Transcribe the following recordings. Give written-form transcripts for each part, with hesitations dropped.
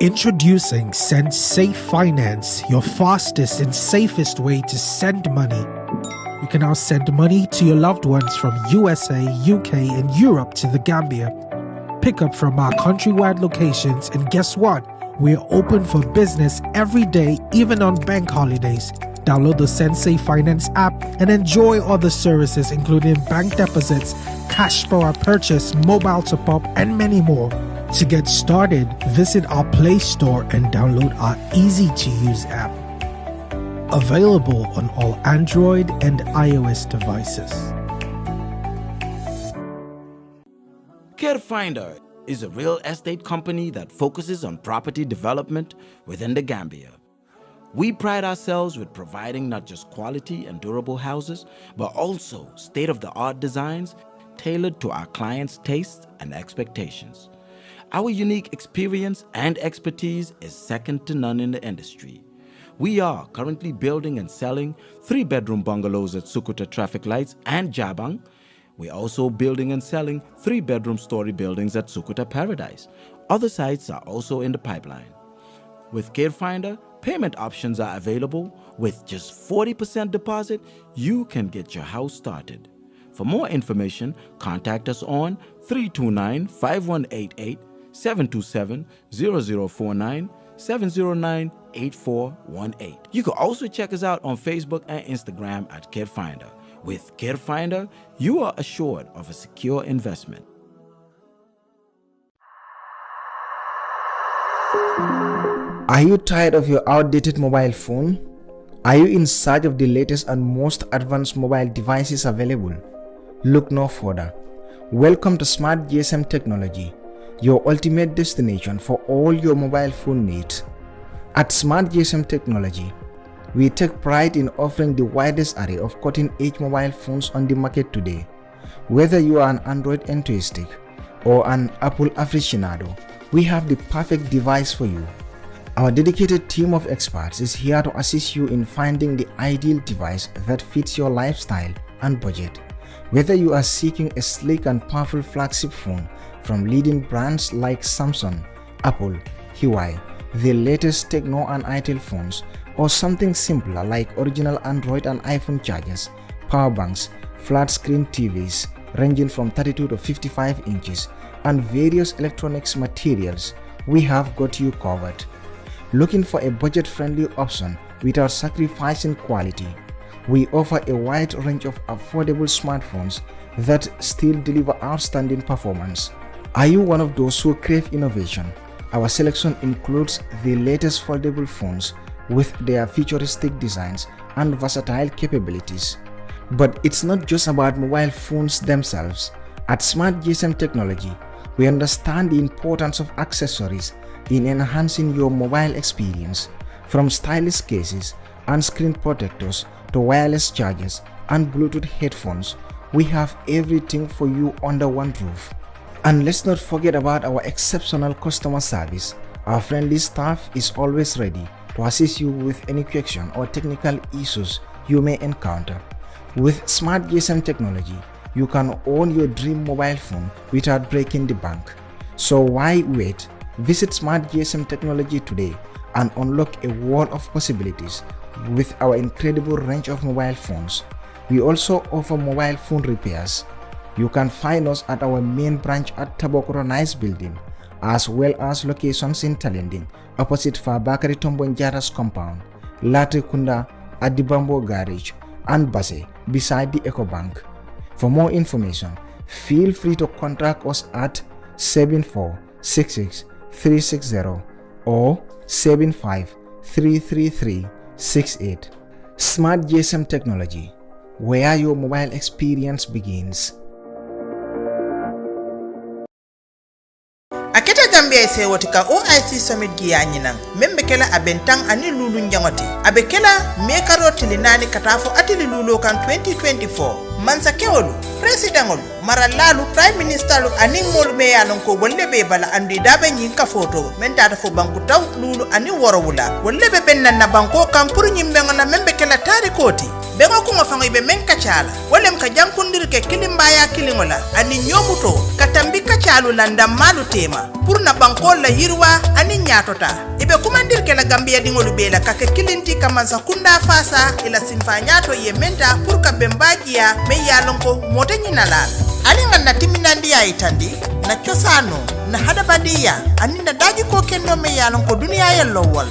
Introducing Send Safe Finance, your fastest and safest way to send money. You can now send money to your loved ones from USA, UK, and Europe to the Gambia. Pick up from our countrywide locations, and guess what? We're open for business every day, even on bank holidays. Download the Send Safe Finance app and enjoy other services including bank deposits, cash for our purchase, mobile top-up, and many more. To get started, visit our Play Store and download our easy-to-use app. Available on all Android and iOS devices. CareFinder is a real estate company that focuses on property development within the Gambia. We pride ourselves with providing not just quality and durable houses, but also state-of-the-art designs tailored to our clients' tastes and expectations. Our unique experience and expertise is second to none in the industry. We are currently building and selling 3-bedroom bungalows at Sukuta Traffic Lights and Jabang. We're also building and selling 3-bedroom story buildings at Sukuta Paradise. Other sites are also in the pipeline. With CareFinder, payment options are available. With just 40% deposit, you can get your house started. For more information, contact us on 329-5188, 727-0049, 709-8418. You can also check us out on Facebook and Instagram at CareFinder. With CareFinder, you are assured of a secure investment. Are you tired of your outdated mobile phone? Are you in search of the latest and most advanced mobile devices available? Look no further. Welcome to Smart GSM Technology, your ultimate destination for all your mobile phone needs. At Smart GSM Technology, we take pride in offering the widest array of cutting-edge mobile phones on the market today. Whether you are an Android enthusiast or an Apple aficionado, we have the perfect device for you. Our dedicated team of experts is here to assist you in finding the ideal device that fits your lifestyle and budget. Whether you are seeking a sleek and powerful flagship phone from leading brands like Samsung, Apple, Huawei, the latest Tecno and Itel phones, or something simpler like original Android and iPhone chargers, power banks, flat screen TVs ranging from 32 to 55 inches, and various electronics materials, we have got you covered. Looking for a budget-friendly option without sacrificing quality? We offer a wide range of affordable smartphones that still deliver outstanding performance. Are you one of those who crave innovation? Our selection includes the latest foldable phones with their futuristic designs and versatile capabilities. But it's not just about mobile phones themselves. At Smart GSM Technology, we understand the importance of accessories in enhancing your mobile experience. From stylish cases and screen protectors to wireless chargers and Bluetooth headphones, we have everything for you under one roof. And let's not forget about our exceptional customer service. Our friendly staff is always ready to assist you with any question or technical issues you may encounter. With Smart GSM Technology, you can own your dream mobile phone without breaking the bank. So why wait? Visit Smart GSM Technology today and unlock a world of possibilities with our incredible range of mobile phones. We also offer mobile phone repairs. You can find us at our main branch at Tabokoro Nice Building, as well as locations in Talending, opposite Fabakari Tombonjara's compound, Latrikunda at the Bamboo Garage, and Base beside the EcoBank. For more information, feel free to contact us at 7466-360 or 75-333-68. Smart GSM Technology, where your mobile experience begins. Aketa Gambia ise wotika OIC Summit giyanyinan membekela abentang ani lulu njangoti abekela mekaro tilinani katafo atili lulu kan 2024 mansa kewolu presidentolu maralalu prime ministerlu ani mol meyalon ko wollebe bala andi dabe nyinka photo mentata fo banku taw lulu ani worowula wollebe benna na banko kan pour nyimbe ngona membekela tari koti bengo ko ngofango ibe men kachala wolem ka jankundir ke kilimbaya kilingola ani nyomuto katambi kachalu landa malu tema purna bankol la yirwa ani nyatota ibe kumandir ke la Gambia dingolu bela ka ke kilinti kamanza kunda fasa ila sinfanyato yementa purka bembajia me yalonko motenyi nalala alinga na timinandi ya itandi na chosano na hadabadiya ani na daji ko kendo me yalonko dunia ya lowol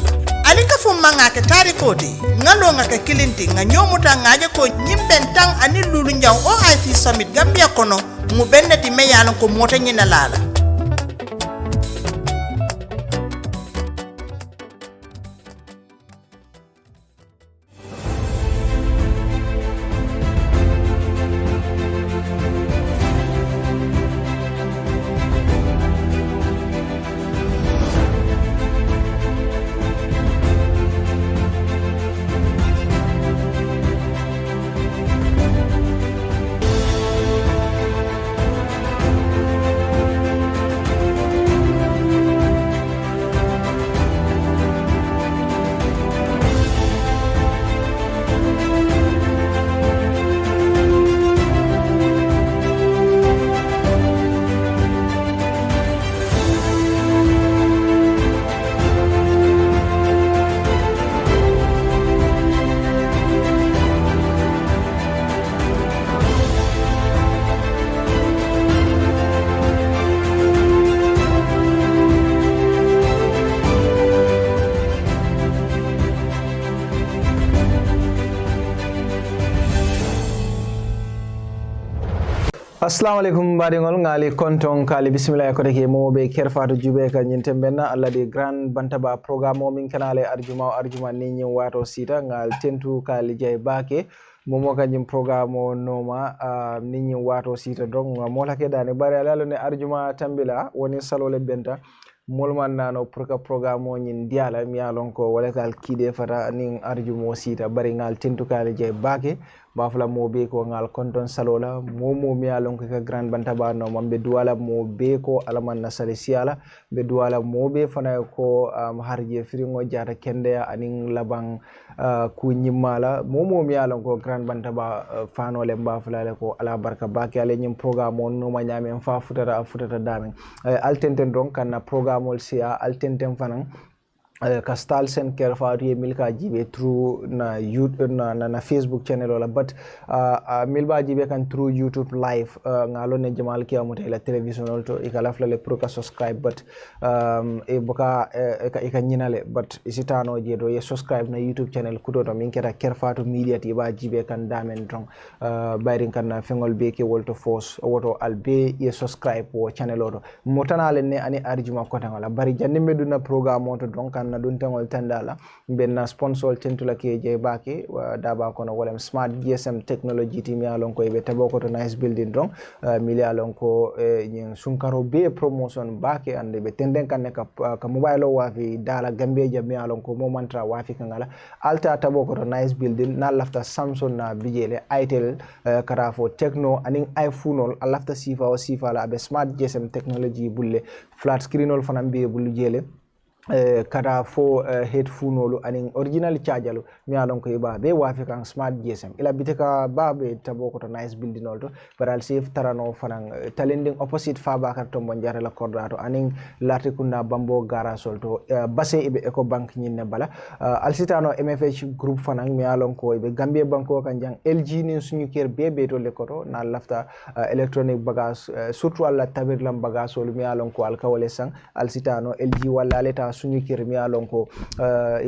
alika fumanga ke tarikoti ngalo nga ke kilinti nga nyomuta ngaje ko nyimben tang ani lulu njaw OIC summit Gambia kono mu benneti me yalonko motenyi nalala Assalamu alaikum baringol ngali konton kali bismillah ko take mo be kerfato jube ka nyinte benna alla di grand bantaba programme o min kanale arjuma ni wato sita ngal tentu kali jay bake momo kanjum programme o noma ni wato sita donc mo lake dane bari ala ne arjuma tambila woni salole benta molman nano pour que programme o nyin diala mi alon ko wala kal kide fata nin arjumo sita bari ngal tentu kali jay bake bafla mo be ko ngal konton salola momo mi alon ko ka grand bantaba no mambe duwala mo be ko alaman na salisiala be duwala mo be fana ko harje firingo jata kende anin labang ku nyimala momo mi alon ko grand bantaba fano le bafla le ko ala barka baki ale nyim programme on no ma nyame fa futata damen altenten donc kan programme ol sia altenten fanan kastal sen kerfaatu milka jibe through na YouTube na Facebook channel wala but milba jibe kan through YouTube live ngalo ne jamal ki amuta ila television olto ikala flale pro ka subscribe but e boka e ka nyinale but isitano je do ye subscribe na YouTube channel kudo to min keta kerfaatu media ti ba jibe kan damen dron bayrin kan na fengol be ke wolto force woto albe ye subscribe o channel oto motanale ne ani arjuma kota wala bari janni meduna programme oto donc na dun tangol tandala benna sponsor tentula ke je baki daba kono wala smart GSM technology team ya lon ko be tabo ko to nice building don mili alon ko nyin sunkaro be promotion baki ande be tenden kan ka mobile o wafi dala gambe je mi alon ko mo mantra wafi kangala alta tabo ko to nice building na lafta Samsung na bijele Itel karafo techno aning iPhone al lafta sifa la be smart GSM technology bulle flat screen ol fanam be bulu jele kada fo headphone olu anin original charger mi alon ko iba be wafi kan smart GSM ila biteka babe tabo ko to nice building olto baral save tarano fanan talending opposite fa bakar to bonjare la kordato anin lati kunna bambo gara solto basse ibe eco bank nyinne bala alsitano MFH group fanan mi alon ko ibe Gambia banko kan jang LG ni suñu ker bebe to le koto na lafta electronic bagage surtout alla tabir lam bagage sol mi alon ko alkawale sang alsitano LG wala leta suñu kirmi alon ko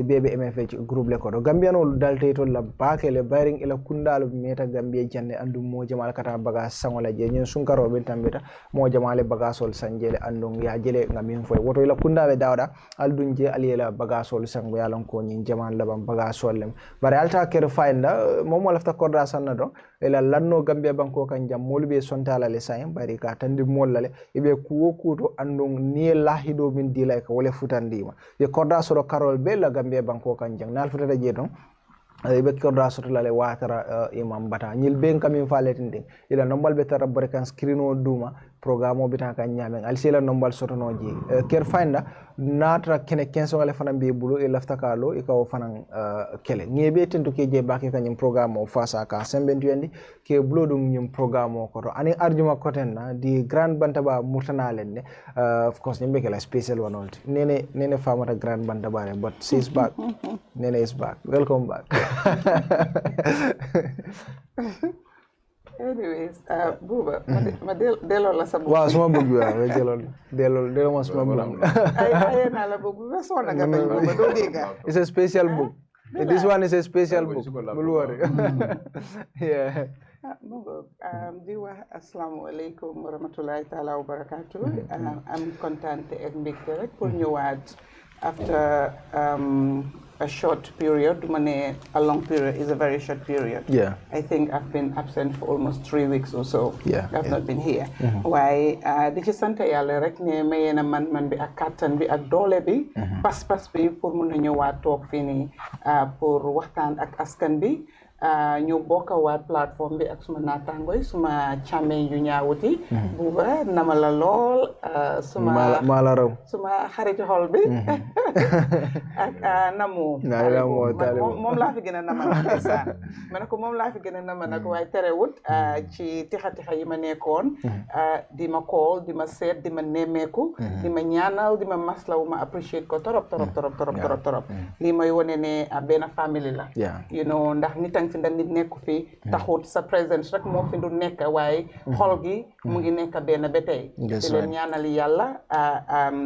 bebe MFH group le ko do gambiano dalte to la bakele baring ila kundalo meta gambie jande andu mo jamal kata baga sangola je ñen sunkaro ben tambita mo jamale baga sol sanjele andong ya jele ngamin foy woto ila kundabe dawda aldunje aliela baga sol sango yalon ko ñin jamal labam baga sollem bare alta ker fayda momo lafta korda sanna do ila lanno gambia banko kan jam molbe sontala le sayem bari ka tandi mollale ibe kuwo kuto andong ni lahido min dilay ka wala futandi ye korda soro karol be la gambia banko kan jang nal futata je don be korda soro la le watara imam bata nyil ben kamin faletinde ila normal be tara kan screen o duma programme bita ka nyame al sila nombal soto noji ker finder natra kene kenso wala fana be bulu e lafta kalo e ka fana kele ngebe tento ke je baki kanyum programme o fasa ka sembentu yandi ke bulu dum nyum programme o ko ani arjuma kotenna di grand bantaba murtana lenne of course nimbe kala special one old nene famata grand bantaba but she's back nene is back welcome back anyways Buba ma delo la sa bu waaw suma bëgg waaw delo mo suma bëgg ay na la bëgg ba sonna nga bañ Buba do dégga it's a special book this one is a special book bul worry yeah di wax asalaamaaleykum wa rahmatullahi taala wa barakatuh am content ak mbégte rek pour ñëwaat after a short period, a long period is a very short period. Yeah. I think I've been absent for almost 3 weeks or so. Yeah. I've not been here. Why? Di ci sante yàlla rek ne mayena man bi ak kattan bi ak doole bi. Pas bi pour mun a ñëwaat toog fii nii pour waxtaan ak askan bi. ñu bokk waat plateforme bi ak suma naataangoy suma càmmeñ yu ñaawuti Buuba nama la lool suma xariti xol bi ak namu moom laa fi gën a nama nag sa ma ne ko moom laa fi gën a nama nag waaye terewut ci tixa yi ma nekkoon di ma call di ma seet di ma nemmeeku di ma ñaanal di ma maslaw ma appreciate ko torop lii may wone ne benn famille la you know ndax nitang fi nda nit nekku fi taxut sa présence rek moo fi du nekk waaye xol gi mu ngi nekk benn ba tey di leen ñaanal yàlla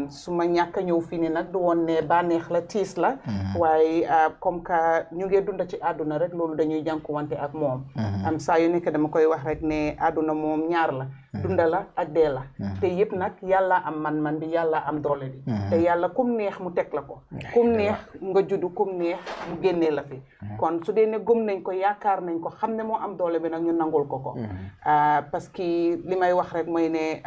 su ma ñàkk ñëw fii ni nag du woon ne bànneex la tiis la waaye comme que ñu ngi dunda ci àdduna rek loolu dañuy jànkuwante ak moom am saa yu nekk dama koy wax rek ne àdduna moom ñaar la dunda la ak dee la te yëpp nag yàlla am man bi yàlla am doole bi te yàlla kum neex mu teg la ko kum neex nga juddu kum neex mu génnee la fi kon su dee ne gëm nañ ko yaakaar nañ ko xam ne moo am doole bi nag ñu nangul ko parce que li may wax rek mooy ne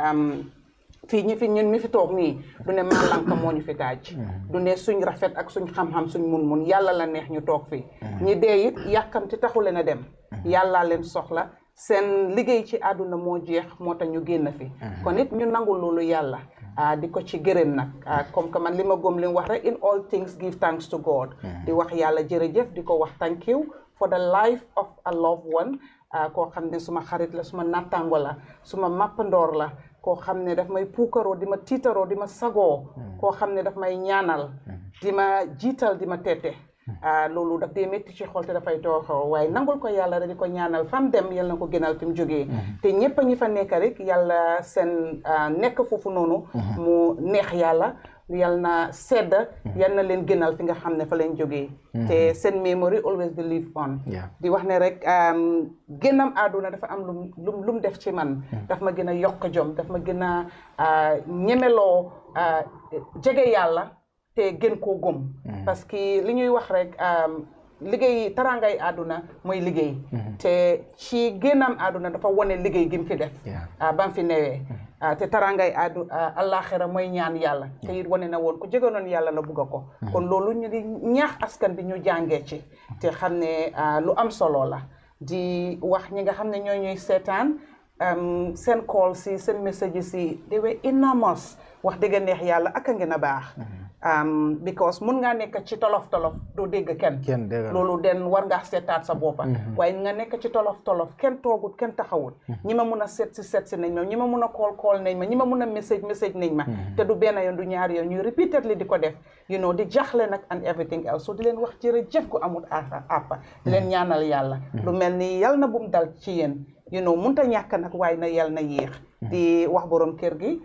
fii ñun mi fi toog nii du ne maalanka moo ñu fi taaj du ne suñ rafet ak suñ xam-xam suñ mun yàlla la neex ñu toog fii ñi dee it yàkkamti taxu leen a dem yàllaa leen soxla seen liggéey ci àdduna moo jeex moo tax ñu génn fi kon it ñu nangul loolu yàlla di ko ci gërëm nag comme que man li ma gëm li wax rek in all things give thanks to God di wax yàlla jërëjëf di ko wax thank you for the life of a loved one koo xam ne suma xarit la suma nattango la suma mappandoor la koo xam ne daf may puukaroo di ma tiitaroo di ma sagoo koo xam ne daf may ñaanal di ma jiital di ma tete loolu daf dee métti ci xol te dafay tooxoo waaye nangul ko yàlla rek di ko ñaanal fam dem yal na ko gënal fi mu jógee te ñëpp a ñi fa nekk rek yàlla seen nekk foofu noonu mu neex yàlla yal na sedda yal na leen gënal fi nga xam ne fa leen jógee te seen memory always be live on di wax ne rek génnam àdduna dafa am lum def ci man daf ma gën a yokk jom daf ma gën a ñemeloo jege yàlla te gën koo gëm parce que li ñuy wax rek liggéey tarangay àdduna mooy liggéey te ci génnam àdduna dafa wone liggéey gi mu fi def bam fi newee te tarangay àllaaxira mooy ñaan yàlla te it wane na woon ku jegenoon yàlla la bugga ko kon loolu ñu ngi ñaax askan bi ñu jàngee ci te xam ne lu am solo la di wax ñi nga xam ne ñoo ñuy seetaan seen call si seen message si they were enormous wax dëgg neex yàlla ak a ngeen a baax because mun ngaa nekk ci tolof doo dégg kenn loolu den war ngaa seetaat sa boppa waaye nga nekk ci tolof kenn toogut kenn taxawut ñi ma mun a seet si nañ ma ñi ma mun a call nañ ma ñi ma mun a message nañ ma te du benn yoon du ñaari yoon ñuy repeatedly di ko def you know di jaxle nag and everything else so di leen wax jërëjëf gu amul àppa di leen ñaanal yàlla lu mel ni yal na bum dal ci yéen you know munta ñàkk nag waaye na yal na yéex di wax borom kër gi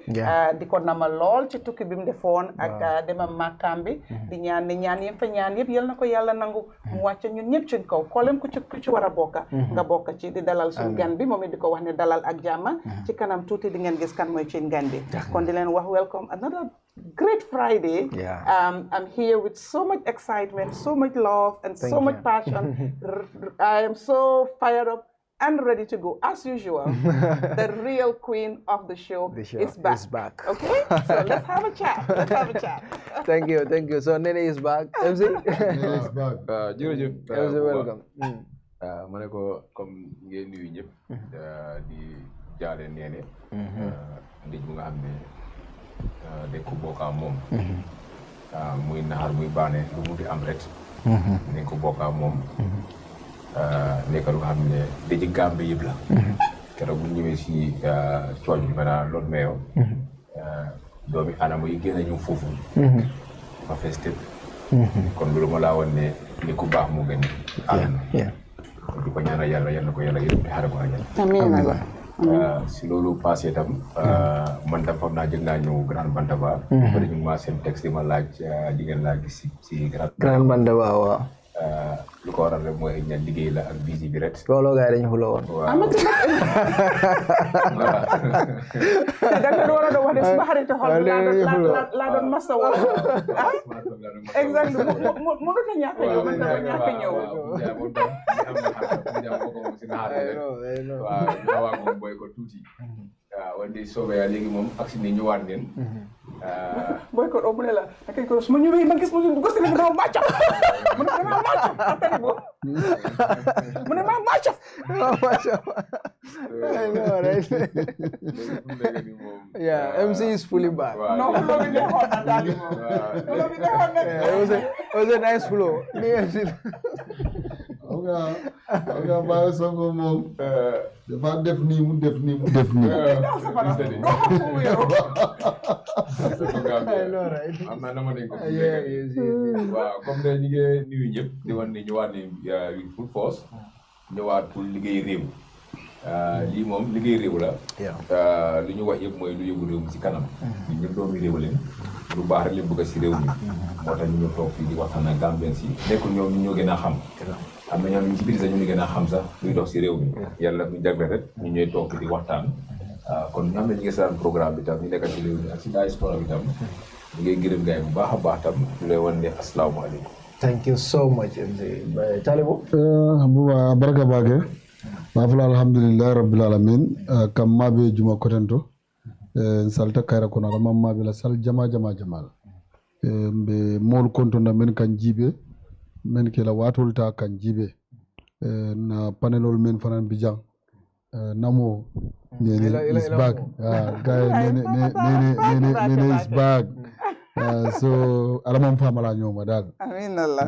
di ko nama lool ci tukki bi mu defoon ak demam màkkaam bi di ñaan ne ñaan yëpp fa ñaan yëpp yal na ko yàlla nangu mu wàcce ñun ñëpp suñ kaw kooleem ku ci war a bokka nga bokk ci di dalal suñ gan bi moom it di ko wax ne dalal ak jàmma ci kanam tuuti di ngeen gis kan mooy suñ gan bi kon di leen wax welcome another great Friday. I'm here with so much excitement, so much love, and so much passion. I am so fired up and ready to go. As usual, the real queen of the show is back. Okay? So let's have a chat. Thank you. So Nene is back. MC? Nene is back. MC, welcome. Ma ne ko comme ngeen nuyu ñëpp di jaale neene ndij bu nga xam ne de ko bokka moom muy naxar muy baane lu mu di am rek nañ ko bokka moom nekk lu nga xam ne dëji Gambie yëpp la keroog bu ñëwee si cooj bi maanaam loolu meyo doomi anama yi génn ñu foofu fa fees tëb kon loolu ma laa woon ne ni ku baax moo gën àdduna di ko ñaanal yàlla yal na ko yàlla yërëm te xare ko àjjana amiin si loolu passé tam man tam fam naa jël naa ñëw Grand Bantaba bari ñu ma seen texte di ma laaj di ngeen laa gis si Grand Bantaba waaw lu ko waral rek mooy ñaan liggéey la ak busy bi rek looloo gars yi dañu xuloo woon da nga doon war a doon wax de suma xarit xol laa doon masa wala exactement mënut a ñàkk a ñëw man dama ñàkk a ñëw waaw moom booy ko tuuti waaw wante soobee yaa léegi moom ak si ni ñëwaat ngeen booy ko mu ne la akay ko su ma ñëwee ma gis ma gis ne dama màccaf mu ne dama màccaf atari bo mu ne ma màccaf I know, right? Yeah, MC is fully back. No, it was a nice flow. Oga Bayo Sonko moom dafa def nii mu def nii am na nama nañ ko waaw comme ne ñu ngi nuyu ñëpp di wan ni ñëwaat ni full force ñëwaat pour liggéey réew lii moom liggéey réew la li ñu wax yëpp mooy lu yóbbu réew mi si kanam ñun doomi réew leen lu baax rek leen bëgg si réew mi moo tax ñu ñëw toog fii di waxtaan ak Gambien si nekkul ñoom ñoo gën a xam am na ñoom ñu ci biir sax ñu ngi gën a xam sax luy dox si réew mi yàlla ñu jagle rek ñu ñooy toog di waxtaan kon ñu xam ne ñu ngi saan programme bi tam ñu nekk ci réew mi ak si diaspora bi tam ñu ngi gërëm gars yi bu baax a baax tam ñu lay wan ne asalaamaaleykum. Thank you so much MC Talibu buba baraka bage mafula alhamdulillah rabbil alamin kam mabe juma kotento salta kayra kono ramam mabe la sal jama be mol konto na men kan jibe men ke la watolta kan jibe na panelol men fanan bijang namo nene is back guy nene is back so alamam famala ñoma dal amin Allah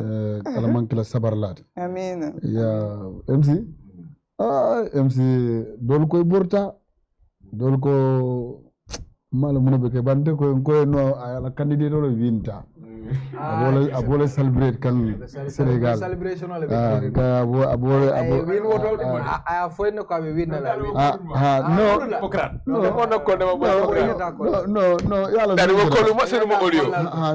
alamam kila sabarlat amin ya MC dol koy borta dol ko mala muno be ke bande ko no ala candidate lo winta abole celebrate kan Senegal celebration ole ka abole win wotol a foi no ka win na la no yalla dali ko lu ma senu mo audio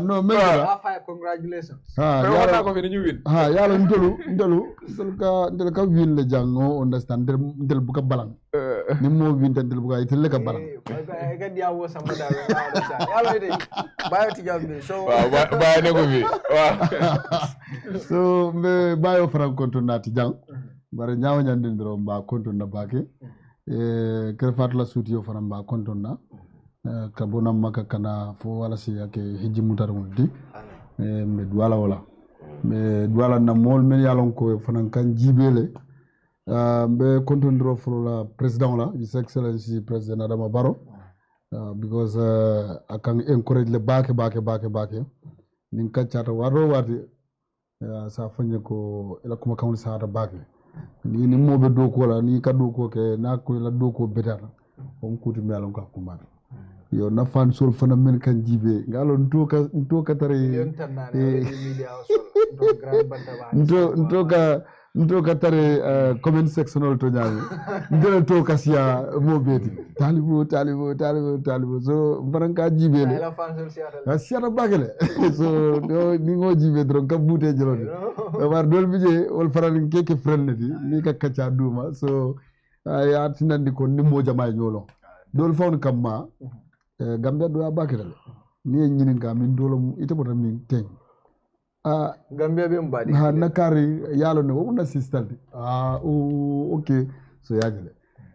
no men congratulations yalla ko fi ñu win yalla ndelu ka win le jango understand ndel bu ka balang ni mo win tan ndel bu ka itelle ka balang ga diawo sama da yalla ide bayo ti jambe so bayo ne ko fi so me bayo fran kontu nati jang bare nyaaw nyandindiro mba kontu na bake kër fatla suuti yo fana mba kontu na ka bonam maka kana fo wala si yake hiji mutar wuldi me duwala wala me duwala na mol men yalon ko fana kan jibele be kontu ndiro fo la president la his excellency president Adama Barrow because I can encourage le bake nin kaccata warro warde sa fanye ko ila kuma kawni sa ta bake ni mobe do ko la ni ka do ko ke na ko la do ko betata on kuti mi alon ka kuma yo na fan sol fana men kan jibe ngalo nto ka tare nto ka tare comment sectional to nyami ndele to ka siya mo beti talibu so baranka jibe le la siya bagale so ni ngo jibe dron ka bute joloni war dol bije wol faral keke frennedi ni ka kacha duma so ya tinandi ko ni mo jama nyolo dol fawn kamma Gambia do abakere ni nyinin ka min dolo ite botam ni ten Gambia be mbadi nakari yalo ne wona sistalde okay so yajale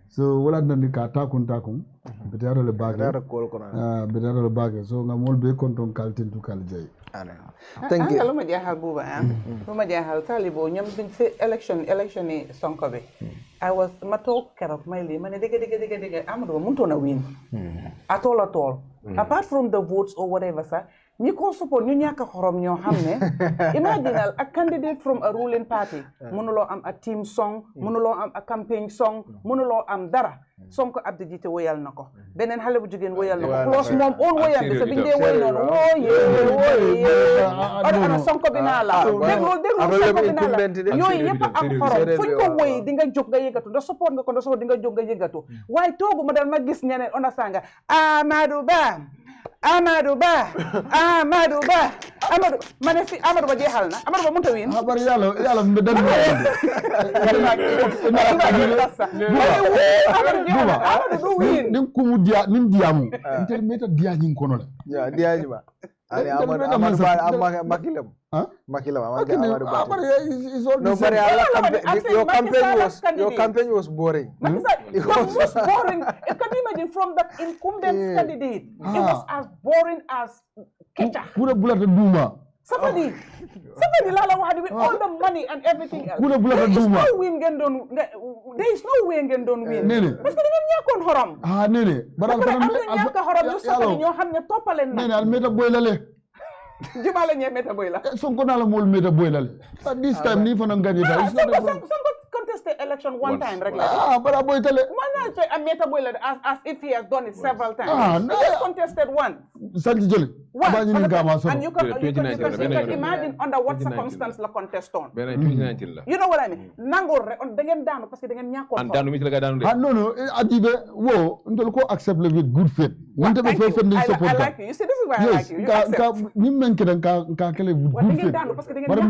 so wala nandi ka takun betaro le bage betaro le bage so ngamol be konton kaltin tu kal jay thank you luma jahal buba luma jahal talibo ñam bin fi election ni sonko be I was ma toog keroog may lii ma ne dégg Amadou Ba mënutoon a win at all apart from the votes or whatever sax ñi ko support ñu ñàkk a xorom ñoo xam ne imaginal a candidate from a ruling party mënuloo am a team song mënuloo am a campaign song mënuloo am dara Sonko Abdou Jite woyal na ko beneen xale bu jigéen woyal na ko plus moom oon woyal bi sa biñ dee woy noonu wooyee ana Sonko bi naa la déglu Sonko bi naa la yooyu yëpp am xorom fuñ ko woy di nga jóg nga yëgatu da support nga ko da support di nga jóg nga yëgatu waaye toogu ma dal ma gis ñeneen ona sanga Amadou Ba ma ne fi Amadou Ba jeexal na Amadou Ba mënut a win bari yàlla mu dem Amadou du win nin kumu dia nin diamu intel meta dia nyin kono la ya dia ba ani Amadou Ba makilam Amadou Ba no bari your campaign was boring it was boring. Can you imagine from the incumbent candidate it was as boring as Kecha kura bulata duma Somebody lala wax with all the money and everything else. Kula bulata duma There is no way ngeen doon win. Nene. Parce que da ngeen ñàkkoon xorom. Nene. Am na ñàkk xorom ñu soxla ñoo xam ne toppaleen na. Nene al meta boy la le. Juma la ñe meta boy la. Sonko na la mol meta boy la le. This time ni fa na ngani ta. Sonko contested election one time rek la. Bara boy tale. Man na say a meta boy la as if he has done it several times. He just contested one. Sanji jëli. And you can imagine under what circumstance la contest on. You know what I mean? Nangor rek on da ngeen daanu parce que da ngeen ñàkkoon daanu mi ci la ga daanu de. No Adibe wo ndol ko accept le with good faith. Wante be fe fen support. I like you. You see this is why I like you. You accept. Ni men ke dan ka kele with good faith. Bara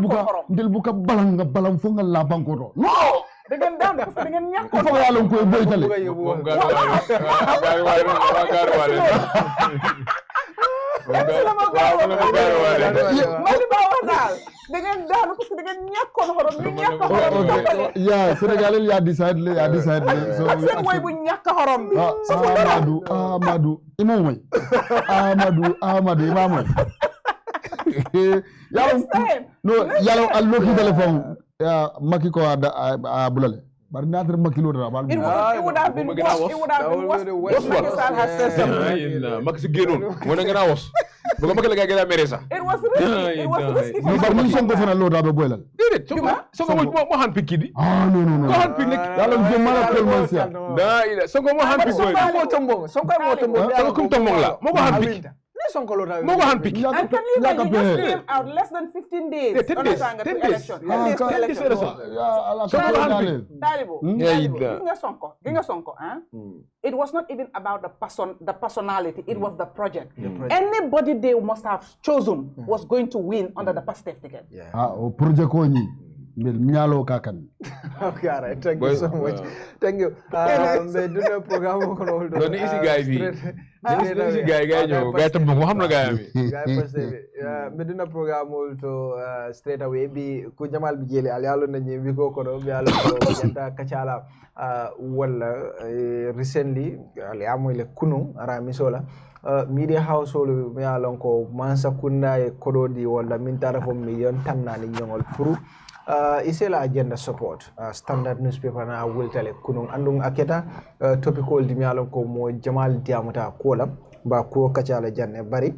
ndel buka balang fo nga la banko do. No! Da ngeen daanu parce que da ngeen ñàkkoon. Fo yalla ko boy tale. Yeah, Senegal ya decide so seen way bu ñàkk xorom bi Amadou imam way Amadou imam way yalo allo ki téléphone ya maki ko bulale bari naatre makilo dara bal it would have been worse if Macky Sall had said something Macky si génnoon wona nga na wos bu ko Macky la ga meresa it was risky no bar ni Sonko fana lo da be boylal dedet Sonko mo han pikidi no ko han pikni yalla je mala ko mo sia da ila Sonko mo han pikko Sonko mo tombong kum tombong la mo ko han pikki Sonko lo da mo ko han pikki and can you imagine just came out less than 15 days on the sanga to election 10 days Talibo Ginga Sonko it was not even about the personality it was the project anybody they must have chosen was going to win under the positive ticket project ko ni mel mialo kakan okay all right thank you so much thank you me duna programme ko no do ni isi gaay bi isi gaay ñoo gaay tam mo xam na gaay mi gaay passé me duna programme to straight away bi ku jamal bi jeli al yalo na ñi bi ko do bi yalo ko janta kacala wala recently al yamoy le kunu ara misola media household mi yalon ko mansa kunna e kododi wala min tarafo million tannani ñongol pour isela agenda support standard newspaper na wultale kunun andung aketa topical di mialon ko mo jamal diamuta kola ba ko kacala janne bari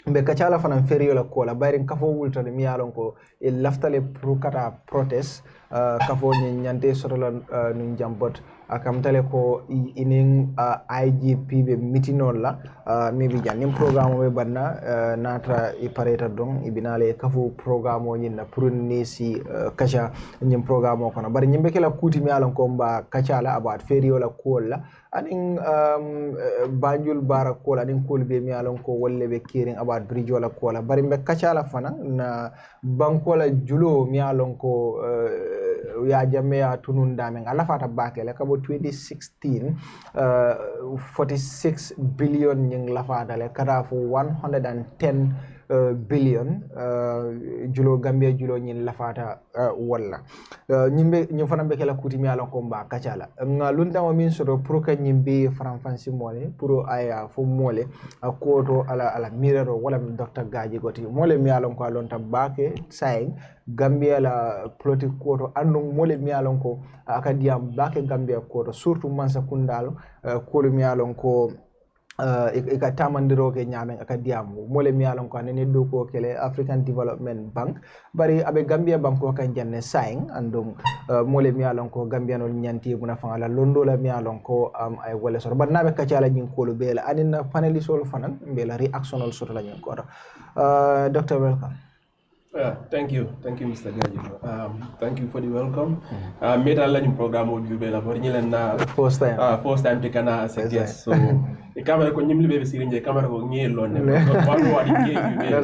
be kacala fanan Ferry la kola bari kafo wultale mialon ko e laftale pro kata protest kafo nyante sotola nun jambot akamtale ko inin IGP be mitinol la mi bi janim programme be banna natra e pareta don ibinale kafu programme o nyinna pour nesi kacha nyim programme ko na bari nyimbe kala kuti mi alan ko mba kacha la about Ferry la kola anin banjul bara kola anin kolbe mi alan ko wolle be kiring about bridge la kola bari be kacha la fana na bankola julo mi alan ko ya jamme ya tununda men ala fata bakele kabo 2016 46 billion nying lafata le kada fu 110 billion julo Gambia julo nyin lafata walla nyimbe nyum fana be kala kuti mi alon ko mba kacala nga lunta mo min soro pour que nyimbe franfansi mole pour aya fo mole akoto ala miraro wala Dr. Gajigo ti mole mi alon ko alon tabake saying Gambia la politique koto andu mole mi alon ko akadiam bake Gambia koto surtout mansa kundalo ko mi alon ko ika tamandiro ke nyame akadiam mole mi alon ko nene do ko kele African Development Bank bari abe Gambia banko kan janne saying andum mole mi alon ko Gambia no nyanti buna fangala londo la mi alon ko ay wala sor bar nabe kacala nyin ko lo bela anina panelisol fanan bela reactionol sort la nyin ko Dr. welcome. Thank you, Mr. Gajigo. Thank you for the welcome. Made a learning program with you, Bella, for first time to Canada as a guest. So the camera ko nyimli be sirinje camera ko ngelo ne.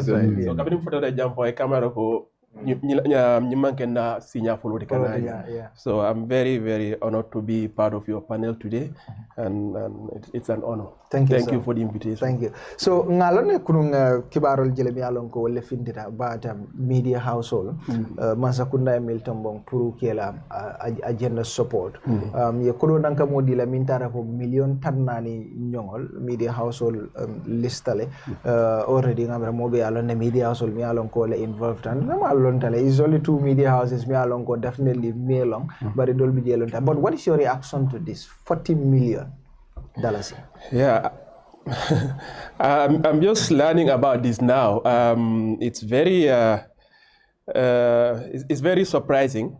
So kabini photo da jump for camera ko nyimangenda sinya follow the Canada. So I'm very, very honored to be part of your panel today, and it's an honor. Thank you for the invitation. Thank you. So ngalone kunung kibarol jele mi alon ko le findita bata media household masakunda Milton Bong puru kela agenda support ye kulo nanka modi la mintara ko million tannani nyongol media household listale already ngamra mobe alon ne media household mi alon ko le involved and ma alon tale is only 2 media houses mi alon ko definitely me long but it will be jelon. But what is your reaction to this $40 million? Yeah, I'm just learning about this now. It's very surprising.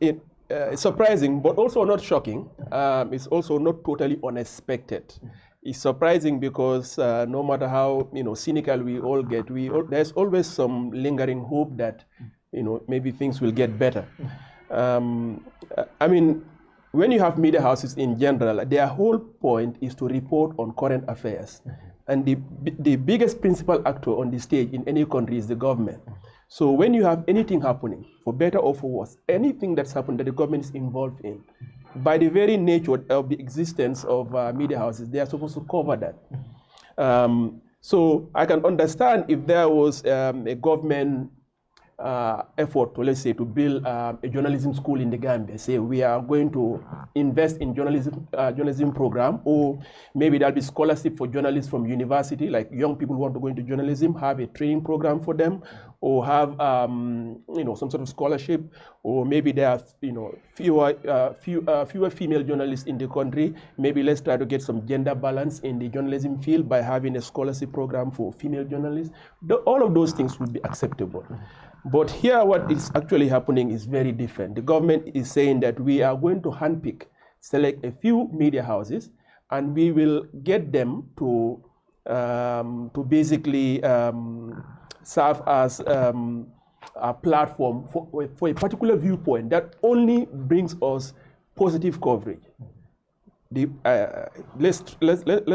It's surprising, but also not shocking. It's also not totally unexpected. It's surprising because no matter how cynical we all get, there's always some lingering hope that maybe things will get better. I mean, when you have media houses in general, their whole point is to report on current affairs. And the biggest principal actor on the stage in any country is the government. So when you have anything happening, for better or for worse, anything that's happened that the government is involved in, by the very nature of the existence of media houses, they are supposed to cover that. So I can understand if there was a government effort to, let's say, to build a journalism school in the Gambia. Say we are going to invest in journalism program, or maybe there'll be scholarship for journalists from university, like young people who want to go into journalism, have a training program for them, or have some sort of scholarship, or maybe there are fewer female journalists in the country. Maybe let's try to get some gender balance in the journalism field by having a scholarship program for female journalists. All of those things would be acceptable. But here what is actually happening is very different. The government is saying that we are going to handpick, select a few media houses, and we will get them to basically serve as a platform for a particular viewpoint that only brings us positive coverage. Let's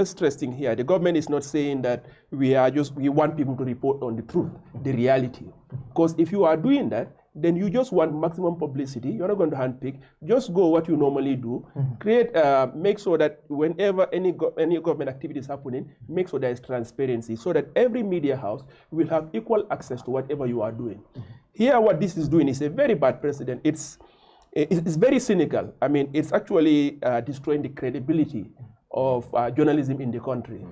stress thing here. The government is not saying that we want people to report on the truth, the reality. Because if you are doing that, then you just want maximum publicity. You're not going to handpick. Just go what you normally do. Make sure that whenever any government activity is happening, make sure there is transparency, so that every media house will have equal access to whatever you are doing. Here, what this is doing is a very bad precedent. It's very cynical. I mean, it's actually destroying the credibility of journalism in the country.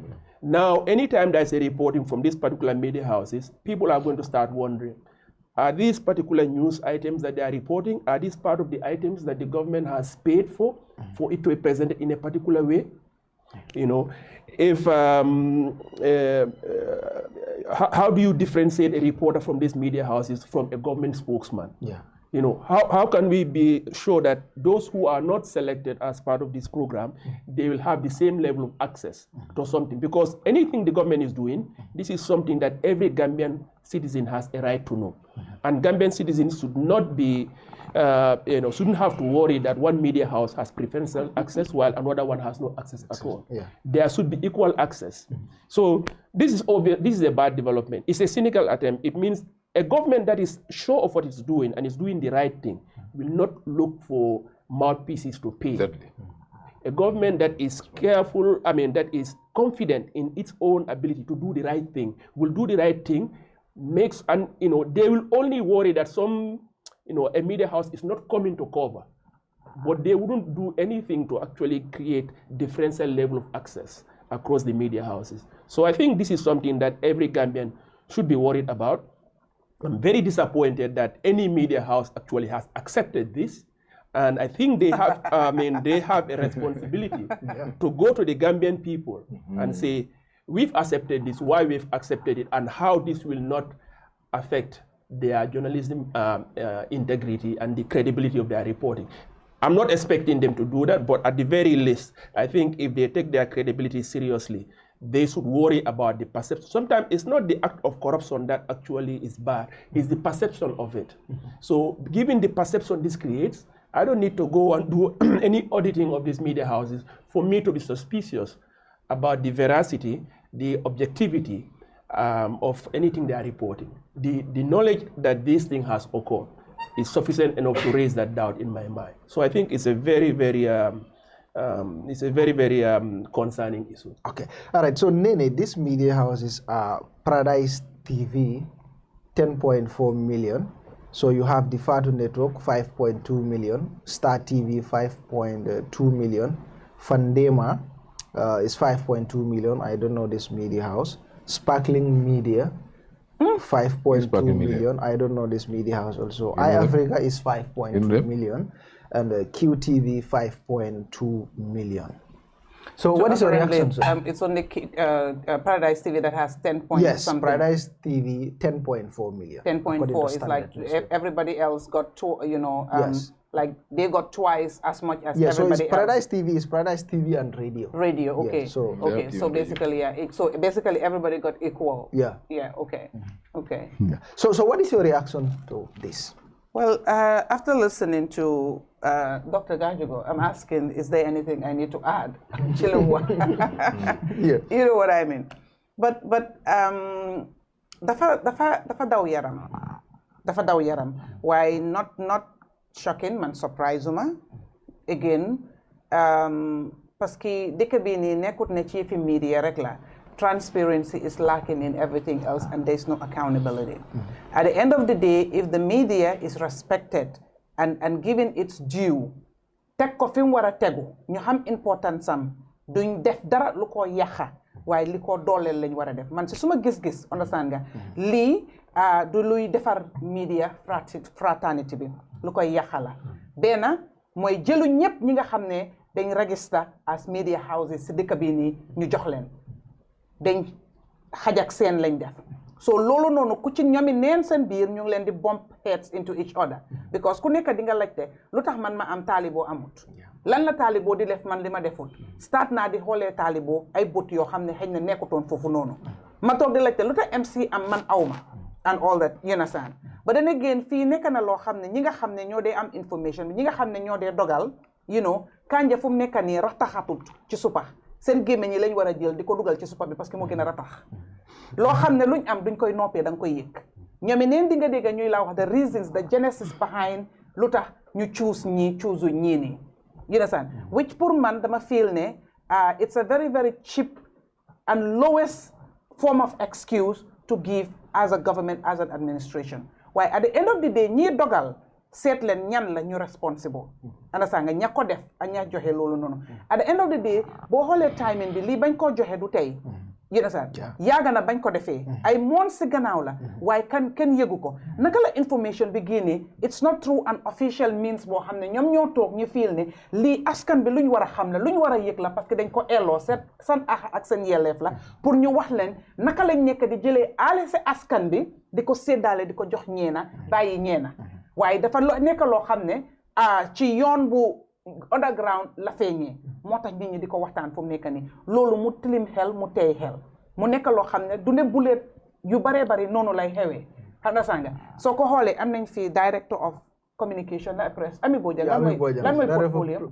Now, anytime there's a reporting from these particular media houses, people are going to start wondering, are these particular news items that they are reporting, are these part of the items that the government has paid for it to be presented in a particular way? If how do you differentiate a reporter from these media houses from a government spokesman? Yeah. How can we be sure that those who are not selected as part of this program, they will have the same level of access to something? Because anything the government is doing, this is something that every Gambian citizen has a right to know. And Gambian citizens should not be, shouldn't have to worry that one media house has preferential access while another one has no access at all. Yeah. There should be equal access. So this is obvious. This is a bad development. It's a cynical attempt. It means a government that is sure of what it's doing and is doing the right thing will not look for mouthpieces to pay. Exactly. A government that is careful, that is confident in its own ability to do the right thing, will do the right thing, they will only worry that a media house is not coming to cover, but they wouldn't do anything to actually create differential level of access across the media houses. So I think this is something that every Gambian should be worried about. I'm very disappointed that any media house actually has accepted this. And I think they have, they have a responsibility to go to the Gambian people and say, we've accepted this, why we've accepted it, and how this will not affect their journalism integrity and the credibility of their reporting. I'm not expecting them to do that, but at the very least, I think if they take their credibility seriously, they should worry about the perception. Sometimes it's not the act of corruption that actually is bad, it's the perception of it. So given the perception this creates, I don't need to go and do any auditing of these media houses for me to be suspicious about the veracity, the objectivity of anything they are reporting. The knowledge that this thing has occurred is sufficient enough to raise that doubt in my mind. So I think it's a very, very concerning issue. Okay, all right. So Nene, these media houses are Paradise TV, 10.4 million. So you have the Fatu Network, 5.2 million. Star TV, 5.2 million. Fandema is 5.2 million. I don't know this media house. Sparkling Media, 5.2 million. I don't know this media house also. iAfrica is 5.2 million. And QTV, 5.2 million. So what is your reaction? It's only Paradise TV that has 10 point something. Yes, Paradise TV, 10.4 million. 10.4 is like everybody else got two, like they got twice as much as everybody else. Is Paradise TV and radio. Radio, okay. Yeah, so basically, so basically everybody got equal. Yeah. Yeah, okay. Okay. Yeah. So what is your reaction to this? Well, after listening to Dr. Gajigo, I'm asking, is there anything I need to add? Yeah. You know what I mean? But dafa daw yaram. Why not shocking, man surprise uma. Again, parce que dëkk bi ni nekkut ne ci fi media rek la. Transparency is lacking in everything else, and there's no accountability. At the end of the day, if the media is respected and given its due, tek ko fim wara tegu, ñu xam importance am, duñ def dara lu ko yaxa, waye li ko dolel lañ wara def. Man ci suma gis-gis, understand nga, li du luy defar media fraternity bi, lu koy yaxa la. Bena moy jëlu ñepp ñi nga xamne dañ register as media houses ci dëkk bi ni ñu jox leen. Dañ xajak seen lañ def. So lolo noonu ku ci ñomi neen seen biir ñu ngi leen di bump heads into each other, because ku nekk di nga laajte lu tax man ma am taalibo amut. Lan la taalibo di def man li ma deful. Start naa di xoolee taalibo ay bët yoo xam ne xëy na nekkutoon foofu noonu. Ma toog di laajte lu tax MC am man awma and all that, you understand. But then again fii nekk na loo xam ne ñi nga xam ne ñoo dee am information bi ñi nga xam ne ñoo dee dogal, kanja fu mu nekk nii raxtaxatut ci supa. Seen gémmiñ ñi lañ war a jël di ko dugal ci supa bi parce que moo gën a ratax. Loo xam ne luñ am duñ koy noppee da nga koy yëg. ñoomi neen di nga dégg ñuy la wax the reasons, the genesis behind lu tax ñu choose ñii nii. You understand? Which pour man dama feel ne it's a very, very cheap and lowest form of excuse to give as a government, as an administration. Why at the end of the day, ñii dogal seet leen ñan la ñu responsible. Understand nga ña ko def ak ña joxe loolu noonu. At the end of the day, boo xoolee timing bi lii bañ koo joxe du tey. You understand? Yaaga na bañ ko defee ay moon si gannaaw la waaye kenn yëgu ko. Naka la information bi génnee, it's not through an official means boo xam ne ñoom ñoo toog ñu feel ne lii askan bi luñ war a xam la luñ war a yëg la parce que dañ ko elloo seen ax ak seen yelleef la pour ñu wax leen naka lañ nekk di jëlee aale si askan bi di ko séddaale di ko jox ñeena bàyyi ñeena. Waaye dafa nekk loo xam ne ci yoon bu underground la feeñee moo tax nit ñi di ko waxtaan fu mu nekk nii loolu mu tilim xel mu teey xel mu nekk loo xam ne du ne buleet yu baree bari noonu lay xewee xam nga sànga soo ko xoolee am nañ fi director of communication la press Ami Bojang lan mooy portfolio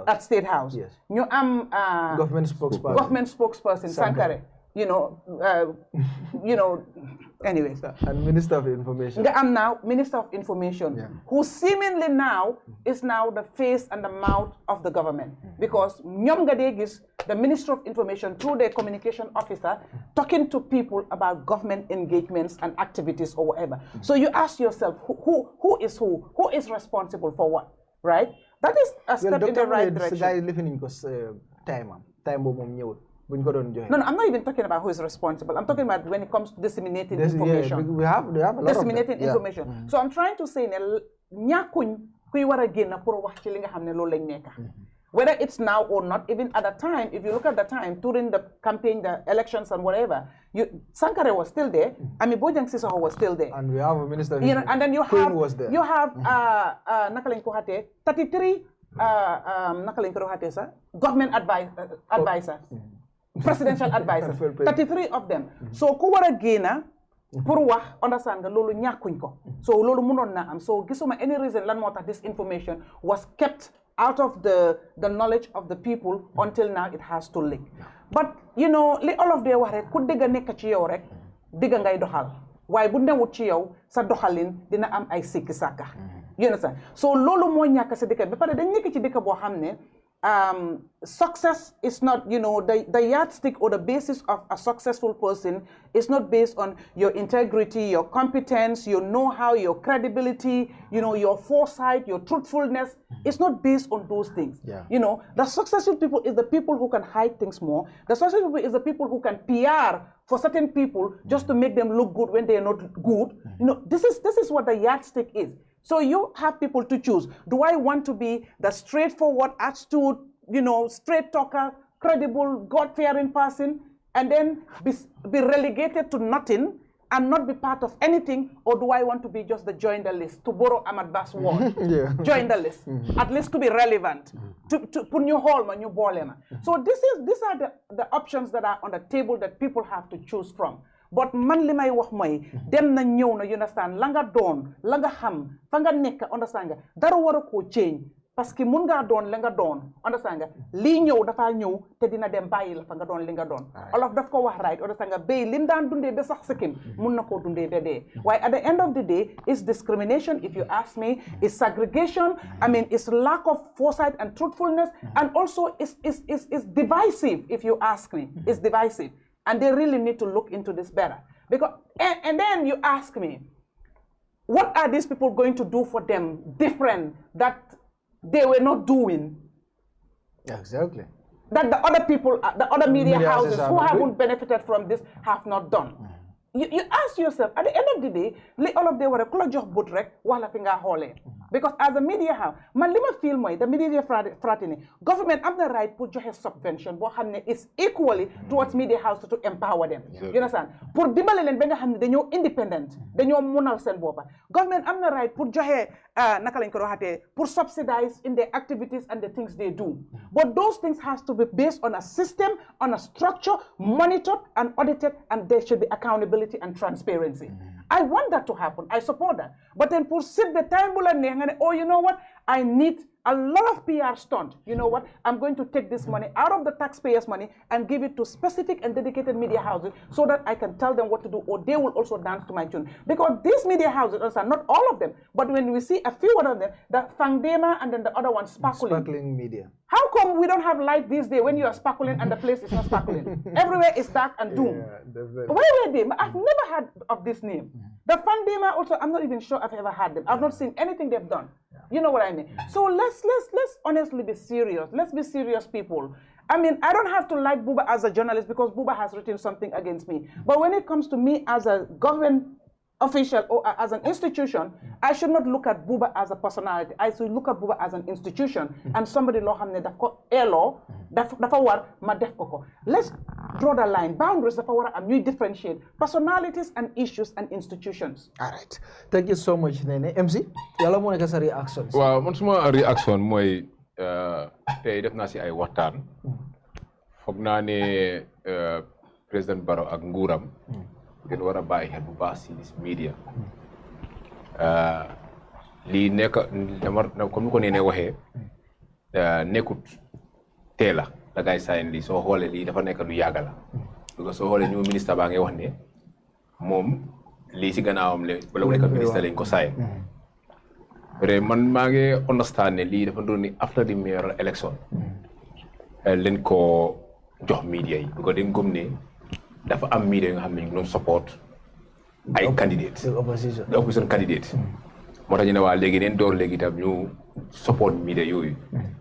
at State House ñu am government spokesperson Sankare anyways. And Minister of Information. I'm now Minister of Information, who seemingly now is now the face and the mouth of the government. Because Nyom Gadegis, the Minister of Information, through their communication officer, talking to people about government engagements and activities or whatever. So you ask yourself, who is who? Who is responsible for what, right? That is a step in the right direction. Guy living in time No, I'm not even talking about who is responsible. I'm talking about when it comes to disseminating information. Yeah, we have a lot disseminating of information. Yeah. So I'm trying to say, whether it's now or not, even at the time, if you look at the time, during the campaign, the elections and whatever, Sankare was still there, Bojang Sissoho was still there. And we have a minister, and then you Queen have, was there. you have Nakalin Kohate, 33 Nakalin Kohate, government advisors. Presidential advisors, 33 of them. So kuwara gena pour wax understand nga lolu ñakuñ ko. So lolu mënon na am. So gisuma any reason lan motax this information was kept out of the knowledge of the people until now it has to leak. But li all of they wax rek ku dégg nek ci yow rek digga ngay doxal. Waye bu newut ci yow sa doxalin dina am ay sikki saka. You understand? So lolu mo ñak sa dëkk ba pare dañ nek ci dëkk bo xamné success is not, the yardstick or the basis of a successful person is not based on your integrity, your competence, your know-how, your credibility, your foresight, your truthfulness. It's not based on those things. Yeah. The successful people is the people who can hide things more. The successful people is the people who can PR for certain people just to make them look good when they are not good. This is what the yardstick is. So you have people to choose. Do I want to be the straightforward, astute, straight talker, credible, God-fearing person, and then be relegated to nothing and not be part of anything, or do I want to be just the join the list, to borrow Ahmad Bass' word, join the list, at least to be relevant, to put new hole, new ball. So these are the options that are on the table that people have to choose from. But man li may wax moy dem na ñew na you understand la nga doon la nga xam fa nga nek understand nga dara wara ko change parce que mun nga doon la nga doon understand nga li ñew dafa ñew te dina dem bayyi la fa nga doon li nga doon olof daf ko wax right understand nga bay lim daan dundé be sax sikim mun nako dundé be dé why at the end of the day is discrimination if you ask me, is segregation, is lack of foresight and truthfulness, and also is divisive if you ask me. It's divisive. And they really need to look into this better. Because, and then you ask me, what are these people going to do for them different that they were not doing? Exactly. That the other people, the other media houses who haven't benefited from this have not done. You ask yourself, at the end of the day, all of them were a job boot rek wala finga hole. Because as a media house, man lima feel moy the media fraternity, government have the right to joxe subvention bo xamne is equally towards media houses to empower them. You understand? Pour dimbale len ba nga xamne dañoo independent, dañoo mënal sen bopa. Government have the right pour joxe naka lañ ko waxate pour subsidize in their activities and the things they do. But those things has to be based on a system, on a structure, monitored and audited, and there should be accountability and transparency. I want that to happen. I support that. But then for sit the time, oh, you know what? I need a lot of PR stunt. You know what? I'm going to take this money out of the taxpayers' money and give it to specific and dedicated media houses so that I can tell them what to do, or they will also dance to my tune. Because these media houses, are not all of them, but when we see a few of them, the Fangdema and then the other one sparkling media. How come we don't have light these days when you are sparkling and the place is not sparkling? Everywhere is dark and doom. Where were they? I've never heard of this name. The Fandema also, I'm not even sure I've ever had them. I've not seen anything they've done. You know what I mean? So let's honestly be serious. Let's be serious people. I don't have to like Buba as a journalist because Buba has written something against me. But when it comes to me as a government official or as an institution, I should not look at Buba as a personality. I should look at Buba as an institution and somebody law hamne dafko elo dafa war ma def ko. Let's draw the line. Boundaries dafa war am ñuy differentiate personalities and issues and institutions. All right. Thank you so much, Nene. MC, yalla mo nek sa reactions. Waaw, man suma reaction moy tay def na ci ay waxtaan. Fogg na ne président Barrow ak nguuram gën war a bàyyi xel bu baax si media lii nekk comme ni ko nee waxee nekkut teel la dangay sayen lii soo xoolee lii dafa nekk lu yàgg la because soo xoolee ñu ministre baa ngay wax ne moom lii si gannaawam le wala mu nekk ministre lañ ko saay man maa ngi understand ne lii dafa doon ni after the mayoral election leen ko jox media yi because dañ gëm ne dafa am media yi nga xam ne ñu doon support ay candidates the opposition candidate moo tax ñu ne waa léegi neen door léegi itam ñu support media yooyu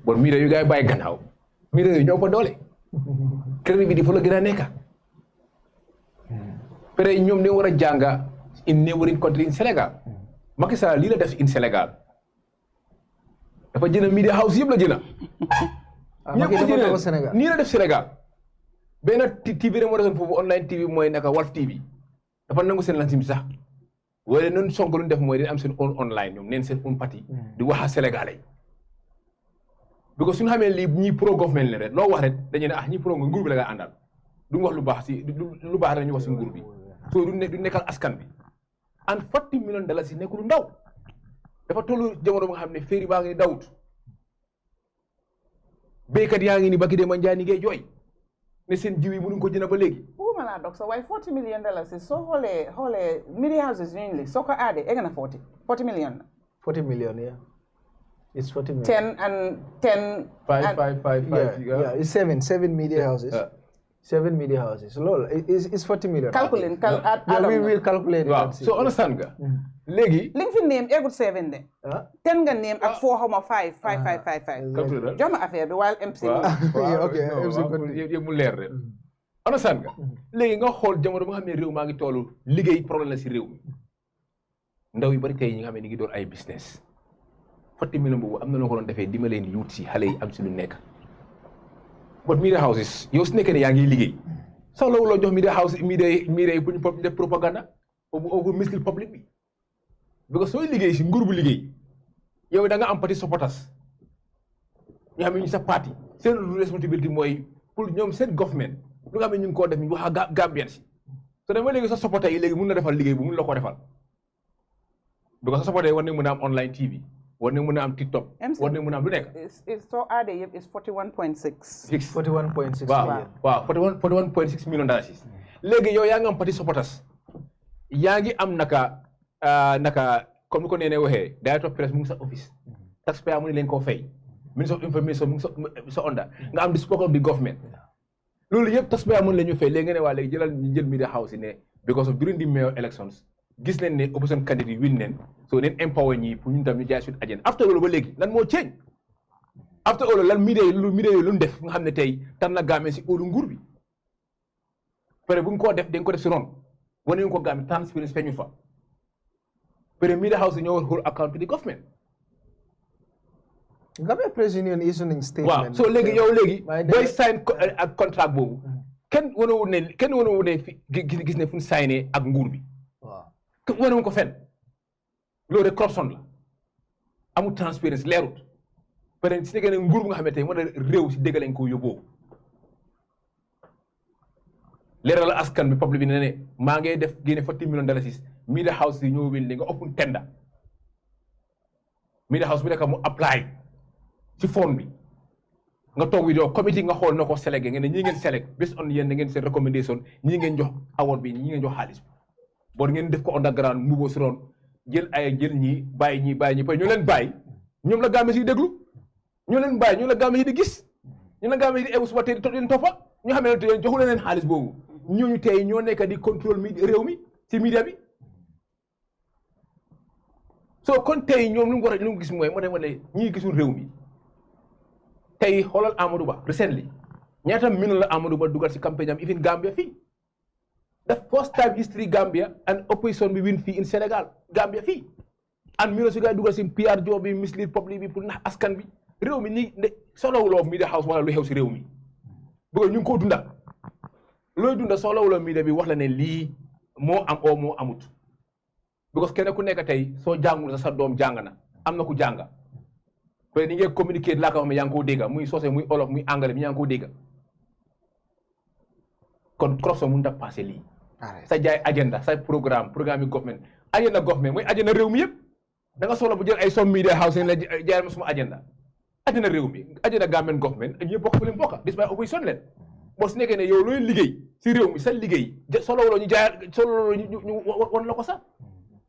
bon media yu gars yi bàyyi gannaaw media yooyu ñoo ko doole crédibilité fa la gën a nekka pare ñoom ne war a jànga in neighboring country in Sénégal Macky Sall lii la def in Sénégal dafa jënd media house yëpp la jënd ñëpp la jënd nii la def Sénégal benn TV rek moo defoon foofu online TV mooy naka Walf TV dafa nangu seen lansim sax waaye noonu Sonko lu def mooy dañ am seen own online ñoom neen seen own parti di wax a Sénégalais because suñu xamee lii ñii pro government leen rek loo wax rek dañu ne ñii pro nguur bi la nga àndal du wax lu baax si lu baax rek ñu wax si nguur bi so du nekkal askan bi and $40 million si nekkul ndaw dafa tollu jamono ba nga xam ne Ferry baa ngi dawut béykat yaa ngi ni baki dee ma njaay ni ngay jooy ne seen jiw yi mënuñ ko jënd ba léegi buuma laa dog sa waaye $40 million soo xoolee media houses usually soo ko aadee egg na 40 million na 40 million, yeah. It's 40 million. 10 and 10 5 yeah, it's seven media houses. 7 media houses. Lol, it's 40 million. Calculate. We will calculate it. Wow. So understand nga. Legi. Link fi name egut 7 de. 10 nga name ak 4 xawma 5. Joma affaire bi while MC. Okay. Yëpp mu leer rek. Understand nga. Legi nga xool jamono ba nga xam ne réew maa ngi tollu liggéey problème la si réew mi. Ndaw yu bari tey ñi nga xam ne ñu ngi door ay business. 40 million boobu am na loo ko doon defee dimbale leen yuut si xale yi am si lu nekk. But media houses yow su nekkee ne yaa ngi liggéey soxla wu loo jox media house media yi pour ñu def propaganda au mislead public bi because sooy liggéey si nguur bu liggéey yow da nga am parti supporters ñu xam ne ñu sa parti seen responsabilité mooy pour ñoom seen government lu nga xam ne ñu ngi koo def ñu wax a Gambien si so dama léegi sa supporter yi léegi mun na defal liggéey bu mun la ko defal because sa supporter yi war nañ mën a am online TV war nañ mën a am TikTok war nañ mën a am lu nekk. soo aadee yëpp is 41.6. 41.6 million. waaw 41.6 million dollars. léegi yow yaa ngi am parti supporters yaa ngi am naka comme ni ko nee waxee director of press mu ngi sa office taxpayer mu ne leen koo fay minister of information mu ngi sa onda nga am di spoke of the government loolu yëpp taxpayer mu ne leen ñu fay léegi nga ne waa léegi jël media house yi ne because of during the mayor elections gis leen ne opposition candidate win leen so neen empower ñi pour ñun tam ñu jaay suñu agenda after loolu ba léegi lan moo change after loolu lan media yi lu def nga xam ne tey tan na gaamee si óolu nguur bi pare bu ñu koo def dañ ko def si ron wane ñu ko gaamee transparency feeñu fa pare media house yi ñoo war hold account to the government. Gambia Press Union is an statement. waaw so léegi yow léegi booy sign ak contract boobu kenn wanewul ne gis ne fu ñu signé ak nguur bi wane ko fenn loolu rek corruption la amul transparence leerut peut être si nekkee ne nguur bu nga xamante ne moo tax réew si dégg lañ ko yóbboo leeral la askan bi public bi ne maa ngi def génne $40 million media house yi ñoo wél li nga open tender media house bi nekk mu apply ci fond bi nga toog wi doo committee nga xool na ko sélecté ngeen ne ñii ngeen select based on yéen da ngeen seen recommendation ñii ngeen jox award bi ñii ngeen jox xaalis bi bon ngeen def ko underground mbubo si roon jël ñi bàyyi ñi ñoo leen bàyyi ñoom la Gambie si déglu ñoo leen bàyyi ñoo la Gambie di gis ñu la Gambie di ebu suba tey di leen toppa ñu xam ne joxu leen xaalis boobu ñooñu tey ñoo nekk di contrôle réew mi ci media bi so kon tey ñoom lu mu gis mooy moo tax ma ne ñii gisul réew mi tey xoolal Amadou Ba recently ñaata million la Amadou Ba dugal si campagne am even Gambia fii the first time history Gambia and opposition bi win fii in Sénégal Gambia fii and million si gars dugal si PR job bi mislead public bi pour nax askan bi réew mi nii ne soxlawuloo media house wala lu xew si réew mi bëgg ñu ngi koo dunda looy dunda soxlawuloo media bi wax la ne lii moo am oo moo amut because kenn ku nekk tey soo jàngul sa doom jàng na am na ku jànga peut ni ngeen communiquer laa ko xam ne yaa ngi koo dégga muy soose muy olof muy anglais bi yaa ngi koo dégga kon corruption mënut a passé lii sa jaay agenda sa programme yi government mooy agenda réew mi yëpp da nga soxla bu jël ay some media house la jaay ma suma agenda réew mi agenda government ñëpp bokk leen bokka despite opposition leen bo su nekkee ne yow looy liggéey si réew mi sa liggéey solo ñu jaay solo ñu won la ko sax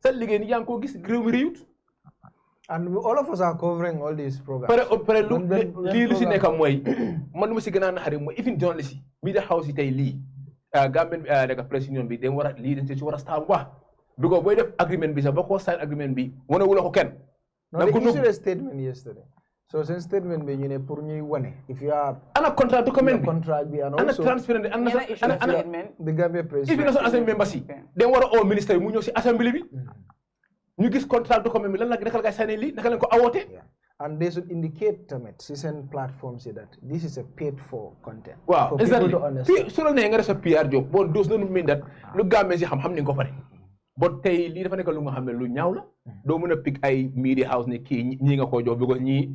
sa liggéey ni yaa ngi koo gis réew mi réyut. And all of us are covering all these programs. Pare lu si nekk mooy man lu ma si gën a naxari mooy even journalist yi media house yi tey lii government like press union bi dañ war a lii dañ si war a staan wax because booy def agreement bi sax boo ko sign agreement bi wane wula ko kenn. No, they issued a statement yesterday. So since statement be ñu pour ñuy wane if you are ana contract document bi contract bi and ana also transparent ana the Gambia president if national assembly members yi dañ war a oo ministre mu ñëw si assembly bi ñu gis contract document bi lan la naka la kay signé lii naka lañ ko awoote. And they should indicate tamit si seen platform si that this is a paid for content. Wow, for people to understand. So la ne nga def sa PR job bon those don't mean that lu Gambia si xam nañ ko pare. But tey lii dafa nekk lu nga xam ne lu ñaaw la doo mën a pick ay media house ne kii ñii nga ko jox because ñii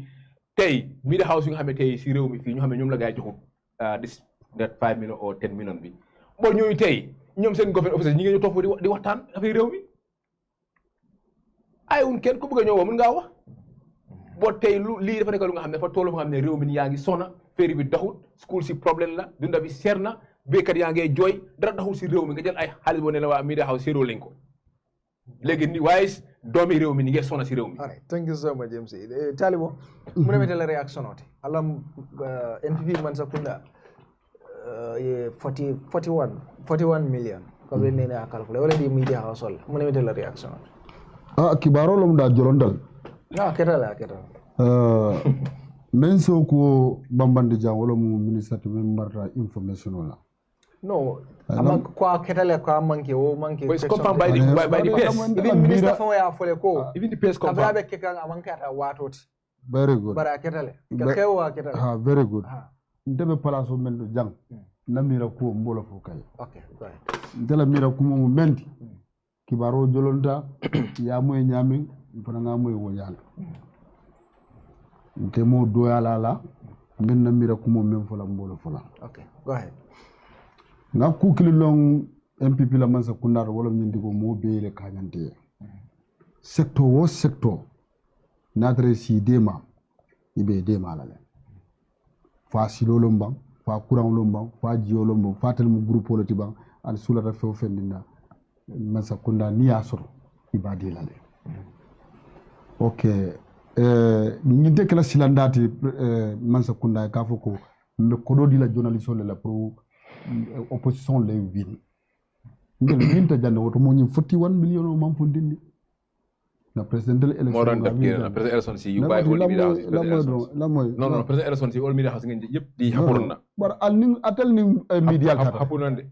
tey media house yu nga xam ne tey si réew mi fii ñu xam ne ñoom la gaa yi joxu this that 5 million or 10 million bi bon ñooñu tey ñoom seen government officers ñi nga ñu topp di waxtaan affaire réew mi ay un kenn ku bëgg a ñëw mën ngaa wax boo tey lu lii dafa nekk lu nga xam ne dafa toll nga xam ne réew mi yaa ngi sona ferry bi doxul school si problème la dunda bi seer na béykat yaa ngee jooy dara doxul si réew mi nga jël ay xaalis boo ne la waa media house séeroo lañ ko léegi ni waaye doomi réew mi ni ngeen sona si réew mi. All right, thank you so much James. Talibo mu ne metela réaction oti alam NPP man sakunda 41 million ko be ne na calculate wala di media house wala mu ne metela réaction oti kibaro lom da jolondal ketala men so ko bambande jang wala mu ministre men marta information wala no ama kwa ketale kwa manke o manke it's confirmed by the PS even minister fa ya fole ko even the PS confirmed abrabe kekan amanka ta watoti very good bara ketale kewa ketale very good ndebe place men do jang na mira ko mbolo fo kay okay go ahead ndela mira ko mo menti kibaro jolonta ya moy nyami fana nga moy wonyala nke mo doyala la men na mira ko mo men fola mbolo fola okay go ahead nga kukili long MPP la mansa kundar wala nyindi ko mo beele kanyante secteur wo secteur nadre si dema ibe dema la le fa silo lombang fa courant lombang fa jiyo lombang fa tel mu groupe politique bang al sulata few fendina mansa kunda ni asoro ibadi la le okay nyinde kala silandati mansa kunda ka foko me kododi la journaliste la pro opposition lay win ngel winta janne woto mo ñim 41 million mam fondindi na presidential election mo don def na presidential election si yu bay wol media house non presidential election si wol media house ngeen yep di hapurna bar al ning atel ning media tata hapurande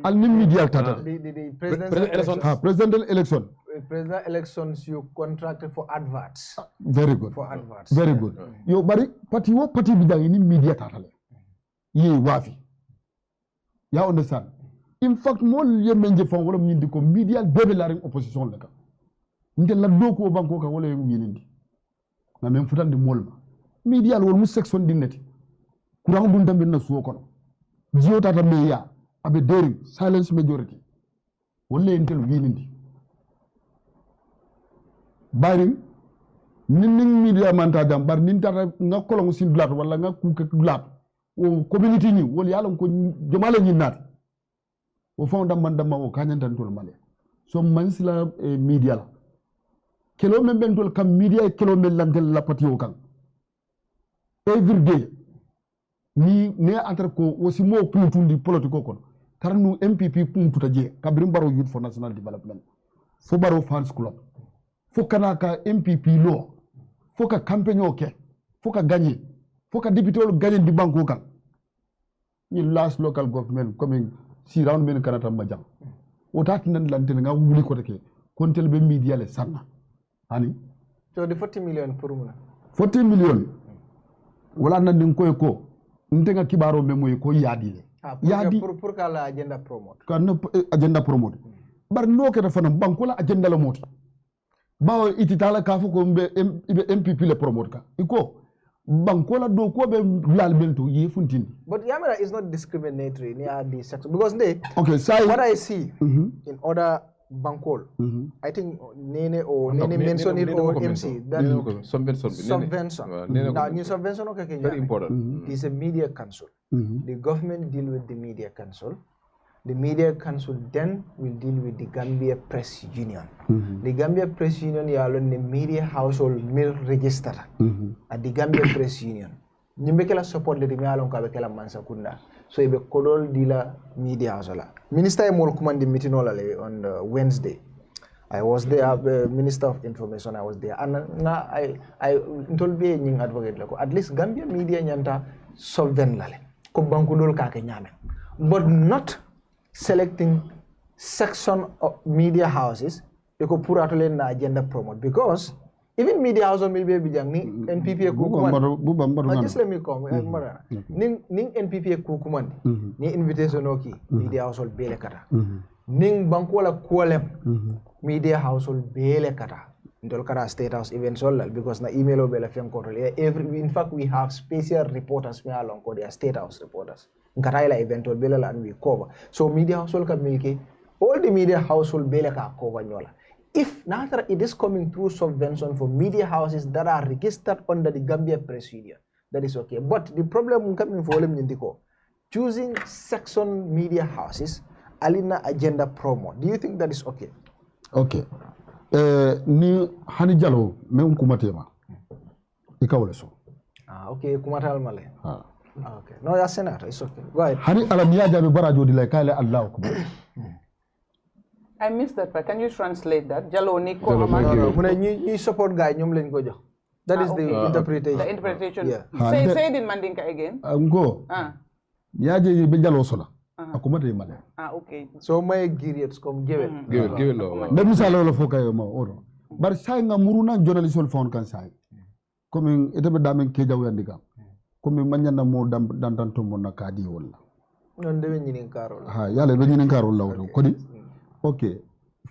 al ning media tata the presidential election presidential elections you contracted for adverts very good for adverts very good yo bari parti wo parti bi dangi ni media tata le yi wafi ya understand in fact mol yemenje fon wala ñindi ko media developing opposition la ka ndel la do ko banko ka wala ñindi na men futande mol ma media wol mu section dinati kuran dun tambe na suwo kono jiyo tata meya abe dering silence majority wala entel winindi bari nin media manta jam bar nin tata nga kolon sin dlat wala nga ku ke dlat o community ni wol yalla ko jomale ni nat o fonda mandama o kanyantan tol male so mansila media la kelo men ben tol kam media kelo men lantel la patio kan every day ni ne entre ko aussi mo puntundi politiko kon tarnu MPP puntuta je kabrim baro youth for national development fo baro fans club fo kana ka MPP lo fo ka campaign o ke fo ka gagner fo ka député o gagner di banko kan ni last local government coming si round men kanata majam o tati nan lantel nga wuli ko take kontel be media le sanna ani so the 40 million pour muna 40 million wala nan din koy ko ntenga kibaro me moy ko yadi le yadi pour ka la agenda promote kan agenda promote bar no ke dafa nan banko la agenda la moti bawo ititala ka fu ko be MPP le promote ka iko banko la do ko be lal bento yi funtindi but yamara is not discriminatory near the section because they okay so what I see in other bankol. I think Nene mentioned it or MC. That subvention. Now, new subvention very important. Is a media council. The government deal with the media council. The media council then will deal with the Gambia Press Union. The Gambia Press Union yalon the media household mill register at the Gambia Press Union. Nimbekela support the mialon ka bekela mansa kunda. So ibe kodol dila media household. Minister Emol command the meeting on Wednesday. I was there, Minister of Information. I was there, and I told me nying advocate lako. At least Gambia media nyanta solvent lale. Ko bankudol ka ke nyame, but not selecting section of media houses eko puratole na agenda promote, because even media house will be bijang NPP kukuman. Just let me come. Ning NPP kukuman ni invitation oki media house will bele kata. Ning bankola kualem media house will bele kata. Ndol kata state house eventual because na email bele fiang control. In fact, we have special reporters me along ko their state house reporters. Nkataila eventual bele and we cover. So media household ka milki all the media household bele ka cover nyola. If neither it is coming through subvention for media houses that are registered under the Gambia Press Union, that is okay. But the problem coming for them choosing section media houses alina agenda promo. Do you think that is okay? Okay. Ni hani jalo me unkumatema. Ikawole so. Okay, kumatal male. Okay. No, ya senator, it's okay. Go ahead. Hani alamiya jabe barajo di like kale Allah akbar. I missed that part. Can you translate that? Jalo ni ko no. Muna support guy nyom len ko jox. That is the interpretation. The interpretation. Yeah. Say it in Mandinka again. Ngo. Yaje be jalo sola. Akumate male. Okay. So my giriets come give it. Give it lo. Be misalo lo foka yo ma oro. Bar say nga muruna journalist sol phone kan say. Comme ete be damen ke jaw yandika. Comme manyana mo dan to mon na kadi wala. Non de nyinin karol. Yale be nyinin karol lawto kodi. Okay,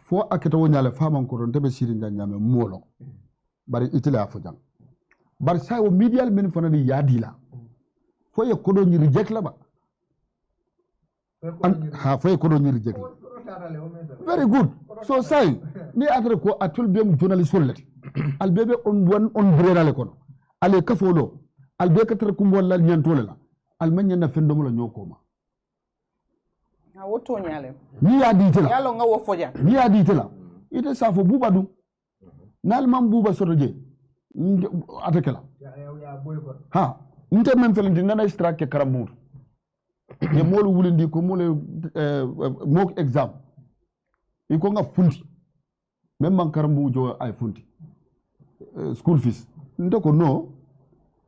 fo aketa wonyale faman ko don tebe sirin nyame molo bari itila fo jang bar say o medial men fona di yadila fo ye ko do ni reject la ba fo ye ko do ni reject very good. So say ni adre ko atul be journalist solati al bebe on brenale kono ale kafolo al be katra kum wala nyantola la al manya na fendomo la nyokoma woto nyale ni ya ditela yalo nga wo foja ni ya ditela ite safo buba du nal mam buba sotoje atakela ha nte men felindi nana strike karambur ye molu wulindi ko mole mock exam iko nga fundi même man karambu jo ay fundi school fees ndoko no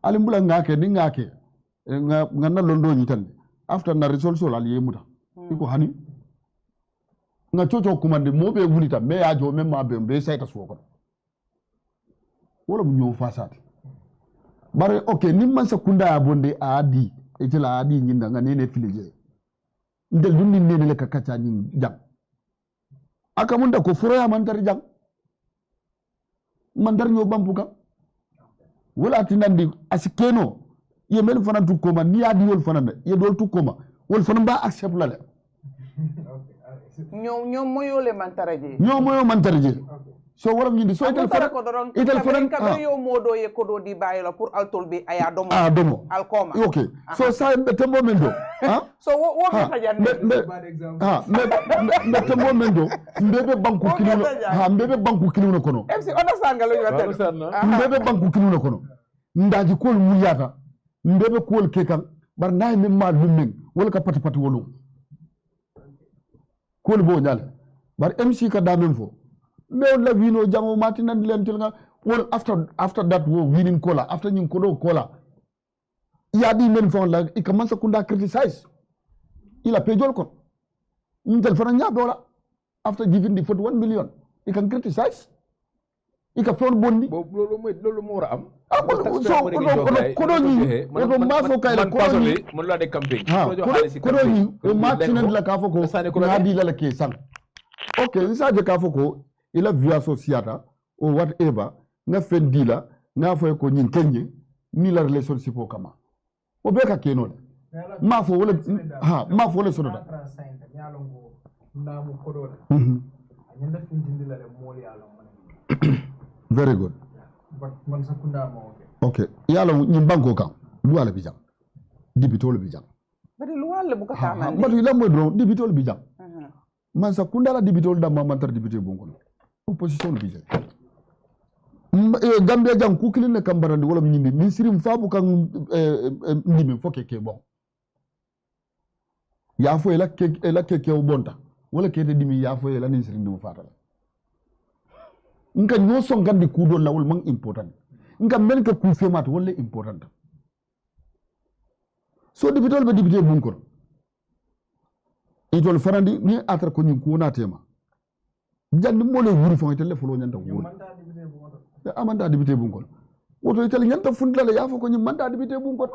alimbula ngake ni ngake nga na londo nyitande after na result so al yemuta iko hani nga chocho kumande mobe wulita me ajo memma be sayta soko wala mu ñoo fasati bare okay nimman sa kunda abonde adi etela adi nyinda nga nene filije ndel dum ni nene le kakacha nyin jam aka munda ko furo ya mantar jam mandar ñoo bambuka wala tinandi asikeno ye mel fana tukoma ni adi wol fana ye dol tukoma wol fana ba accept la le ñoo moyole mantaraje ñoo moyo mantaraje so waram ñindi so itel fana ka yo modo ye ko do di bayila pour altol bi aya domo alkoma okay so sa tembo mendo so wo ka jan me tembo mendo mbebe banku kilino mbebe banku kilino kono MC understand nga lo ñu mbebe banku kilino kono ndaji kol muyata mbebe kol kekan bar nay mem ma lummen wala ka pati wolu kol bo nyal bar MC ka damen fo me la vino jango matina dilentel nga well after that wo winning kola after nyin kodo kola ya di men fo la i commence kunda criticize il a pejol kon ntel fana nya dola after giving the 41 million he can criticize i ka fon bondi lolu mo wara am kodo ni o ma fo kay la kodo ni mon la de campaign kodo ni o ma tinan la ka fo ko na di la ke sang okay nsa je ka fo ko ila via associata or whatever nga fendila nga fo ko nyin kenye ni la relationship o kama o be ka keno ma fo wala ma fo le sododa Very good. Okay. Yalo ñim banko kan luwala bi jang. Dibitol bi jang. Bari luwala bu ko tamande. Bari la moy do dibitol bi jang. Man sa kundala dibitol da mamantar dibité bonko. Opposition bi jang. Gambia jang ku kilin ne kambarandi wala ñindi ministre fabu kan ndimi fokke ke bon. Ya fo ela ke bonta wala ke dimi ya fo ela ni sirin dum fatala. Nka no son gandi ku do lawol man important. Nka men ke ku femat wala important. So dibitol be dibité bonko. Itol farandi ni atra ko ñin ku na tema. Jandi mo le wuri fo tele folo ñanta wuri. Amanda dibité bunkol woto itali ñanta fundala ya fako ñi manda dibité bunkol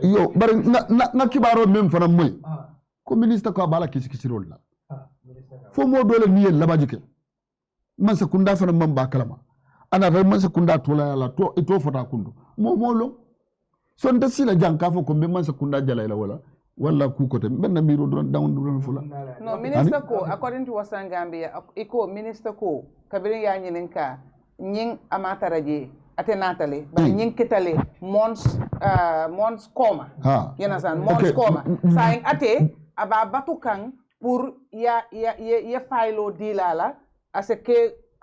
yo bari na kibaro même fana moy ko ministre ko bala kisi rol la fo mo dole ni yel labajike man sa kunda fana man ba kalama ana ray man sa kunda tola la to ito fota kundu mo lo so nda sila janka fo ko be man sa kunda jala la wala ku kote benna miro down fula no minister ko according to Ousman Gambia iko minister ko kabiri ya nyininka nying amataraje ate natale ba nying kitale mons koma yana san mons koma saying ate aba batukan pour ya filo dilala as a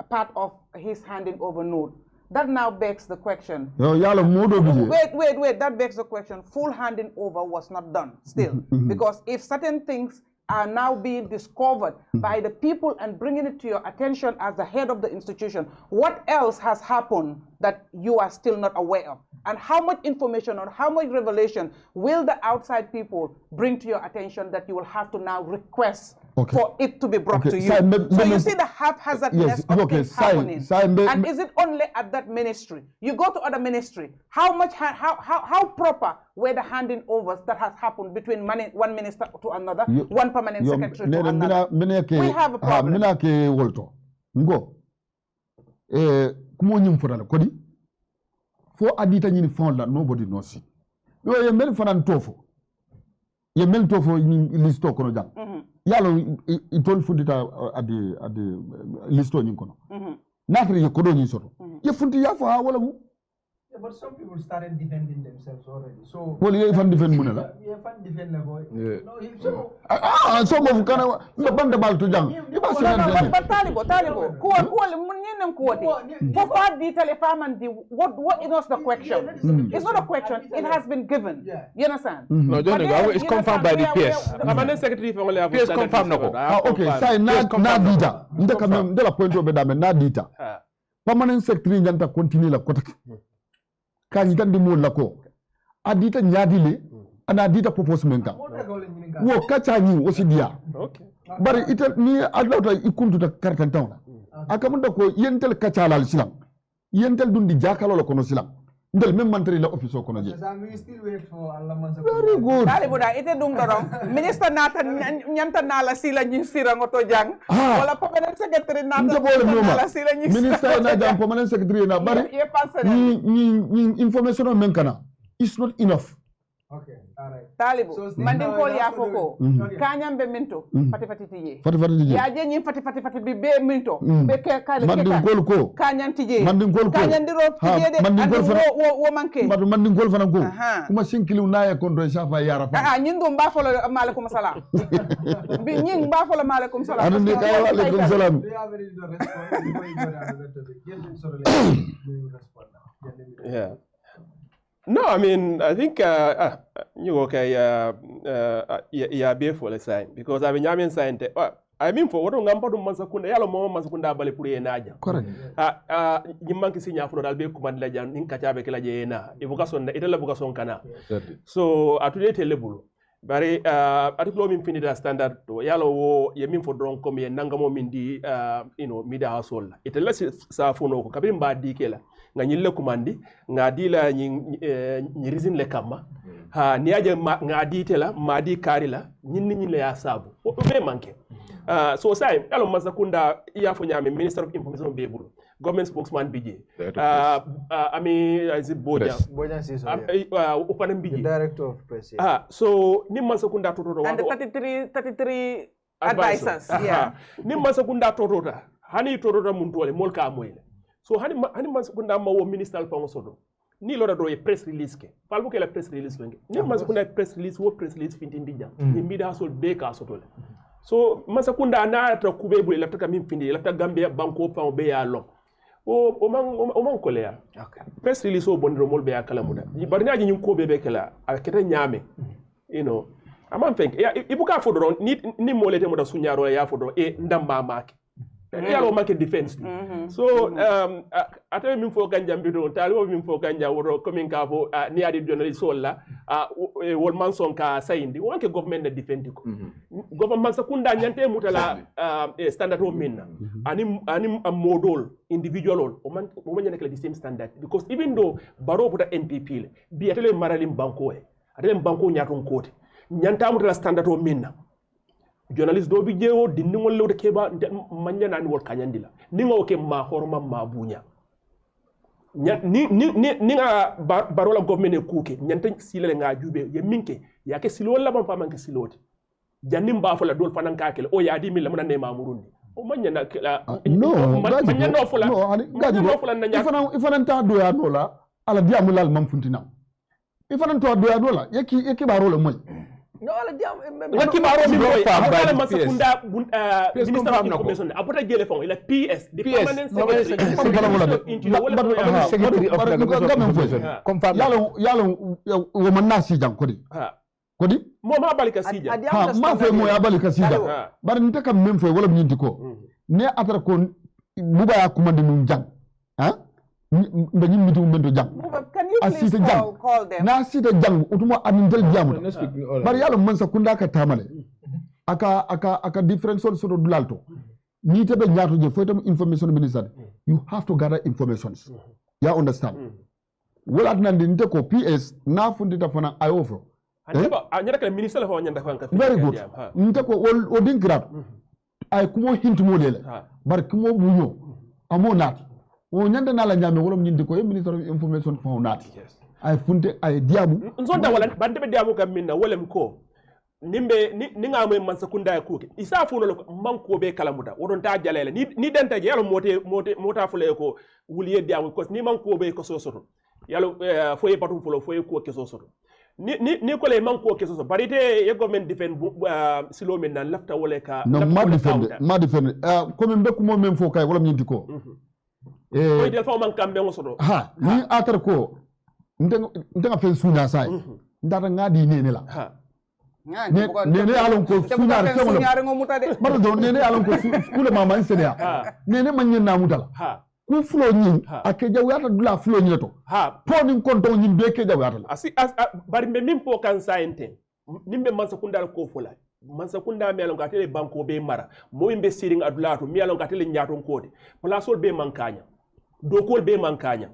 part of his handing over note. That now begs the question. Wait. That begs the question. Full handing over was not done still. Because if certain things are now being discovered by the people and bringing it to your attention as the head of the institution, what else has happened that you are still not aware of? And how much information or how much revelation will the outside people bring to your attention that you will have to now request for it to be brought to you? So you see the haphazardness of things happening. And is it only at that ministry? You go to other ministry. How proper were the handing overs that has happened between one minister to another, one permanent secretary to another? We have a problem. For adita ñini fond la nobody knows it. Yo ye mel fanan tofo. Ye mel tofo ni listo kono jang. Yalo itol fundita adi listo ñin kono. Natri ye kodo ñin soto. Ye fundi ya fa wala mu. Yeah, but some people started defending themselves already. So well, you fan defend munela. Yeah, fan defend level. No, some of kana Bantaba to jang. But Talibo. What is the question? It's not a question. It has been given. You understand? No, it's confirmed by the PS. Permanent secretary for only PS confirmed no. Okay, say na dita. Ndaka ndela point obedame na dita. Permanent secretary njanta continue la kotaki. Kanyi kan dimul lako adita nyadile ana adita propose menka wo kacha ni osidia bari ita ni adlauta ikuntu ta kartan tawna akamunda ko yentel kacha lal silam yentel dundi jakalo la kono silam ndel même mantri la office ko no je very good dali buda ite dum dorom minister nata nyanta nala sila nyi sira ngoto jang wala permanent secretary nata nala sila nyi minister na jang permanent secretary na bari ni information men kana it's not enough. Okay, all right. Talibu, so mandin kol ya foko. Kanyam be minto, fati tiye. Fati. Ya je nyim fati bi be minto. Be ke kale mandin kol ko. Kanyam tiye. Mandin kol ko. Kanyam diro tiye de. Mandin kol fana wo manke. Mandin kol fana ko. Kuma sinkili unaya kondo shafa yara fa. Nyindo mba folo maaleykum salam. Bi nying mba folo maaleykum salam. Anu ne kay waaleykum salam. Yeah. No, I mean, I think you okay, yeah, be for the sign because I mean, I mean, sign. I mean, for what I'm going to Masakunda, yellow mom Masakunda Balipuri and Naja. Correct. You monkey senior for the big command legend in Kachabekla Jena, Evocason, Itala Bocason Cana. So, at today, Telebulu. But at the Blooming Finida standard to yellow, you mean for drunk come and Nangamo Mindi, Mida household. It less Safuno, Kabin Bad Dikela. Nga nyile kumandi nga dila nyirizin le kama ha niaje nga ditela madi karila nyinni nyile ya sabu be manke So say alo masakunda iya fo nyame Minister of Information be bulu government spokesman bije is it Bojan Siso upanem bije director of press so ni masakunda toto and the 33 advisors ni masakunda toto hani toto mun dole mol ka moyle so hani masakunda ma wo minister fa ngosodo ni lora do e press release ke falbu ke la press release wenge ni masakunda press release fintindi jam ni mbida sol be ka sotole so masakunda na ta kube bule la ta min findi la ta Gambia banko fa be ya lo o man kolea okay press release o bondiro mol be ya kala muda barnaaji nyum ko be kala a keta nyame you know amam fenk ibuka fodoro ni molete muda sunyaro ya fodoro e ndamba make yalo make defense so atame min fo ganja mbido talibo min fo ganja woro coming ka fo ni adi journalist solla wol man son ka sayindi wonke government na defend ko government sakunda nyante mutala standard o minna ani modol individual o man nyane kala the same standard because even though baro buta NPP le bi atele maralim banko atele banko nyaton kote nyanta mutala standard o minna journalist do bi jewo dinni ngol lewde keba manya nani wol kanyandila ni ngoke ma horma ma bunya ni nga barola government e kuke nyanta silele nga jube ye minke yake silo la ban famanke siloti jannim ba fola dol fanan kakele o yadi min lamana ne mamurundi o manya na manya no fola no fola na nyaka ifanan ta do ya dola ala diamulal mam funtina ifanan to do ya dola yeki barola moy no ala jam waki baro mi boy ala masakunda minister of information apota jele fon ila PS the permanent secretary of the information confirm yalo wo manna si jang kodi mo ma balika sija ma fe mo ya balika sija bar nte kam mem fe wala nyinti ko ne atara ko buba ya kumande nun jang mbe nyim mitu mbendo jang can you please call them na sita jang utuma anindel jamu bar yalo man sa kunda ka tamale aka different source do dulalto ni tebe nyaato je fotam information minister you have to gather informations ya understand wala nandi nte ko PS na fundita fana ayofo anyara kala minister la fa nyanda fanka very good nte ko o dingrap ay kumo hintu mo lele bar kumo bunyo amo nat o nyanda nala nyame wolom nyindi ko minister of information fa nat ay funte ay diamu nzonda wala bande be diamu kam minna wolem ko nimbe ni nga mo man sakunda ya kuke isa funo lo man ko be kala muda wodon ta jalele ni denta je yalo mota fule ko wuliye diamu ko ni man ko be ko sosoto yalo foye patum fulo foye ko ke sosoto ni ko le man ko ke sosoto barite ye government defend silo men nan lafta wala ka no ma defend ko men be ko mo men fo kay wolom nyindi ko ko del fa man kambe ngosodo ni atar ko ndenga fen sunya sai ndata ngadi nene la nene alon ko sunya baro do nene alon ko kule mama insenia nene manyen na mutala ku flo nyin ake jawata dula flo nyin to poni konto nyin be ke jawata bari be min po kan sainte nimbe man sakunda ko fola man sakunda mi alon ka tele banko be mara mo imbe siring adulato mi alon ka tele nyaton kode plasol be mankanya dokol be mankanya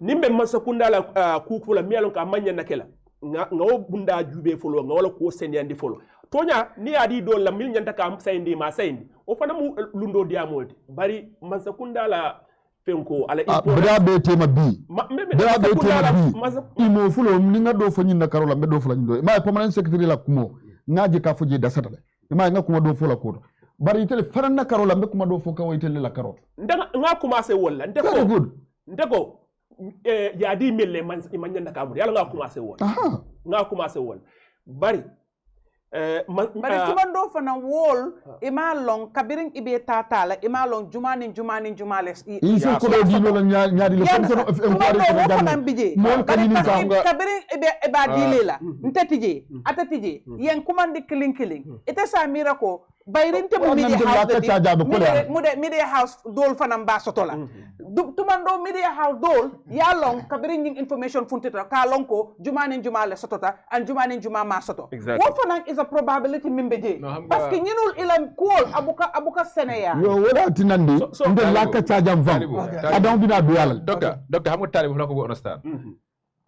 nimbe man sakunda la ku fola mi alon ka manya nakela ngawo bunda jube folo ngawala ko senyandi folo tonya ni adi do la mil nyanta ka sayndi ma sayndi o fana mu lundo diamolti bari man sakunda la fenko ala bada be tema bi bada be tema bi imo fulo ni ngado fo nyinda karola be do fulo nyindo ma permanent secretary la kumo ngaji ka foje dasata ma nga kuma do fulo ko bari tele faranna karola be kuma do fo ka waytele la karot ndanga nga commencé wala ndeko ya di mille man nyanda ka yalla nga commencé wala bari bari tumando fana wol ima long kabirin ibe tatala ima long jumani jumale iso ko do dino la nyaadi le comme ça enquiry mon kanini ka kabirin ibe ba dilela ntatije atatije yen kumandi killing ite sa mira ko bayrinte mu media house dol fana mba sotola tumando media house dol ya long kabirin information funtita ka long ko jumani jumale sotota and jumani juma soto what fana is a probability mimbeje parce que ñinul ilam kool abuka seneya yo wala tinandi nde laka tajam van adam bina do yalla docteur xam nga talib la ko bo understand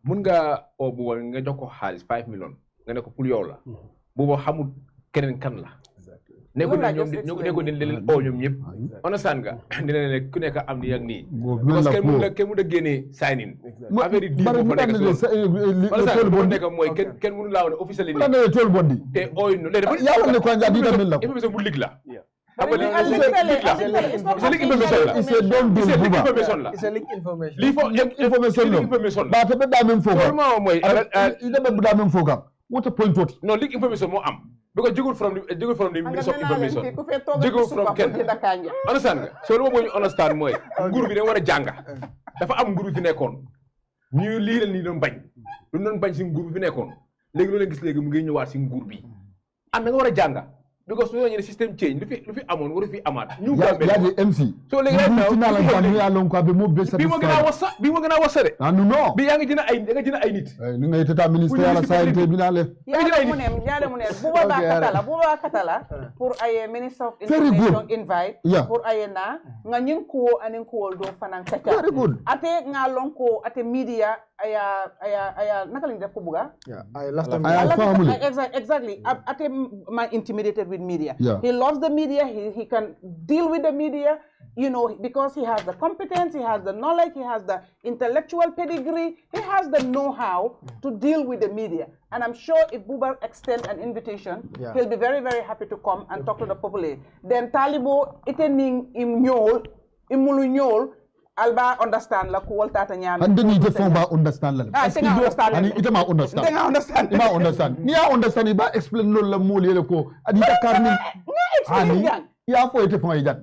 mun nga o bu nga jox ko xaliss 5 million nga ne ko pour yow la bu bo xamul keneen kan la nekku ne ñoom nekku ne leen oo ñoom ñëpp understand nga dina ne ku nekk am ni ak nii parce que kenn mënu a génnee sign in affaire yi di mo fa nekk so nekk mooy kenn mënu laa wane officially ni tol bondi te ooy no léegi ya wone ko anja di tamel la information bu lig la it's a don't do it's a leak information li fo information ba te da même foga mooy ida be da même foga what a point tot no leak information moo am because jigul from the minister of information jigul from Ken understand nga so lu mo ñu understand mooy nguur bi dañ war a jànga dafa am nguur bi fi nekkoon ñu lii la ni doon bañ lu doon bañ si nguur bi fi nekkoon léegi loolu gis léegi mu ngi ñëwaat si nguur bi am na nga war a jànga because ñu ne system change lu fi amoon waru fi amaat ñu gambe ya di MC so léegi right now final la jàng ya lon ko be mo be bi mo gëna wasa de no bi yaa ngi dina ay nit ni ngay tata ministre ya la santé bi na le yaade mu ne buba katala pour ay minister of information invite pour ay na nga ñin ko anin ko do fanan kata ate nga lon ko ate media aya naka lañ def ko buga ay family exactly ate man intimidated with media he loves the media he can deal with the media you know because he has the competence he has the knowledge he has the intellectual pedigree he has the know-how to deal with the media and I'm sure if Buba extends an invitation he'll be very very happy to come and talk to the public then talibo itening imulu ñol alba understand la ko woltata nyam and ni defon ba understand la ani itama understand ima understand ni ya understand ba explain lol la mo lele ko adi dakar ni ani ya fo ite fon ijan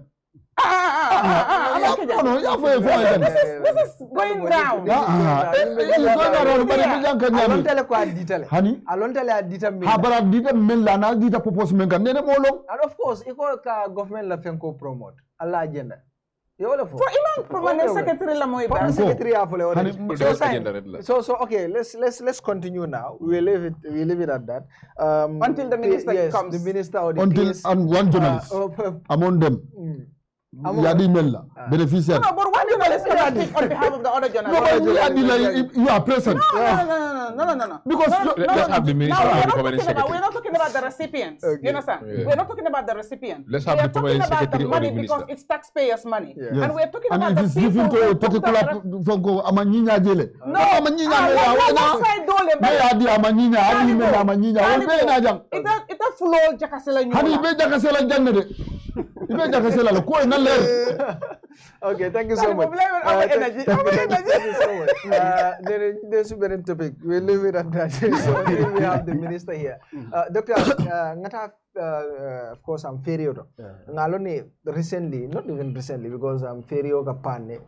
no ya fo ijan this is going down alon tele ko aditale hani alon tele aditam ha bara dita men la na dita propose men kan nene mo long and of course iko ka government la fenko promote alla agenda for imam permanent secretary la moy ba secretary afole so okay let's continue now we leave it at that until the minister comes the minister or the until and one journalist among them Yadi Mella, beneficiary. No, but one journalist cannot speak on behalf of the other journalists. You are present. No. Because let's have the minister of the permanent secretary. We're not talking about the recipients. Okay. You understand? Yeah. We're not talking about the recipients. Let's have the permanent secretary or the minister. Because it's taxpayers' money. Yes. And we're talking and about the people. And it is given to a particular Amanyinya Jele. No, it's a flow Jakasela. Okay, thank you so much. Thank you so much. There's a very topic. We'll leave it at that. So we have the minister here. Doctor, of course, I'm Ferry. Ngaloni recently, not even recently, because I'm Ferry ka panne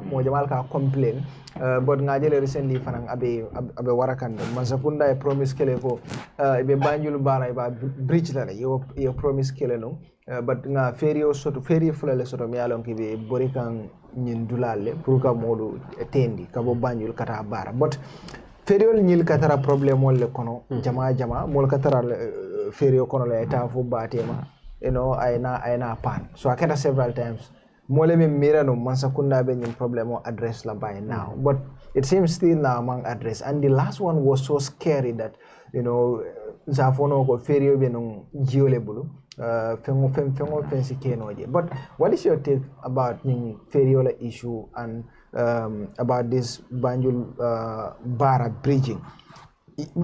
mo jamal ka complain. But ngajele recently fanang abe warakan masakunda promise kele ko ibe banjul bara iba bridge la yo promise kele no. But nga Ferry fulale soto mi alon ki be borikan nyin dulale pour ka modu tendi ka bo banjul kata bara but Ferry nyil katara problem wala kono jama mol katara Ferry kono la eta fu batema you know ayna pan so akata several times mole me mira no mansakunda be nyim problem o address la by now but it seems still now among address and the last one was so scary that you know zafono ko Ferry be no jiole bulu fancy kenoje. But what is your take about the Ferriola issue and about this Banjul Bara bridging?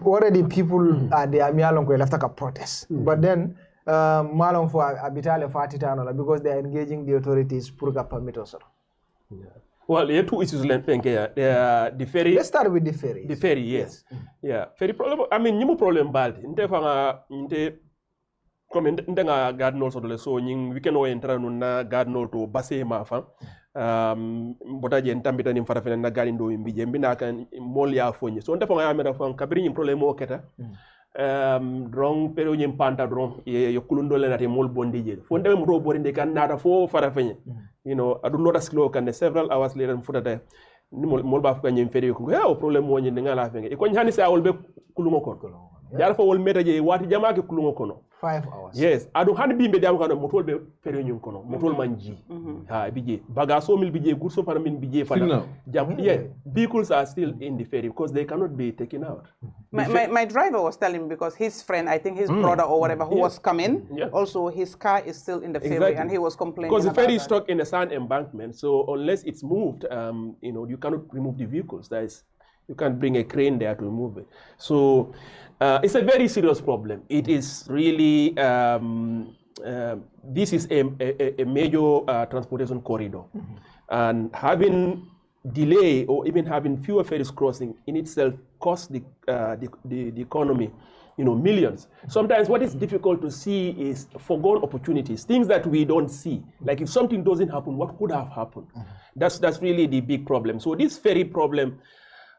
Already people are there left like a protest. But then Malon for Abitale Fatitano because they are engaging the authorities purga permit also. Well, there are two issues the ferry. Let's start with the ferry. The ferry, yes. Yeah. Ferry problem. I mean, you problem bad. Comme ndenga gardenol so dole so nying weekend o entra na gardenol to basse ma fa bota je ntambita ni fara fena na gardindo mbije mbina kan mol ya fonye so ndefo nga amera fon kabri ni problème o keta drong pero nyim panta drong ye kulundo le nati mol bondi je fo ndem ro borinde kan nata fo fara fenye you know adu loda slow kan several hours later futata ni mol ba fuka nyim fere ko o problème o nyinde ngala fenge e ko nyani sa wol be kulungo ko yar fo wol metaje wati jamaake kulungo kono 5 hours yes adu han bimbe diam kano motol be fere nyum kono motol manji ha bije baga so mil bije gurso para min bije fala jam yeah vehicles are still in the ferry because they cannot be taken out My driver was telling me because his friend, I think his brother or whatever, who was coming, also his car is still in the ferry, and he was complaining because the about ferry is that. stuck in a sand embankment. So unless it's moved, you cannot remove the vehicles. You can't bring a crane there to remove it. So it's a very serious problem. It is really this is a major transportation corridor, and having delay or even having fewer ferries crossing in itself costs the economy, millions. Sometimes what is difficult to see is foregone opportunities, things that we don't see. Like if something doesn't happen, what could have happened? That's really the big problem. So this ferry problem,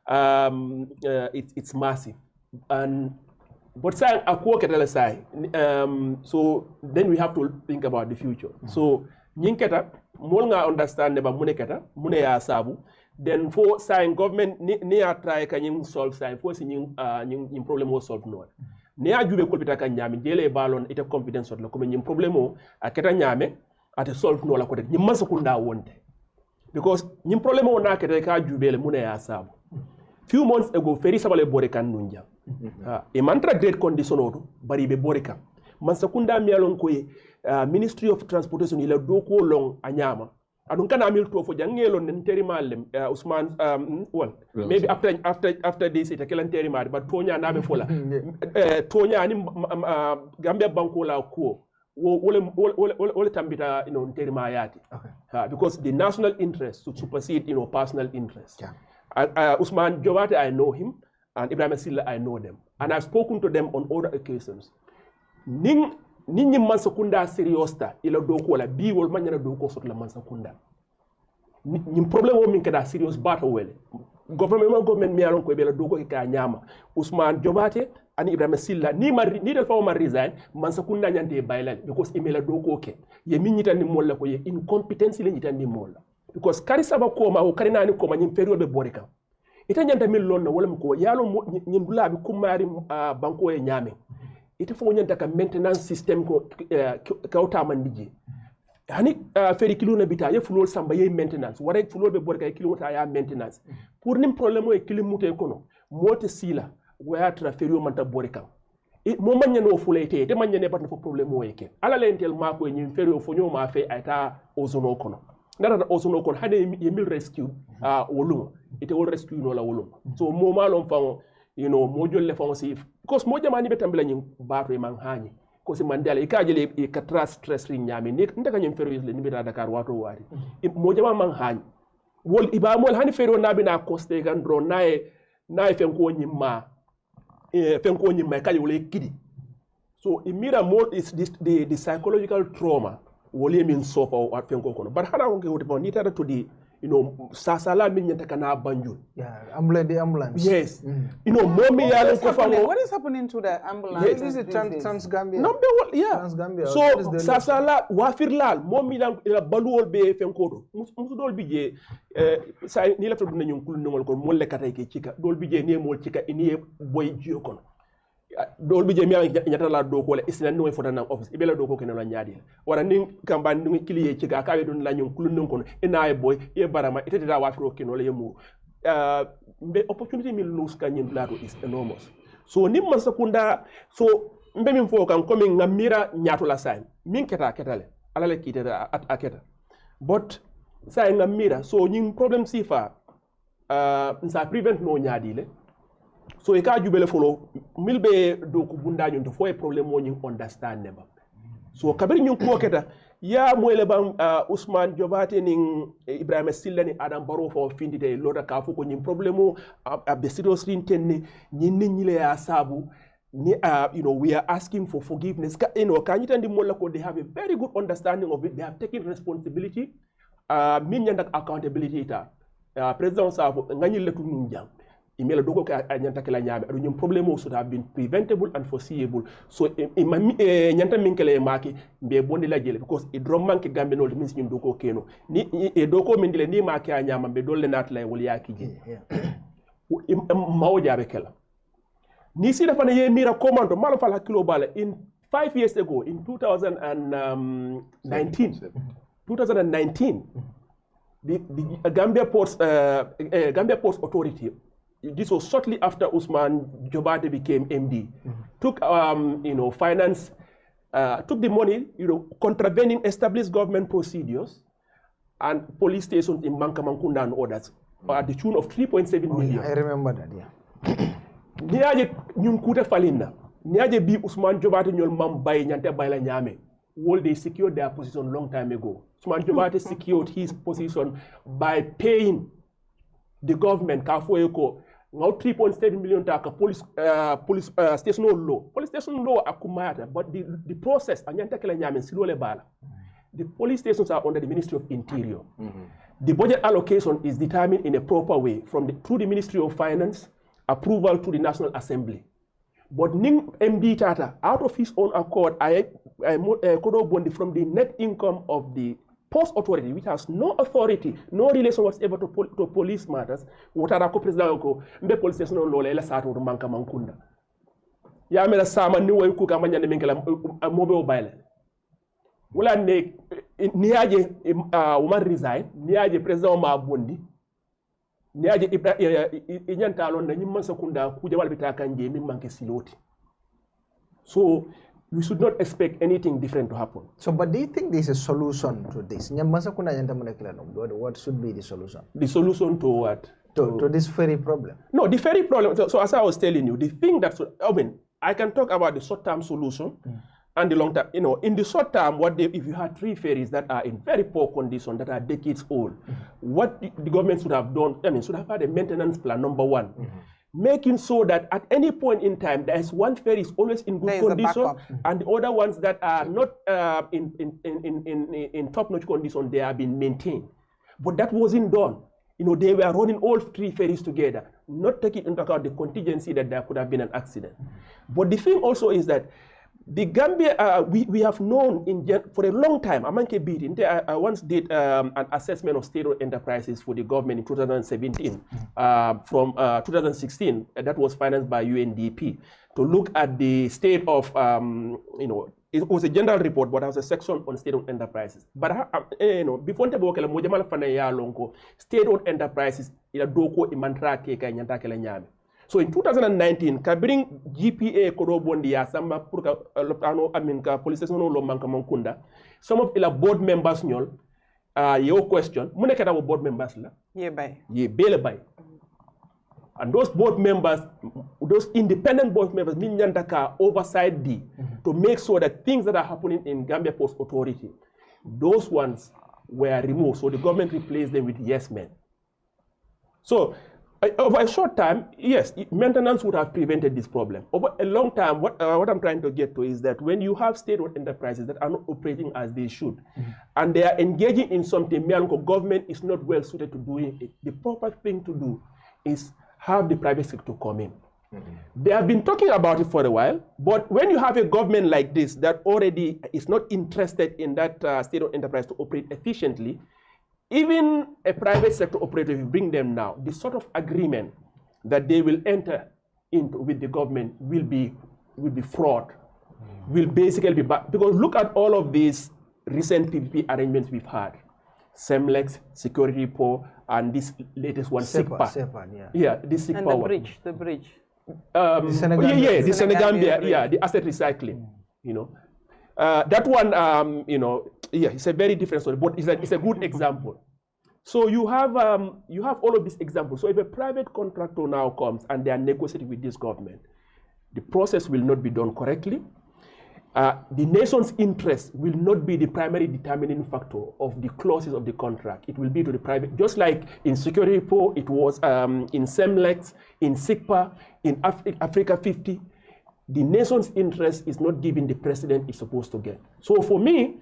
it's massive. But saying so then we have to think about the future. So nyinketa molnga understand ba muneketa mune ya sabu then for saying government ni a try kan solve saying for sin problem was solve no ne a jube ko bita kan nyami dele balon ite confidence la ko nyim problem o aketa nyame ate solve no la ko nyim masakunda wonte because nyim problem o na keta ka jubele mune ya sabu few months ago ferry sabale bore kan nunja e mantra great condition oto bari be bore kan man sakunda mialon ko Ministry of Transportation ila doko long anyama adun kana mil to fo jangelo nen terimalem Ousman maybe after this it kelan terimade but tonya nabe fola tonya ni Gambia banko la ko wole tambita terimayati because the national interest to supersede personal interest. Ousman Jobate, I know him, and Ibrahim Silla, I know them, and I've spoken to them on other occasions. Ninyi mansakunda seriosta ila doko la bi wol manyana doko sot la mansakunda nyim problem o min kada serious battle wele government mi alon ko be la doko ka nyama Ousmane Jobate ani Ibrahima Silla ni del fawo resign mansakunda nyante baylal because imela doko ke ye min nyitani molla ko ye incompetence le nyitani molla because kari saba ko ma o kari nani ko ma nyim period be borika ita nyanta mil lon na wala ko yalo nyim dulabi kumari banko e nyame ita fo nyanta ka maintenance system ko kawta man dije hani feri kilo na bita ye fulol samba ye maintenance wara fulol be borka kilomita ya maintenance pour nim problème e kilomuto kono mote sila waya tra feri man ta borka mo manya no fulete te manya ne batna fo problème o yake ala lentel mako nyim feri o fo nyoma fe ayta ozono kono ndara ozono kono hade ye mil rescue wolum ite wol rescue no la wolum so mo malon fango mo jolle fango sif because mo jamani be tambila nyim bato e man hani ko si mandela e kajele e katra stress ring nyami ni ndaka nyim fero ni be Dakar wato wari mo jama man hani wol iba mol hani fero nabi na coste gandro nae fenko nyimma fenko nyimma kaje wole kidi so imira more is this the psychological trauma wole min sofa o fenko kono but hana ko wote ni tada to di sasala min nyanta kana banjul ambulance yes momi yalo ko fango what is happening to the ambulance? Yes, this is Trans-Gambia. Trans-Gambia. So sasala wafirlal momi la baluol be fenkodo musu dol bije sa ni la tuddu nyum kul ngol ko molle katay ke cika dol bije ne mol cika ini boy jiyo kono dol bije mi nyata la do ko le isna no fota na office ibela do ko kenela nyaadi wara ni kambani ni kiliye cika kawe don la nyum kul ngol kono ina boy e barama itete da wafiro keno le yemu mbe opportunity mi lose kanyim lato is enormous so ni man sakunda so mbe min fo kan ko min ngamira nyaato la sign min ketale ala le kitata aketa but say ngamira so nyim problem sifa nsa prevent no nyaadi le so e ka jubele folo milbe do ko bunda nyum to fo e problem mo nyim understand ne ba so kabir nyum ko keta ya moyle bam Ousmane Jobate ning Ibrahima Silla ni Adam Barrow fo findite loda ka fo ko nyim problème be serious rintenni nyi le ya sabu ni we are asking for forgiveness kanyitandi molla ko they have a very good understanding of it, they have taken responsibility min nyanda accountability ta president sa ngani letu njang imela dogo ka nyanta kala nyame adu nyum problem o should have been preventable and foreseeable so nyanta min kala maki be bondi la jele because it drum manke gambe no means nyum dogo keno ni e dogo min dile ni maki a nyama be dolle nat lay wol yaki ji mawo jabe kala ni si dafa ye mira commando malo fala kilo bala in 5 years ago in 2019 the Gambia Ports Authority this was shortly after Ousman Jobate became MD, took finance, took the money, contravening established government procedures and police stations in Mankamankunda and others at the tune of 3.7 million. I remember that, yeah. Niaje nyunkuta falinna. Niaje bi Ousman Jobate nyol mam bay nyante bayla nyame. Well, they secured their position long time ago. Ousman Jobate secured his position by paying the government Kafoeko now 3.7 million taka police station law. Police station law akumata, but the process anyanta kala nyame silole bala. The police stations are under the Ministry of Interior. The budget allocation is determined in a proper way through the Ministry of Finance, approval to the National Assembly. But Ning MD Tata, out of his own accord, I bondi from the net income of the post authority, which has no authority, no relation whatsoever to police matters. Wotara ko president ko mbe police station on lola ela sato manka mankunda. Ya mera sama ni way ku kamanya ne mengela mobe o bayle. Wala ne niaje woman resign, niaje president ma bondi. Niaje inyanta lon na nyimman sakunda ku jawal bita kanje min manke siloti. So we should not expect anything different to happen. So, but do you think there's a solution to this? What should be the solution? The solution to what? To this ferry problem? No, the ferry problem. So as I was telling you, the thing that, I can talk about the short-term solution and the long-term. In the short term, if you had 3 ferries that are in very poor condition, that are decades old, what the government should have done, should have had a maintenance plan, number 1. Making sure that at any point in time, there is one ferry is always in good condition, and the other ones that are not in top-notch condition, they have been maintained. But that wasn't done. They were running all 3 ferries together, not taking into account the contingency that there could have been an accident. But the thing also is that the Gambia, we have known for a long time, I once did an assessment of state-owned enterprises for the government in 2017, from 2016, that was financed by UNDP, to look at the state of, it was a general report, but there was a section on state-owned enterprises. But, before the book, state-owned enterprises, so in 2019, kabring GPA korobondi ya samba purka lopano aminka police station lo manka mankunda. Some of ila board members nyol your question, mune kata wo board members la. Ye bay. Ye bele bay. And those board members, those independent board members, minyantaka oversight to make sure that things that are happening in Gambia Post Authority, those ones were removed. So the government replaced them with yes men. So over a short time, yes, maintenance would have prevented this problem. Over a long time, what I'm trying to get to is that when you have state-owned enterprises that are not operating as they should, and they are engaging in something, government is not well suited to doing it, the proper thing to do is have the private sector come in. They have been talking about it for a while, but when you have a government like this that already is not interested in that state-owned enterprise to operate efficiently, even a private sector operator, if you bring them now, the sort of agreement that they will enter into with the government will be fraud, will basically be bad. Because look at all of these recent PPP arrangements we've had. Semlex, Security Po, and this latest one, SICPA. Yeah, this SICPA and the bridge, the bridge. The Senegambia, the asset recycling, that one, it's a very different story, but it's a good example. So you have all of these examples. So if a private contractor now comes and they are negotiating with this government, the process will not be done correctly. The nation's interest will not be the primary determining factor of the clauses of the contract. It will be to the private, just like in Security Po, it was in Semlex, in SICPA, in Africa 50. The nation's interest is not giving the president is supposed to get. So for me,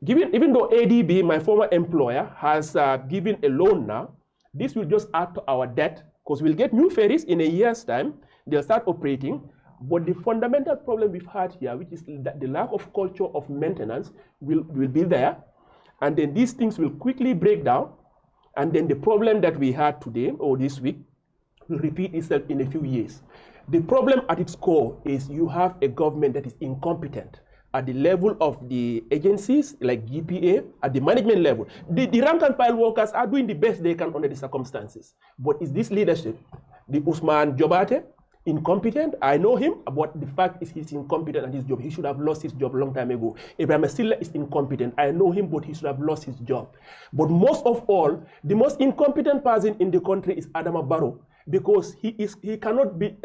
even though ADB, my former employer, has given a loan now, this will just add to our debt because we'll get new ferries in a year's time. They'll start operating. But the fundamental problem we've had here, which is that the lack of culture of maintenance, will be there. And then these things will quickly break down. And then the problem that we had today or this week will repeat itself in a few years. The problem at its core is you have a government that is incompetent at the level of the agencies like GPA, at the management level. The rank and file workers are doing the best they can under the circumstances. But it's this leadership The Ousman Jobate, incompetent. I know him, but the fact is he's incompetent at his job. He should have lost his job a long time ago. Ibrahim Silla is incompetent. I know him, but he should have lost his job. But most of all, the most incompetent person in the country is Adama Barrow, because he cannot be,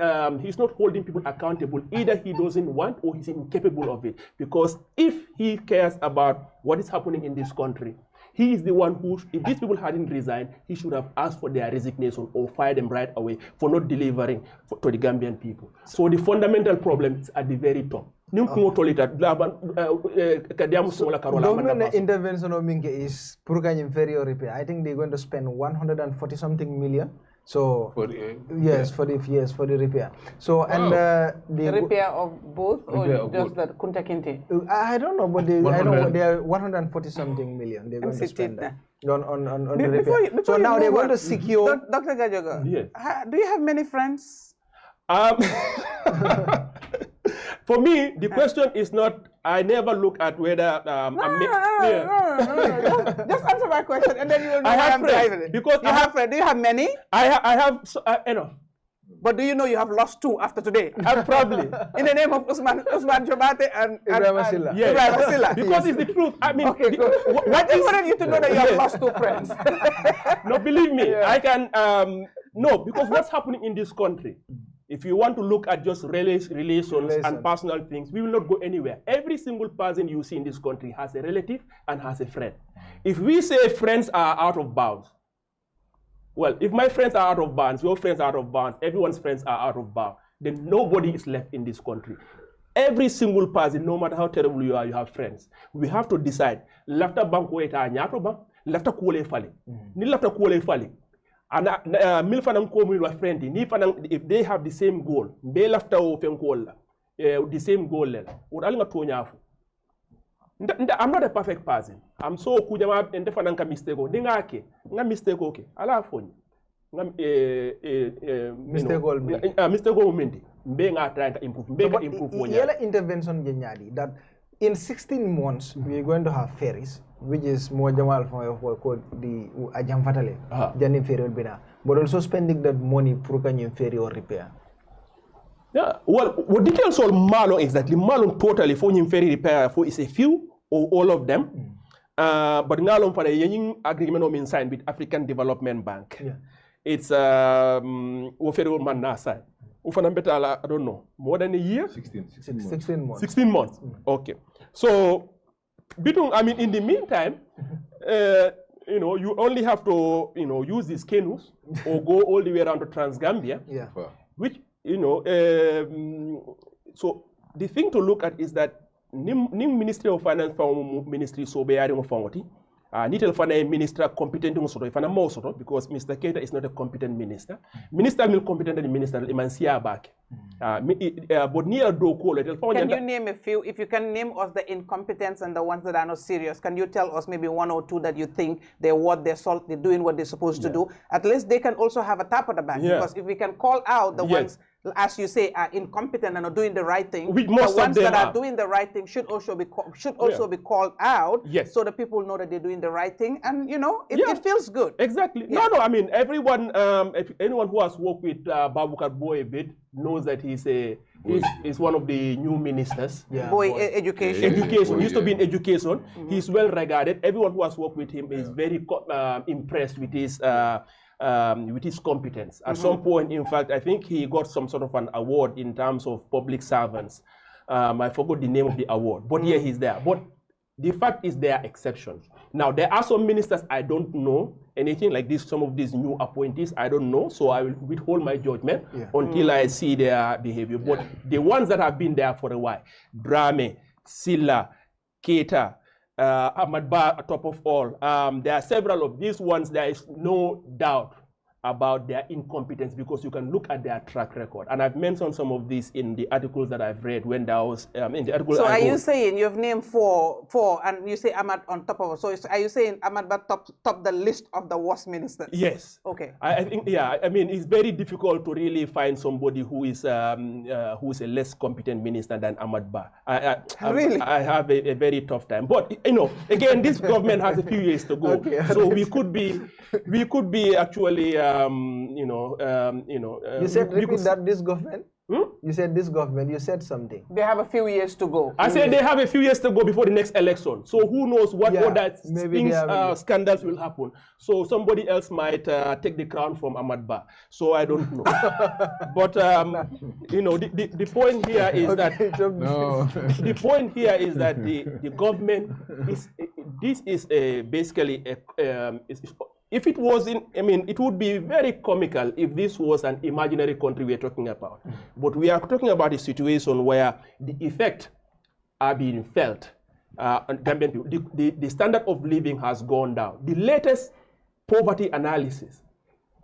he's not holding people accountable. Either he doesn't want or he's incapable of it. Because if he cares about what is happening in this country, he is the one who, if these people hadn't resigned, he should have asked for their resignation or fire them right away for not delivering to the Gambian people. So the fundamental problem is at the very top. Government intervention of Minke is Purkanyim Ferry or repair. I think they're going to spend 140 something million. So for the repair. So wow. And the repair of both or just the Kunta Kinte? I don't know, but I know they are 140 something million. They're going to spend on the repair. So now they're going to secure. Dr. Gajigo, yes. Do you have many friends? For me, the question is not. I never look at whether Just answer my question, and then you will know why I'm driving it. Because you have friends. Do you have many? I have enough. But do you know you have lost 2 after today? Probably. In the name of Ousman Jobate and Ibrahim Silla. Yes. Ibrahim Silla. Because it's the truth. I mean, okay, good. I just wanted you to know that you have lost 2 friends. No, believe me, I can. No, because what's happening in this country? If you want to look at just relations and personal things, we will not go anywhere. Every single person you see in this country has a relative and has a friend. If we say friends are out of bounds, well, if my friends are out of bounds, your friends are out of bounds, everyone's friends are out of bounds, then nobody is left in this country. Every single person, no matter how terrible you are, you have friends. We have to decide. Lafta banko eta nyato ba, lafta kuole fali. Ni lafta kuole fali. And milfanam ko mi friend ni fanam, if they have the same goal, be lafta o fenkola, the same goal lela. Uralinga to nyafu. I'm not a perfect person. I'm so kujama ende fananka mistake. Dingake, nga mistake okay. Ala foni. Mistake o mendi. Be nga trying to improve. Be nga improve one. Yela intervention genyadi that in 16 months we are going to have ferries, which is more Jamal from called the Ajam Fatale, Janin Ferry Bina, but also spending that money for ferry or repair. Yeah, well, what details all Malon exactly? Malon totally for ferry repair for is a few or all of them. But Ngalon for the Yen agreement on signed with African Development Bank. Yeah. It's Ferry man Nasa. I don't know, more than a year? 16 months. 16 months. Okay. So, in the meantime, you only have to, use these canoes or go all the way around to Transgambia. Yeah. Which, so the thing to look at is that Ning Ministry of Finance Ministry so be adding of Nitel Fana minister competent because Mr. Keita is not a competent minister. Minister will competent than minister Imansia back. But near do call it. Can you name a few? If you can name us the incompetents and the ones that are not serious, can you tell us maybe 1 or 2 that you think they're worth their salt, they're doing what they're supposed to do? At least they can also have a tap on the back. Because if we can call out the ones, as you say, are incompetent and not doing the right thing, the ones that are doing the right thing should also be be called out, so the people know that they're doing the right thing, and it feels good. Exactly. No, everyone, anyone who has worked with Babukar Boy a bit knows that he's one of the new ministers. Yeah. Boy, education. He used to be in education. He's well regarded. Everyone who has worked with him is very impressed with his competence. At some point, in fact, I think he got some sort of an award in terms of public servants. I forgot the name of the award, but yeah, he's there. But the fact is there are exceptions. Now, there are some ministers I don't know anything like this, some of these new appointees, I don't know, so I will withhold my judgment until I see their behavior. But the ones that have been there for a while, Drame, Silla, Keita, Ahmad Ba, top of all. There are several of these ones. There is no doubt about their incompetence because you can look at their track record. And I've mentioned some of these in the articles that I've read when there was in the article. So are you saying you've named four, and you say Ahmad on top of it? So are you saying Ahmad Ba top the list of the worst ministers? Yes. Okay. I think it's very difficult to really find somebody who is a less competent minister than Ahmad Ba. Really? I have a very tough time. But again, this government has a few years to go, so we could be actually You said repeat that this government. You said this government, you said something. They have a few years to go. I said they have a few years to go before the next election. So who knows what other things, scandals will happen. So somebody else might take the crown from Ahmad Ba. So I don't know. But, the point here is that the point here is that the government is, this is basically if it was it would be very comical if this was an imaginary country we're talking about. But we are talking about a situation where the effects are being felt. Gambian people, the standard of living has gone down. The latest poverty analysis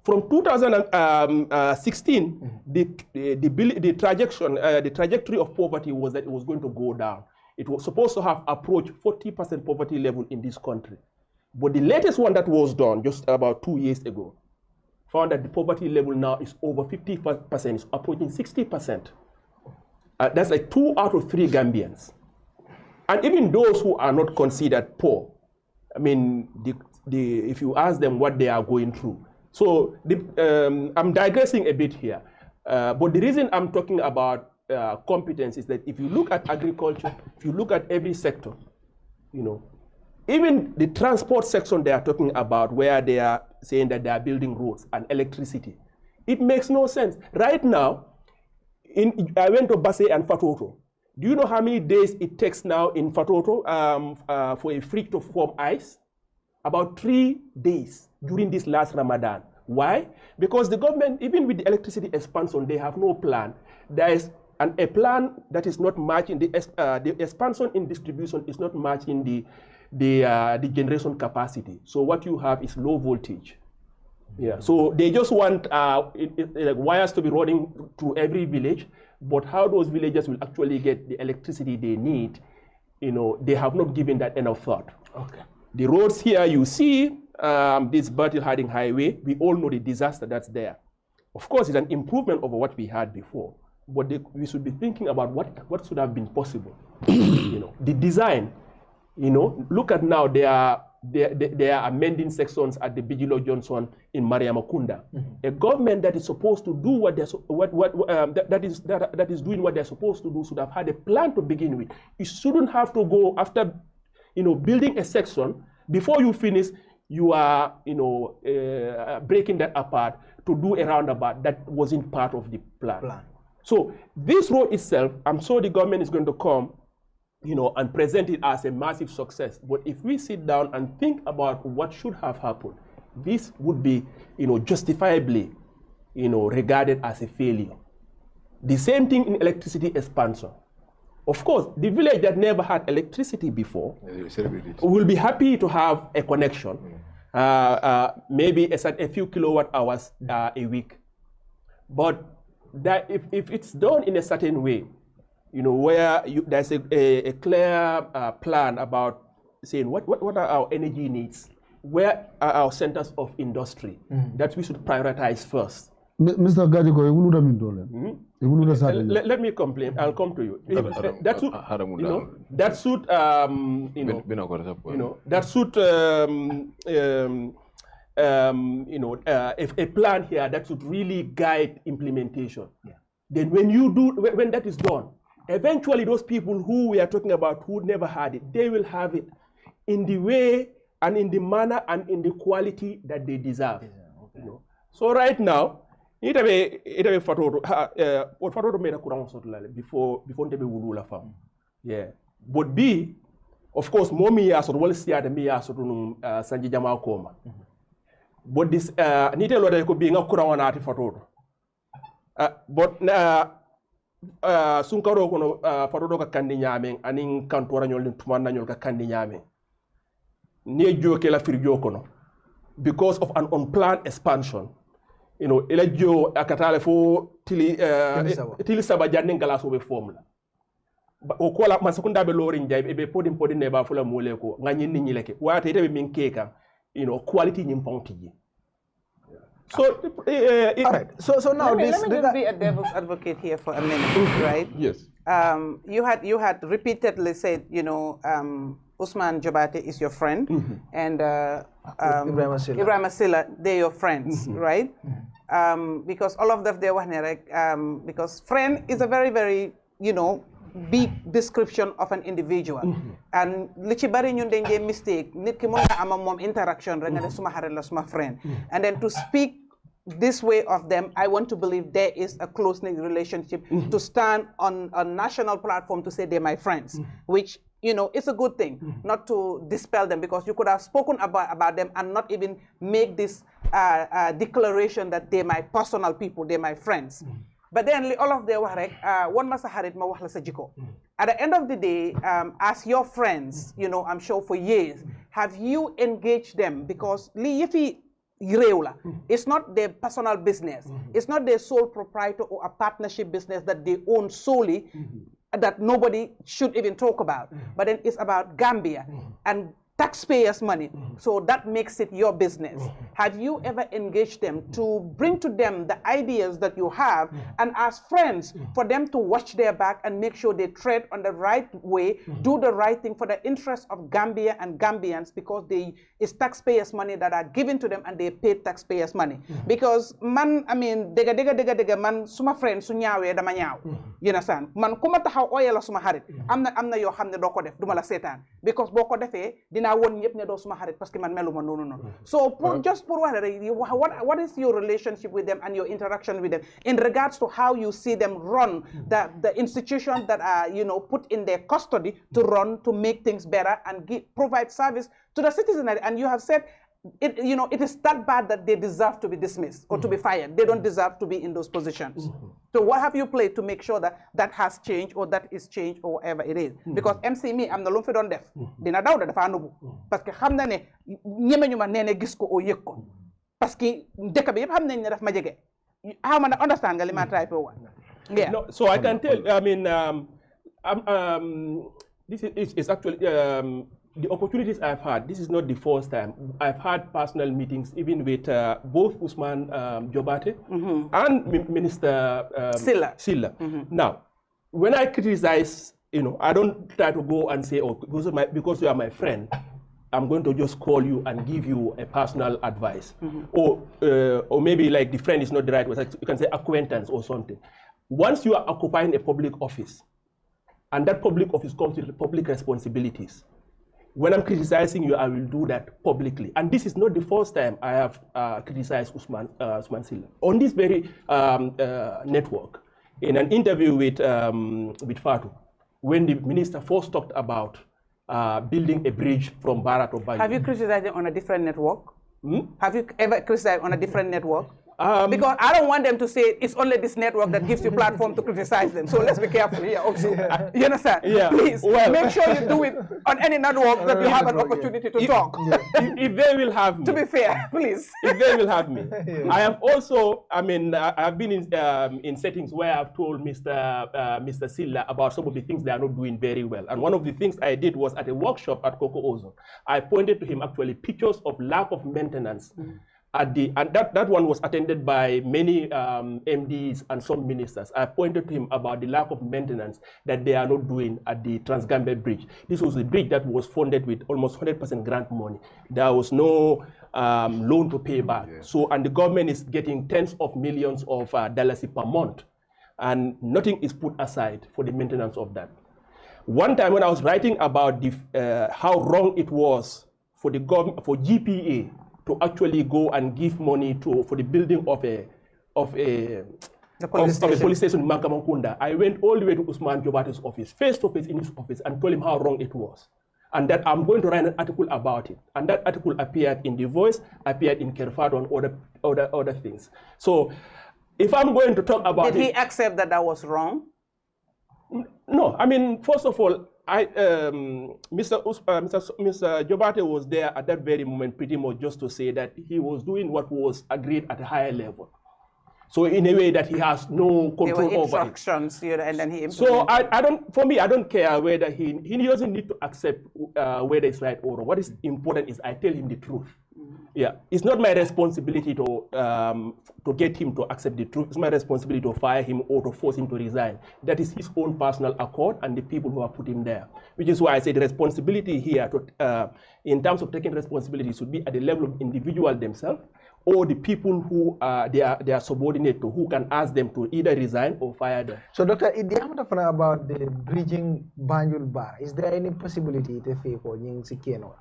from 2016, the trajectory of poverty was that it was going to go down. It was supposed to have approached 40% poverty level in this country. But the latest one that was done just about 2 years ago found that the poverty level now is over 50%, it's approaching 60%. That's like 2 out of 3 Gambians. And even those who are not considered poor, if you ask them what they are going through. So I'm digressing a bit here. But the reason I'm talking about competence is that if you look at agriculture, if you look at every sector, even the transport section they are talking about, where they are saying that they are building roads and electricity, it makes no sense. Right now, I went to Basse and Fatoto. Do you know how many days it takes now in Fatoto for a fridge to form ice? About 3 days during this last Ramadan. Why? Because the government, even with the electricity expansion, they have no plan. There is a plan that is not matching, the expansion in distribution is not matching the generation capacity. So what you have is low voltage. Yeah. So they just want like wires to be running through every village, but how those villages will actually get the electricity they need, they have not given that enough thought. Okay. The roads here you see, this Battle Harding Highway, we all know the disaster that's there. Of course, it's an improvement over what we had before, but we should be thinking about what should have been possible. The design. Look at now, they are amending sections at the Bijilo Johnson in Mariamakunda. A government that is supposed to do that is doing what they're supposed to do should have had a plan to begin with. You shouldn't have to go after, building a section before you finish. You are, breaking that apart to do a roundabout that wasn't part of the plan. So this road itself, I'm sure the government is going to come, and present it as a massive success. But if we sit down and think about what should have happened, this would be, justifiably, regarded as a failure. The same thing in electricity expansion. Of course, the village that never had electricity before will be happy to have a connection, maybe a few kilowatt hours a week. But that if it's done in a certain way, where there's a clear plan about saying what are our energy needs, where are our centers of industry, that we should prioritize first. Mr. Gajigo, let me complain. I'll come to you. That should a plan here that should really guide implementation. Yeah. Then when that is done, eventually those people who we are talking about who never had it, they will have it in the way and in the manner and in the quality that they deserve. So right now, it have Fatoto made a Quran before they be wulula fam. Yeah. But B, of course, mommy as well see at me as Sanji Jama Koma. But this Nita Lode could be a Quran art Fatoto. But Sunkaro kono Fatoto ka kandi nyame aning kantora nyol tumana nyol ka kandi nyame. Nie joke la firjo kono because of an unplanned expansion. Elejo akatale fo tili saba janne ngala so be formula. O kola masakunda be lorin jay be podin ne ba fula mole ko ngani nit ñi leke waate ite be min keka quality ñim ponti. So all right. So now let me just be a devil's advocate here for a minute, right? Yes. You had repeatedly said, Ousman Jobate is your friend, and Ibrahim Silla, they're your friends, right? Because all of them, they were because friend is a very, very, big description of an individual. And li ci bari ñun dañ dé mistake nit ki mën na am mom interaction rek nga def suma xarit la suma friend. And then to speak this way of them, I want to believe there is a close-knit relationship to stand on a national platform to say they're my friends, which, it's a good thing, not to dispel them, because you could have spoken about them and not even make this declaration that they're my personal people, they're my friends. But then all of them were one masa harit ma wax la sa jiko. At the end of the day, as your friends, I'm sure for years, have you engaged them? Because li yefi it's not their personal business. It's not their sole proprietor or a partnership business that they own solely, that nobody should even talk about. But then it's about Gambia and taxpayers' money. So that makes it your business. Have you ever engaged them to bring to them the ideas that you have, and as friends, for them to watch their back and make sure they tread on the right way, do the right thing for the interest of Gambia and Gambians, because it's taxpayers' money that are given to them and they pay taxpayers' money. Because man, dega man suma friend su ñaawé dama ñaaw. You understand? Man kuma taxaw oyé la suma xarit. Amna yo xamné doko def duma la sétane. Because boko defé dina won ñep ne do suma xarit parce que man meluma non. So what is your relationship with them and your interaction with them in regards to how you see them run the institutions that are put in their custody to run, to make things better and provide service to the citizenry? And you have said it is that bad that they deserve to be dismissed or to be fired. They don't deserve to be in those positions. So what have you played to make sure that has changed, or that is changed, or whatever it is? Because MC me, I'm the lump don def. Dina daw dafa nubu. Parce que xam na ne ñeme ñu ma néné gis ko o yek ko. Parce que dëkk bi yépp xam nañ ne daf ma jege. How man understand nga li ma try to yeah. No, so I can tell, this is actually the opportunities I've had. This is not the first time. I've had personal meetings even with both Ousman Jobate and Minister Silla. Now, when I criticize, I don't try to go and say, oh, because you are my friend, I'm going to just call you and give you a personal advice. Or maybe like the friend is not the right word, you can say acquaintance or something. Once you are occupying a public office, and that public office comes with public responsibilities, when I'm criticizing you, I will do that publicly. And this is not the first time I have criticized Ousman Silla. On this very network, in an interview with Fatu, when the minister first talked about building a bridge from Barra to Banjul. Have you criticized him on a different network? Have you ever criticized on a different network? Because I don't want them to say it's only this network that gives you platform to criticize them. So let's be careful here also. You understand? Yeah. Please, make sure you do it on any network that you have an opportunity to talk. If they will have me. To be fair, please. If they will have me. I have also, I've been in settings where I've told Mr. Silla about some of the things they are not doing very well. And one of the things I did was at a workshop at Coco Ozone. I pointed to him actually pictures of lack of maintenance. And that one was attended by many MDs and some ministers. I pointed to him about the lack of maintenance that they are not doing at the Trans-Gambia Bridge. This was a bridge that was funded with almost 100% grant money. There was no loan to pay back. So, and the government is getting tens of millions of dollars per month, and nothing is put aside for the maintenance of that. One time when I was writing about how wrong it was for the government, for GPA, to actually go and give money for the building of a police station in Mankamangkunda, I went all the way to Ousman Jobate's office, face to face in his office, and told him how wrong it was. And that I'm going to write an article about it. And that article appeared in The Voice, appeared in Kerfado, and other things. So if I'm going to talk about Did he accept that that was wrong? No, first of all, Mr. Jobate was there at that very moment pretty much just to say that he was doing what was agreed at a higher level. So in a way that he has no control over instructions, and then he implemented. So I don't care whether he doesn't need to accept whether it's right or wrong. What is important is I tell him the truth. Yeah, it's not my responsibility to get him to accept the truth. It's my responsibility to fire him or to force him to resign. That is his own personal accord and the people who have put him there. Which is why I say the responsibility here, in terms of taking responsibility, should be at the level of individual themselves or the people who they are subordinate to, who can ask them to either resign or fire them. So, Doctor, about the bridging Banjul Bar, is there any possibility to for Nying Sikeno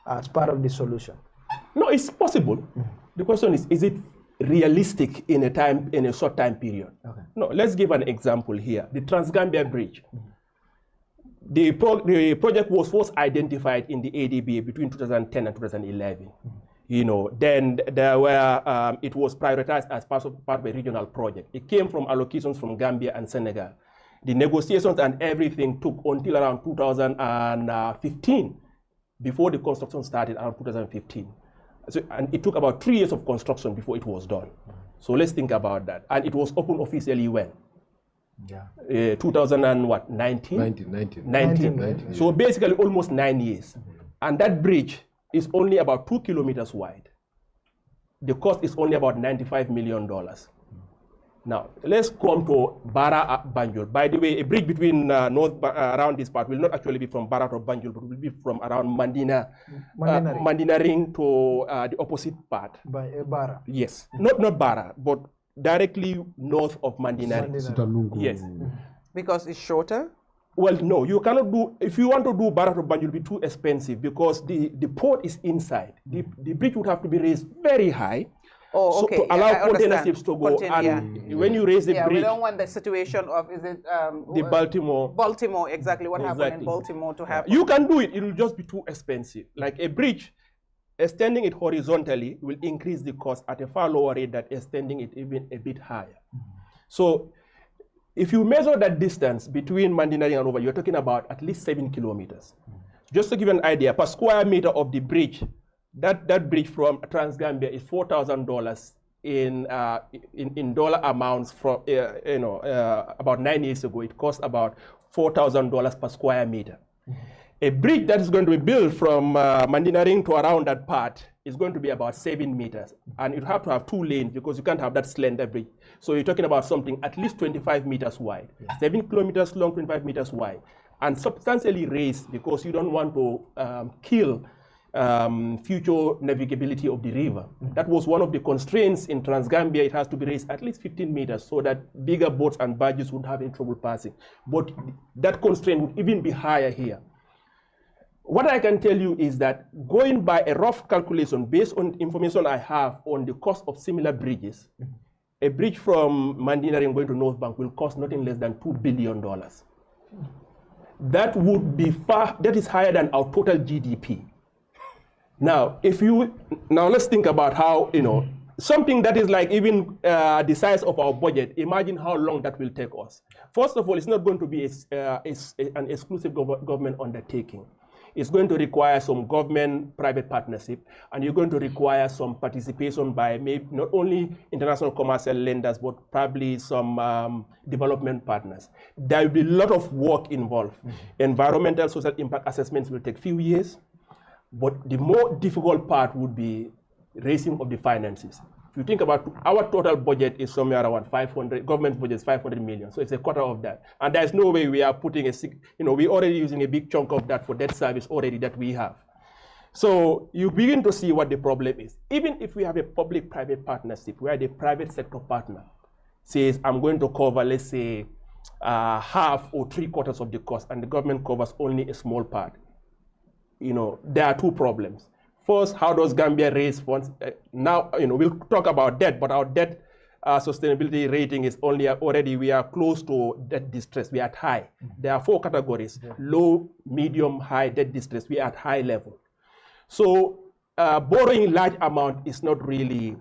as part of the solution? No, it's possible. The question is it realistic in a short time period? Okay. No, let's give an example here. The Trans-Gambia Bridge. The project was first identified in the ADB between 2010 and 2011. You know, then there were, it was prioritized as part of a regional project. It came from allocations from Gambia and Senegal. The negotiations and everything took until around 2015 before the construction started around 2015. So, and it took about 3 years of construction before it was done. So let's think about that. And it was opened officially when? Yeah. 2019? So basically almost 9 years. And that bridge is only about 2 kilometers wide. The cost is only about $95 million. Now, let's come to Bara Banjul. By the way, a bridge between around this part will not actually be from Bara to Banjul, but will be from around Mandina Ring to the opposite part. By Bara? Yes, not Bara, but directly north of Mandina Ring. Yes. Because it's shorter? Well, no, you cannot do, if you want to do Bara to Banjul, it will be too expensive because the port is inside. The bridge would have to be raised very high. Oh, okay. So to allow container ships to go, when you raise the bridge, we don't want the situation of the Baltimore. Baltimore, exactly what happened in Baltimore to happen. You can do it. It will just be too expensive. Like a bridge, extending it horizontally will increase the cost at a far lower rate than extending it even a bit higher. So if you measure that distance between Mandina and over, you're talking about at least 7 kilometers. Just to give you an idea, per square meter of the bridge, that bridge from Trans-Gambia is $4,000 in dollar amounts from about 9 years ago. It cost about $4,000 per square meter. A bridge that is going to be built from Mandina Ring to around that part is going to be about 7 meters, and you have to have 2 lanes because you can't have that slender bridge. So you're talking about something at least 25 meters wide, 7 kilometers long, 25 meters wide, and substantially raised because you don't want to kill future navigability of the river. That was one of the constraints in Trans-Gambia. It has to be raised at least 15 meters so that bigger boats and barges would have any trouble passing. But that constraint would even be higher here. What I can tell you is that going by a rough calculation based on information I have on the cost of similar bridges, a bridge from Mandina Ring going to North Bank will cost nothing less than $2 billion. That would be that is higher than our total GDP. Now, let's think about how, something that is like even the size of our budget, imagine how long that will take us. First of all, it's not going to be an exclusive government undertaking. It's going to require some government-private partnership, and you're going to require some participation by maybe not only international commercial lenders, but probably some development partners. There will be a lot of work involved. Environmental social impact assessments will take a few years, but the more difficult part would be raising of the finances. If you think about our total budget is somewhere around 500, government budget is 500 million. So it's a quarter of that. And there's no way we are putting we're already using a big chunk of that for debt service already that we have. So you begin to see what the problem is. Even if we have a public-private partnership where the private sector partner says, I'm going to cover, let's say, half or 3/4 of the cost, and the government covers only a small part. There are two problems. First, how does Gambia raise funds? Now, we'll talk about debt, but our debt sustainability rating is we are close to debt distress. We are at high. There are 4 categories: low, medium, high debt distress. We are at high level. So borrowing large amount is not really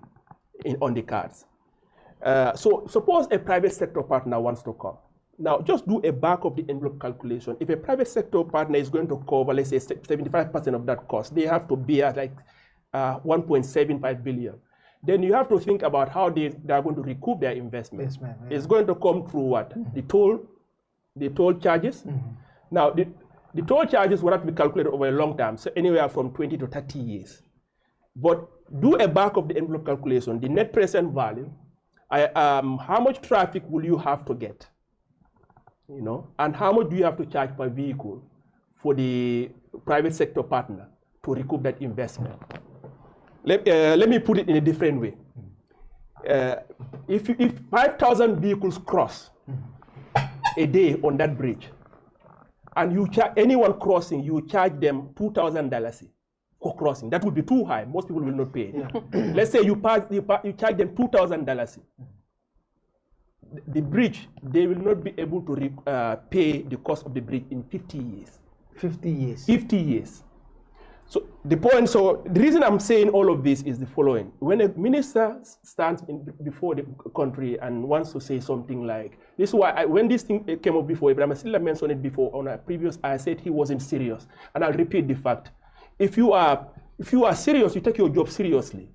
on the cards. So suppose a private sector partner wants to come. Now, just do a back of the envelope calculation. If a private sector partner is going to cover, let's say, 75% of that cost, they have to bear like 1.75 billion. Then you have to think about how they are going to recoup their investment. It's going to come through what? The toll charges. Now, the toll charges will have to be calculated over a long time, so anywhere from 20 to 30 years. But do a back of the envelope calculation, the net present value, how much traffic will you have to get, you know, and how much do you have to charge per vehicle for the private sector partner to recoup that investment. Let me put it in a different way. If 5,000 vehicles cross a day on that bridge, and you charge anyone crossing, you charge them $2,000 for crossing. That would be too high. Most people will not pay it. Yeah. Let's say you charge them $2,000. The bridge, they will not be able to pay the cost of the bridge in 50 years. 50 years. 50 years. So the point, so the reason I'm saying all of this is the following. When a minister stands before the country and wants to say something like, this is why when this thing came up before, Ibrahim Silla mentioned it before on a previous, I said he wasn't serious. And I'll repeat the fact. If you are serious, you take your job seriously,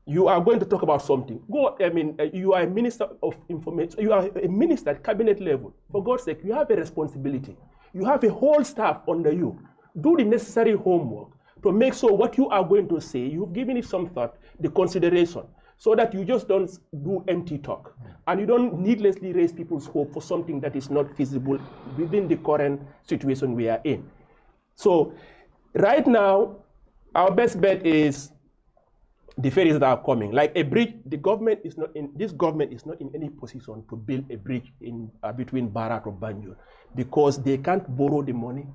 you are going to talk about something. You are a minister of information, you are a minister at cabinet level. For God's sake, you have a responsibility. You have a whole staff under you. Do the necessary homework to make sure what you are going to say, you've given it some thought, the consideration, so that you just don't do empty talk. And you don't needlessly raise people's hope for something that is not feasible within the current situation we are in. So right now, our best bet is the ferries that are coming. Like a bridge, this government is not in any position to build a bridge in between Barat or Banjul, because they can't borrow the money.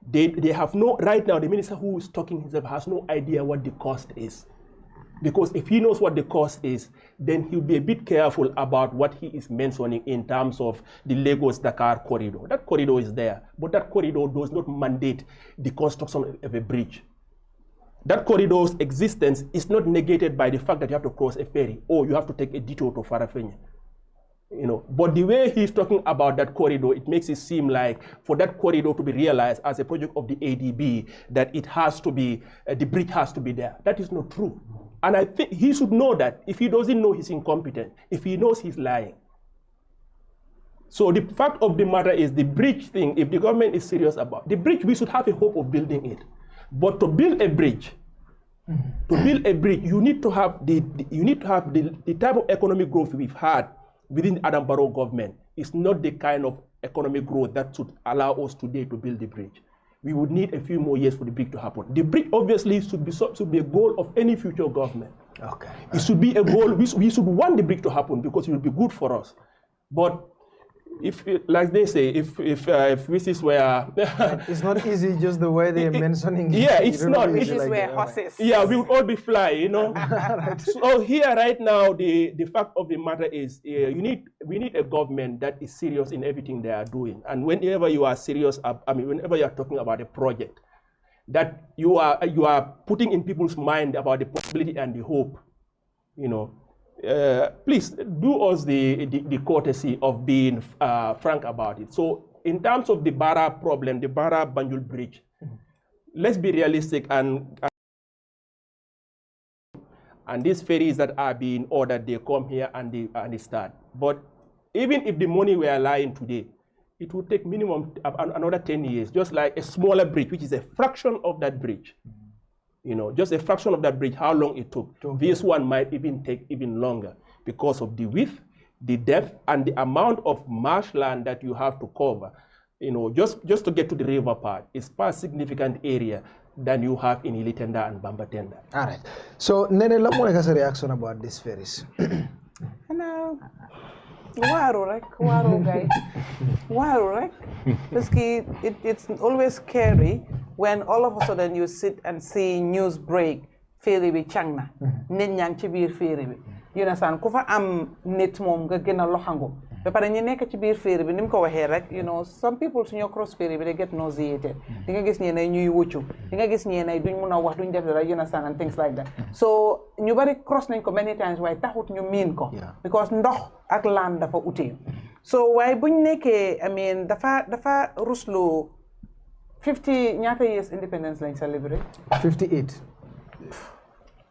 They have no, right now the minister who is talking himself has no idea what the cost is. Because if he knows what the cost is, then he'll be a bit careful about what he is mentioning in terms of the Lagos-Dakar corridor. That corridor is there, but that corridor does not mandate the construction of a bridge. That corridor's existence is not negated by the fact that you have to cross a ferry or you have to take a detour to Farafenni. You know, but the way he's talking about that corridor, it makes it seem like for that corridor to be realized as a project of the ADB, that it has to be, the bridge has to be there. That is not true. And I think he should know that. If he doesn't know, he's incompetent. If he knows, he's lying. So the fact of the matter is the bridge thing, if the government is serious about the bridge, we should have a hope of building it. But to build a bridge, you need to have the type of economic growth we've had within the Adam Barrow government. Is not the kind of economic growth that should allow us today to build the bridge. We would need a few more years for the bridge to happen. The bridge obviously should be a goal of any future government. Okay. It should be a goal. We should want the bridge to happen because it will be good for us. But if, like they say, if wishes were... it's not easy just the way they're mentioning it. Yeah, it's not. Wishes were horses. Yeah, we would all be fly, you know. Right. So here, right now, the fact of the matter is we need a government that is serious in everything they are doing. And whenever you are serious, whenever you are talking about a project, that you are putting in people's mind about the possibility and the hope, you know, please do us the courtesy of being frank about it. So in terms of the Bara problem, the Bara Banjul Bridge, let's be realistic and these ferries that are being ordered, they come here and they start. But even if the money were lying today, it would take minimum another 10 years, just like a smaller bridge, which is a fraction of that bridge. You know, just a fraction of that bridge, how long it took. This one might even take even longer because of the width, the depth, and the amount of marshland that you have to cover. You know, just to get to the river part, it's a significant area than you have in Ilitenda and Bambatenda. All right. So, Nene, what is your reaction about these ferries? Hello. Waro, right? Waro, guy. Waro, right? Because it's always scary when all of a sudden you sit and see news break, ferry bi changna, nit ñang ci biir ferry bi. You understand? Ku fa am nit mom nga gëna loxango. Ba pare ñi nekk ci biir ferry bi nim ko waxé rek, you know, some people suñu cross ferry bi they get nauseated. Di nga gis ñenay ñuy wuccu. Di nga gis ñenay duñ mëna wax duñ def dara, you understand, and things like that. So ñu bari cross nañ ko many times way taxut ñu min ko because ndox ak land dafa uté. So way buñ nekké, I mean, dafa ruslu 50 ñaata years independence lañ celebrate? 58.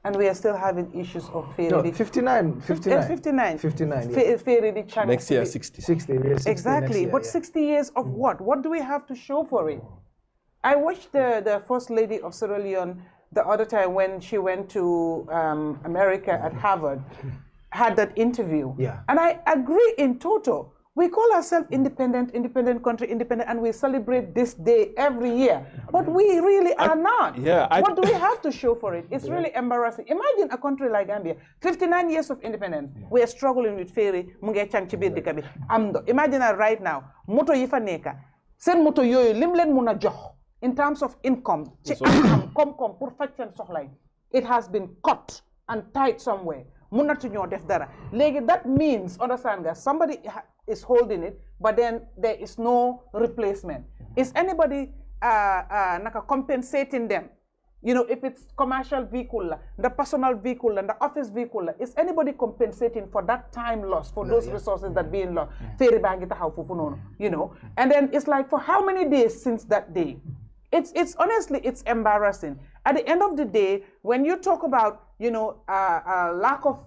And we are still having issues of ferry. No, 59. 59. 59. Yeah. Ferry the channel. Next year, 60. 60, yeah, 60 exactly. Year, but 60 years of what? What do we have to show for it? I watched the First Lady of Sierra Leone the other time when she went to America at Harvard, had that interview. Yeah. And I agree in total. We call ourselves independent country, independent, and we celebrate this day every year. But we really are not. What do we have to show for it? It's really embarrassing. Imagine a country like Gambia, 59 years of independence. We are struggling with Ferry, imagine right now, moto yifa neka, sen moto yoyo limlen muna jox in terms of income, it has been cut and tied somewhere. That means, understand that somebody is holding it, but then there is no replacement. Is anybody compensating them? You know, if it's commercial vehicle, the personal vehicle, and the office vehicle, is anybody compensating for that time lost, for those resources that being lost? You know, and then it's like, for how many days since that day? It's honestly, it's embarrassing. At the end of the day, when you talk about, you know, lack of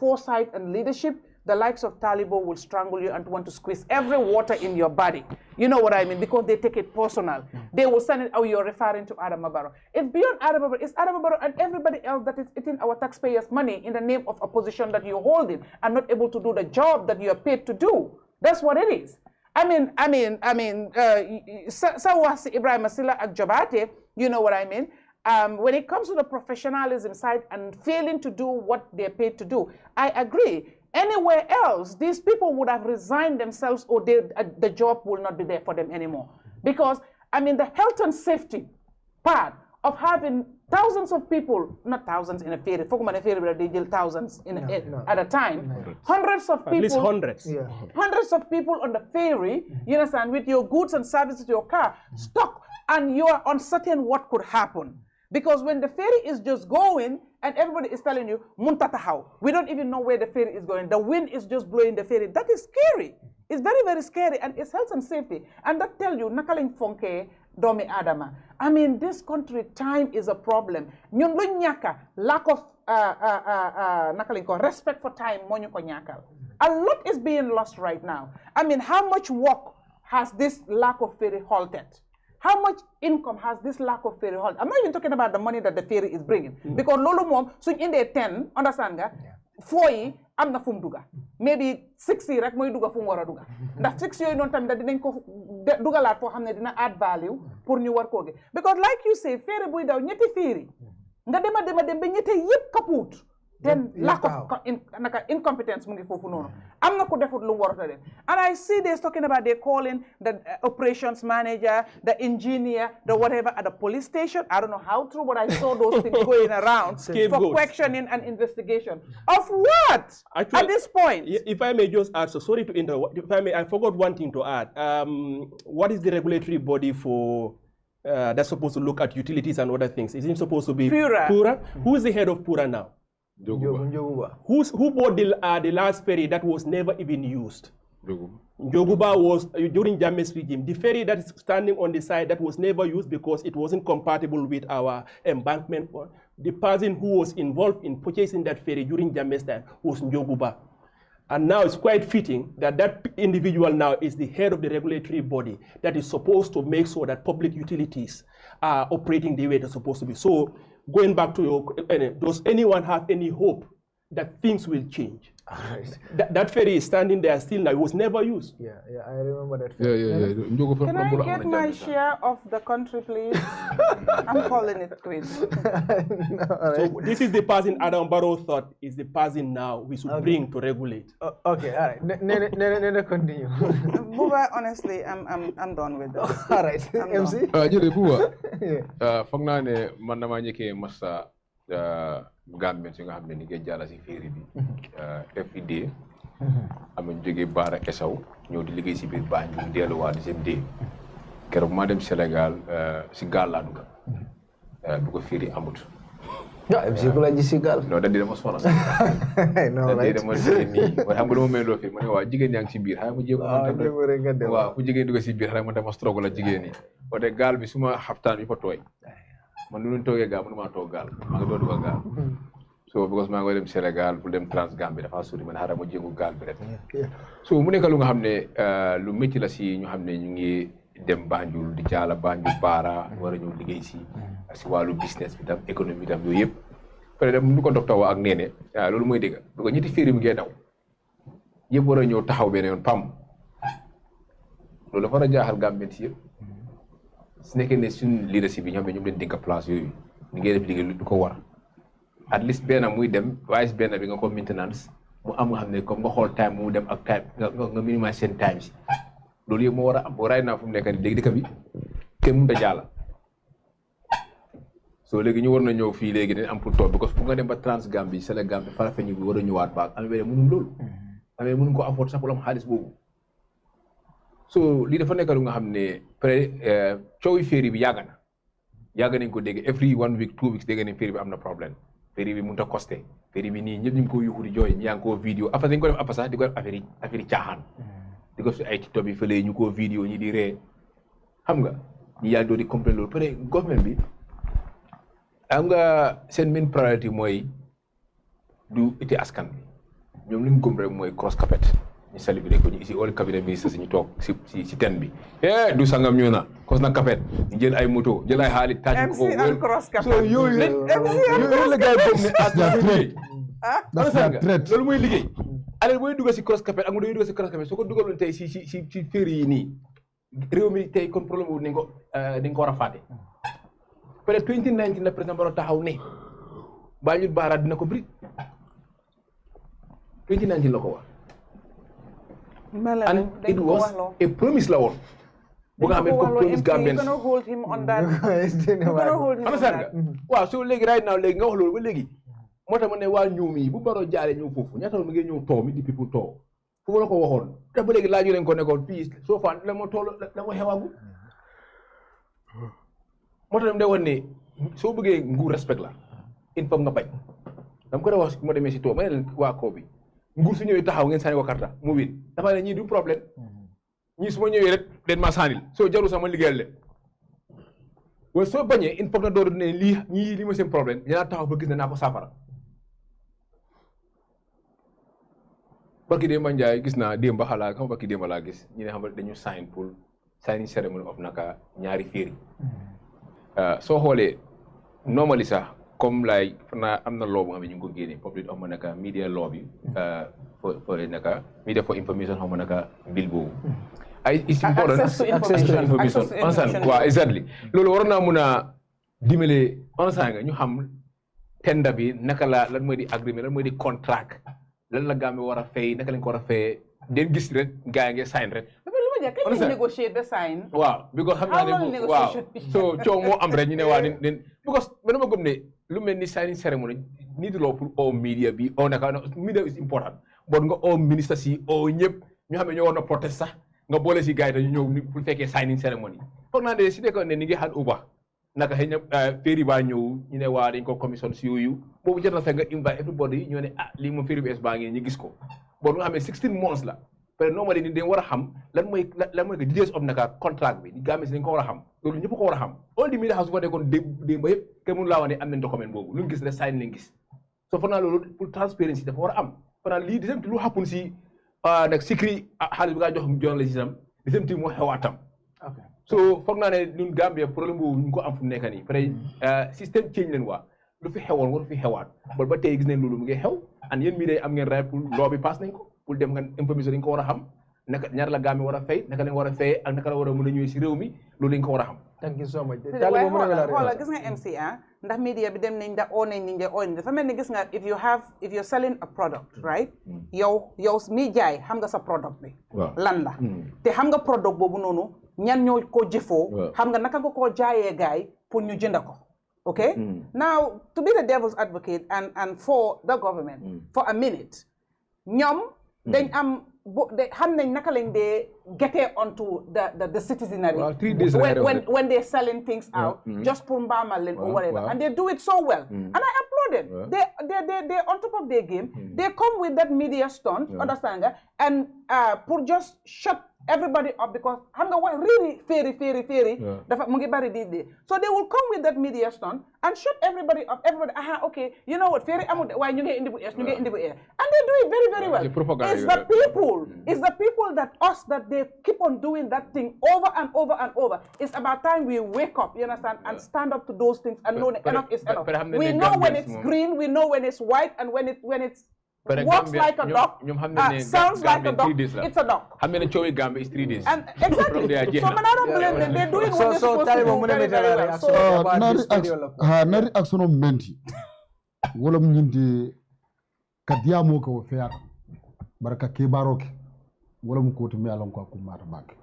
foresight and leadership, the likes of Taliban will strangle you and want to squeeze every water in your body. You know what I mean? Because they take it personal. They will send it, oh, you're referring to Adama Barrow. It's beyond Adama Barrow. It's Adama Barrow and everybody else that is eating our taxpayers' money in the name of a position that you're holding and not able to do the job that you are paid to do. That's what it is. Sawasi Ibrahim Asila at Jabate, you know what I mean? When it comes to the professionalism side and failing to do what they're paid to do, I agree. Anywhere else, these people would have resigned themselves, or the job will not be there for them anymore. Because, the health and safety part of having thousands of people, not thousands in a ferry, they deal thousands at a time, hundreds of people, at least hundreds. Yeah. Hundreds of people on the ferry, you understand, with your goods and services, your car, stuck, and you are uncertain what could happen. Because when the ferry is just going and everybody is telling you, Muntatahau, we don't even know where the ferry is going. The wind is just blowing the ferry. That is scary. It's very, very scary, and it's health and safety. And that tell you, nakaling fonke domi adama. This country, time is a problem. Nyun lu nyaka, lack of respect for time, monyo ko nyakal. A lot is being lost right now. How much work has this lack of ferry halted? How much income has this lack of ferry hold? I'm not even talking about the money that the ferry is bringing. Because lolo mom, so in the 10, understand nga, 4 am na fum duga. Maybe 60 rek moy duga fum wara duga. That 6 yoy non tam da dinañ ko dugalat fo xamne dina add value pour ñu war ko ge. Because like you say, ferry buy daw ñetti ferry. Nga dem ba ñetti yépp kaput. Then lack of incompetence mungi fofu nono. I'm not going to do work. And I see they're talking about they're calling the operations manager, the engineer, the whatever at the police station. I don't know how true, but I saw those things going around for questioning and investigation. Of what? Actually, at this point? If I may just add, so sorry to interrupt. If I may, I forgot one thing to add. What is the regulatory body for that's supposed to look at utilities and other things? Is it supposed to be Pura? Who is the head of Pura now? Njoguba. Who bought the last ferry that was never even used? Njoguba was, during Jammeh's regime, the ferry that is standing on the side that was never used because it wasn't compatible with our embankment. The person who was involved in purchasing that ferry during Jammeh's time was Njoguba. And now it's quite fitting that that individual now is the head of the regulatory body that is supposed to make sure that public utilities are operating the way they're supposed to be. So, going back to your, does anyone have any hope that things will change? That ferry is standing there still now. It was never used. Yeah, I remember that ferry. Yeah. Can I get my share of the country, please? I'm calling it quits. So this is the person Adam Barrow thought is the person now we should bring to regulate. Okay, all right. Nene continue. Buba, honestly, I'm done with this. All right, MC. Jere Buba. Fogna ne man dama ñëkke massa Gambien si nga xam ne ni ngay jàll si ferry bi FID am ñu jógee Baara Esaw ñëw di liggéey si biir Banjul delluwaat di seen dee keroog ma dem Sénégal si gaal laa dugga bu ko ferry amut MC ko la ji si gaal non da di dama sonal non da di dama nii waaye xam nga dama mel loo fi ma ne waa jigéen yaa ngi si biir xay ma jéego waaw ku jigéen dugga si biir xay ma dama struggle la jigéen yi wate gaal bi suma xaftaan bi fa tooy man nu ñu toogee gaal mënuma toog gaal maa ngi doon dugal gaal so because maa ngi dem Sénégal pour dem Transgambie dafa sori man xaaral ma jéngu gaal bi rek so mu nekk lu nga xam ne lu métti la si ñu xam ne ñu ngi dem Banjul di jaala Banjul Baara war a ñëw liggéey si si wàllu business bi tam économie bi tam yooyu yëpp peut être mu ko docteur wax ak nee loolu mooy dëgg parce que ñetti féeri mu ngee daw yëpp war a ñëw taxaw benn yoon pam loolu dafa war a jaaxal Gambien si yëpp su nekkee ne suñ leadership bi ñoom leen dénk place yooyu ni ngay def liggéey lu ko war at least benn muy dem waaye si benn bi nga ko maintenance mu am nga xam ne comme nga xool time mu dem ak time nga minimiser seen time si loolu yëpp moo war a am boo raay naa fu mu nekk nii léegi dëkk bi kenn mënut a jàll so léegi ñu war na ñëw fii léegi dañ am pour toog parce que pour nga dem ba Transgambie Sénégal bi Farafenni bi war a ñëwaat baag amee beneen mënum loolu amee mënum ko afford sax pour am xaalis boobu so lii dafa nekk lu nga xam ne coowi féeri bi yàgg nañ ko dégg every 1 week 2 weeks dégg nañ féeri bi am na problème féeri bi mënut a costé féeri bi nii ñëpp ñu ngi ko yuuxu di jooy ñi yaa ngi koo vidéo affaire dañ ko def appa sax di ko def affaire yi caaxaan di ko fi ay TikTok bi fële ñu koo vidéo ñi di ree xam nga ñi yaa doo di comprendre loolu peut être government bi am nga seen main priority mooy du ite askan bi ñoom li ñu gëm rek mooy cross carpet ñu célébré ko ñu ici all cabinet ministre ñu toog si ten bi du sangam ñëw na cross na carpet ñu jël ay moto jël ay xaalis taaj ko so yooyu la gars yi gëm ne loolu mooy liggéey alal booy dugg si cross carpet ak mu doy dugg si cross carpet soo ko dugaloon tey si féeri yi nii réew mi tey kon problème wu dañ ko war a fàtte peut-être 2019 la président Barrow taxaw ne Banjul Baara dina ko bri 2019 la ko wax and it was a promise la woon bu nga xam ne comme promise Gambians waaw so léegi right now léegi nga wax loolu ba léegi moo tax ma ne waa ñëw mi bu Barrow jaaree ñëw foofu ñaata mu ngi ñëw too mi di people too foofu la ko waxoon te ba léegi laaju leen ko nekkoon fii soo faan la moo toll la moo xewaagu moo tax de woon ne soo bëggee nguur respect la il faut nga bañ dama ko doon wax moo demee si too ma ne leen waa koo bi nguur su ñëwee taxaw ngeen sànni ko karta mu win dafa ne ñii du problème ñii su ma ñëwee rek den ma sànnil soo jaru sax ma liggéeyal leen waaye soo bañee il faut nga door ne lii ma seen problème ñaa taxaw ba gis ne naa ko saafara barki démba Njaay gis naa démba xalaa xam barki démba laa gis ñu ne xam dañu sign pour signing ceremony of naka ñaari féeri soo xoolee normally sax comme lay am na law bu nga xam ne ñu ngi ko génne public xaw ma naka media law bi for naka media for information xaw ma naka bill boobu ay is important access to information understand waaw exactly loolu war naa mun a dimbale understand nga ñu xam tender bi naka la lan mooy di agreement lan mooy di contract lan la Gambie war a fay naka lañ ko war a fayee den gis rek gars yi ngeen sign rek Can you negotiate the sign? Wow, because wow. So mo am rek ñu ne waa nen because man ma gëm ne lu mel ni signing ceremony need law pour all media bi o naka media is important but nga all minister si o ñëpp ñu xam ne ñoo war na protest sax nga boole si gars yi dañu ñëw pour fekkee signing ceremony foog naa ne si nekkoon ne ni ngi hand over naka xëy na féeri baa ñëw ñu ne waa dañ ko commission si yooyu boobu jot na fekk nga invite everybody ñoo ne lii moom féeri bi es baa ngi ñu gis ko bon nga xam ne 16 months la pero normally ni dañ war a xam lan mooy details of naka contract bi di Gambie si dañ ko war a xam loolu ñëpp ko war a xam all the media house bu fa nekkoon démb ba yëpp kenn mënu laa wax ne am nañ document boobu lu ñu gis rek sign lañ gis so foog naa loolu pour transparency dafa war a am foog naa lii di lu happen si nag secret xaalis bi ngaa jox journaliste am di same moo xewaatam so foog naa ne ñun Gambie problème boobu ñu ko am fu mu nekk nii peut-être système change leen waa lu fi xewoon waru fi xewaat ba tey gis nañ loolu mu ngi xew and yéen media am ngeen right pour loo bi pass nañ ko pour dem nga information dañ ko war a xam naka ñaar la Gambie war a fay naka lañ war a fayee ak naka la war a mën a ñëwee si réew mi loolu dañ ko war a xam. thank you so much. waaye xoolal gis nga MCA ndax media bi dem nañ da oo nañ de oo nañ dafa mel ni gis nga if you're selling a product right yow mi jaay xam nga sa product bi. lan la te xam nga product boobu noonu ñan ñoo ko jëfoo. xam nga naka nga koo jaayee gaay pour ñu jënd ko. Okay. Now to be the devil's advocate and for the government for a minute ñoom dañ am xam nañ naka lañ dee getee onto the citizenry when they're selling things out just pour mbaamal leen or whatever and they do it so well and I applaud them they're on top of their game they come with that media stunt understand nga and pour just shut everybody up because really Ferry. So they will come with that media stunt and shut everybody up. Everybody, okay, you know what, Ferry, why you get in the air, and they do it very, very well. It's the people that they keep on doing that thing over and over and over. It's about time we wake up, you understand, and stand up to those things and know enough is enough. We know when it's green, we know when it's white, and when it's walks like a duck, sounds like a duck, it's a duck. How many Chowi Gambia is 3 days? And exactly. So I don't blame them. They're doing what they're supposed to do very, very well. Nari aksono menti. Wolom nyindi kadia moka wafeara. Baraka kebaroke. Wolom kotu me alon kwa kumata bake.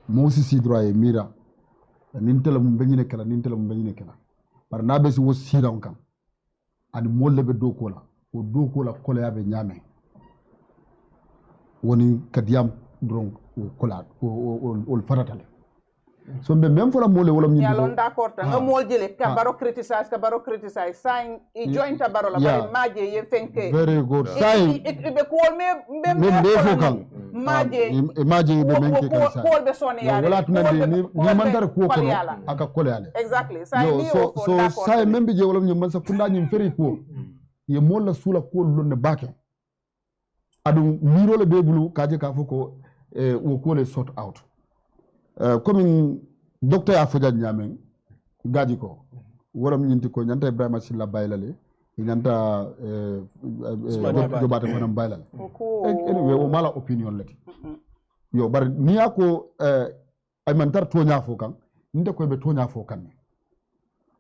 Mosi sidra e mira. Nintela mbenye kala. Bar nabe si wo sira onkam. Ani molle be do kola. O do kola kola yabe nyame. Woni kadiyam drong o kola o faratale. So mbe même fola mole wala ya lon d'accord tan nga mol jele ka baro criticize sign e joint a baro la bari maje ye fenke very good sign be ko me fokan maje be menke kan sign ko be sone ya wala tan ni mandar ko aka kole ale exactly sign ni o so sign membe je wala nyum man sa kunda nyum feri ko ye molla sula ko lonne bake adu miro le bebulu kaje ka foko wo ko le sort out comme docteur Afoja Nyameng Gajigo woram nyinti ko nyanta Ibrahima Silla baylale nyanta jobate fanam baylale anyway o mala opinion lati yo bar niya ko ay man tar tonya fo kan nde ko be tonya fo kan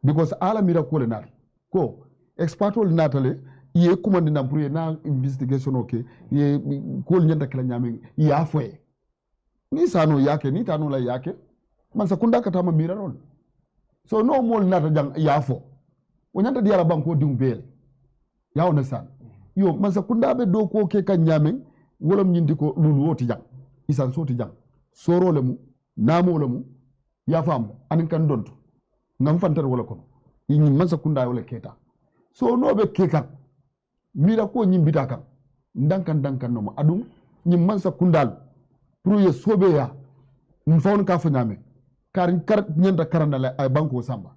because ala mira ko le nat ko expertol natale ye commande na pour na investigation okay ye ko nyanta kala Nyameng ya foye ni sano yake ni tano la yake man sakunda katama miraron so no mol nata jang yafo wonyanta diala banko dingbel ya understand yo man sakunda be do ko ke kan nyamen wolom nyindi ko lulu woti jang isan soti jang soro lemu namo lemu ya fam anin kan donto ngam fantar wala ko yin man sakunda wala keta so no be kekat mira ko nyimbita kan dankan no adum nyim man sakundal pour ye sobe ya mfawon ka fa nyame karin kar nyenda karandale ay banko samba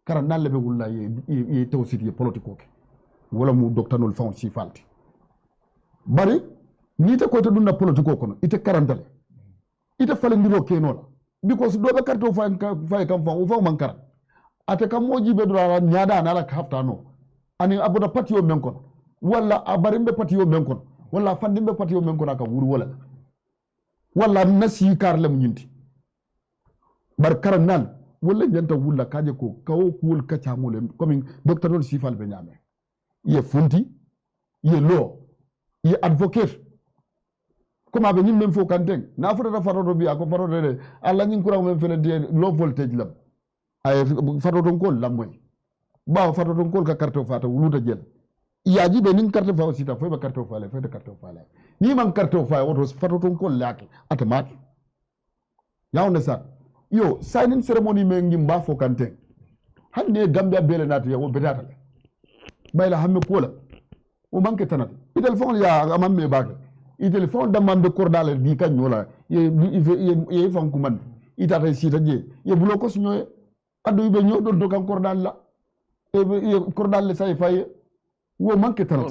karandale be wulla ye tawsit ye politiko ke wala mu doctanol fawon si falti bari ni te ko to dunna politiko kono ite karandale ite fale ndiro ke nola because do be karto fa kam fa o fa man karan ate kam moji be dura nyaada na la kafta no ani abuda patio men kono wala abarimbe patio men kono wala fandimbe patio men kono ka wuru wala nasi karle mu nyinti bar karanal wala nyanta wulla kaje ko kawo kuul kacha mole comme docteur non sifal be nyame ye funti ye law ye advocate comme abe nyim même fo kanteng na fota farodo bi ako farodo de alla nyin kura men fele de low voltage lam ay farodo ko lamoy ba farodo ko ka carte fata wuluta jel yaji be nin carte fa sita fo be carte fa le fo de carte fa le ni man carte fa woto farodo ko laki automatique ya on sa yo signing ceremony me ngim ba fo kanteng hande gambia bele nati ya wo bedata le bayla hamme kola o manke tanat i telephone ya amam me baake i telephone damam be kordale bi kan nyola ye fam ku man itata sita je ye bulo ko sunyo addu be nyodo do kan kordal la e kordal le say faye wo manke tanat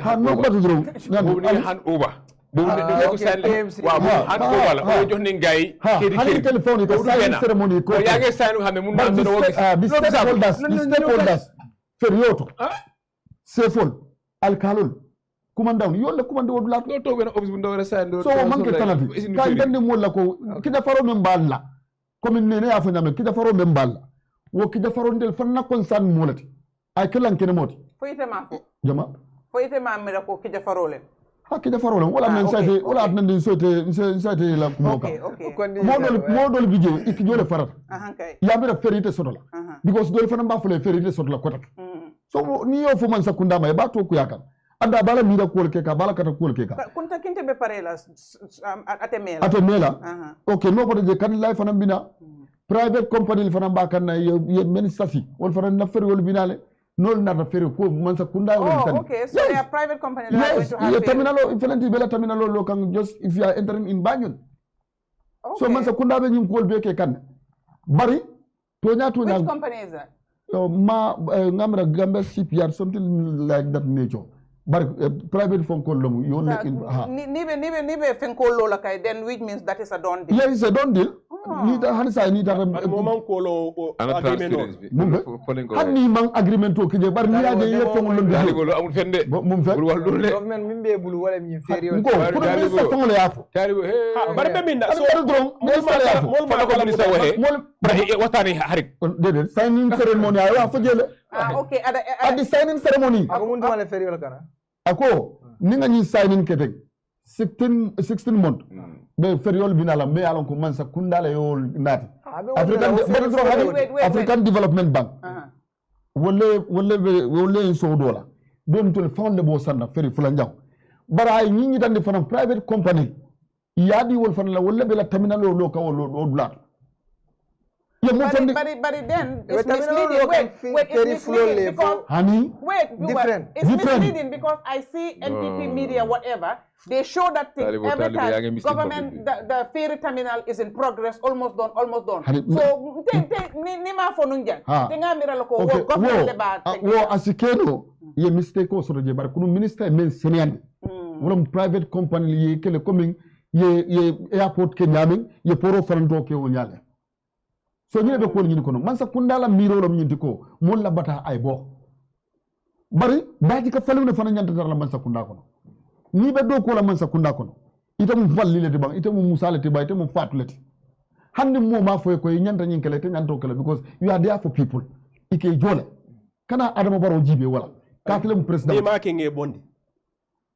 ha no batu drum ngam han over bobu de ko sen wa mo han ko wala o jox ni ngay kedi kedi telephone ko signing ceremony ko ya nge sign ha me mun na do stakeholders ferioto sefol alkalol kumandaw yolle kumande wodula do to ben office bu ndawre sign do so manke tanati ka dande molla ko kida faro men balla comme nene ya fanya men kida faro men balla wo kida faro ndel fanna concern molati ay kelan kene moti foyte ma fo jama foyte ma mera ko kida faro le ha kida faro le wala men sayte wala atnande sote la kumoka modol bije ik jole farat ya bere ferite sodola because dole fana ba fule ferite sodola kotak so ni yo fo man sakunda ma ba to ku yakal anda bala mi da kol ke ka bala kata kol ke ka kunta kinte be pare la atemela okay no bodo je kan life fana bina private company fana ba kan ye ministry wol fana na feri wol binale nol na feri ko man sakunda wol tan okay so they are private company that are going to have terminal infinity bela terminal lo kan just if you are entering in Banjul So man sa kunda be nyim kol be ke kan. Bari tonya. Which company is that? Ngamra Gambia CPR, something like that nature. But private phone call lomu you only nibe phone call lola kai, then which means that is a done deal. Yeah, it's a done deal. Nita hansa nita moment call agreement hani mang agreement to kije bar ni ade ye phone londi Gajigo amul fende mum fe government mimbe bulu wala mi Ferry ko minister phone le yafo Gajigo bari be minna so mol ma ko minister waxe mol watani harit dede signing ceremony ayo fo jele okay at the signing ceremony ako mun wala Ferry wala kana ako ninga ni signing kete 16 months be feriol binala be alon ko man sa kundala yo nati African Development Bank wolle so dola don to found bo sanna feri fulanjaw bara ay ñi tan fana private company yadi wol fana la wolle be la terminal lo ka wol do but then it's misleading. Wait, it's misleading because it's misleading because I see NPP media, whatever, they show that thing every time. Government, the ferry terminal is in progress, almost done. So, nima fonunja. Tenga mira loko government leba. Wo asikeno ye mistake ko soro je bar kunu minister men seniandi. Wala private company ye kele coming ye airport ke nyamin ye poro faranto ke wonyale. So ñine be ko ñini kono man sa kundala miro lam ñinti ko mon la bata ay bo bari baji ka falewne fana ñanta dar la man sa kunda kono ni be do ko la man sa kunda kono itam vallile te ba itam musale te ba itam fatulati hande mo ma foy ko ñanta ñin kele te ñanto kele because you are there for people ike jole kana adama baro jibe wala ka kele president ni ma ke nge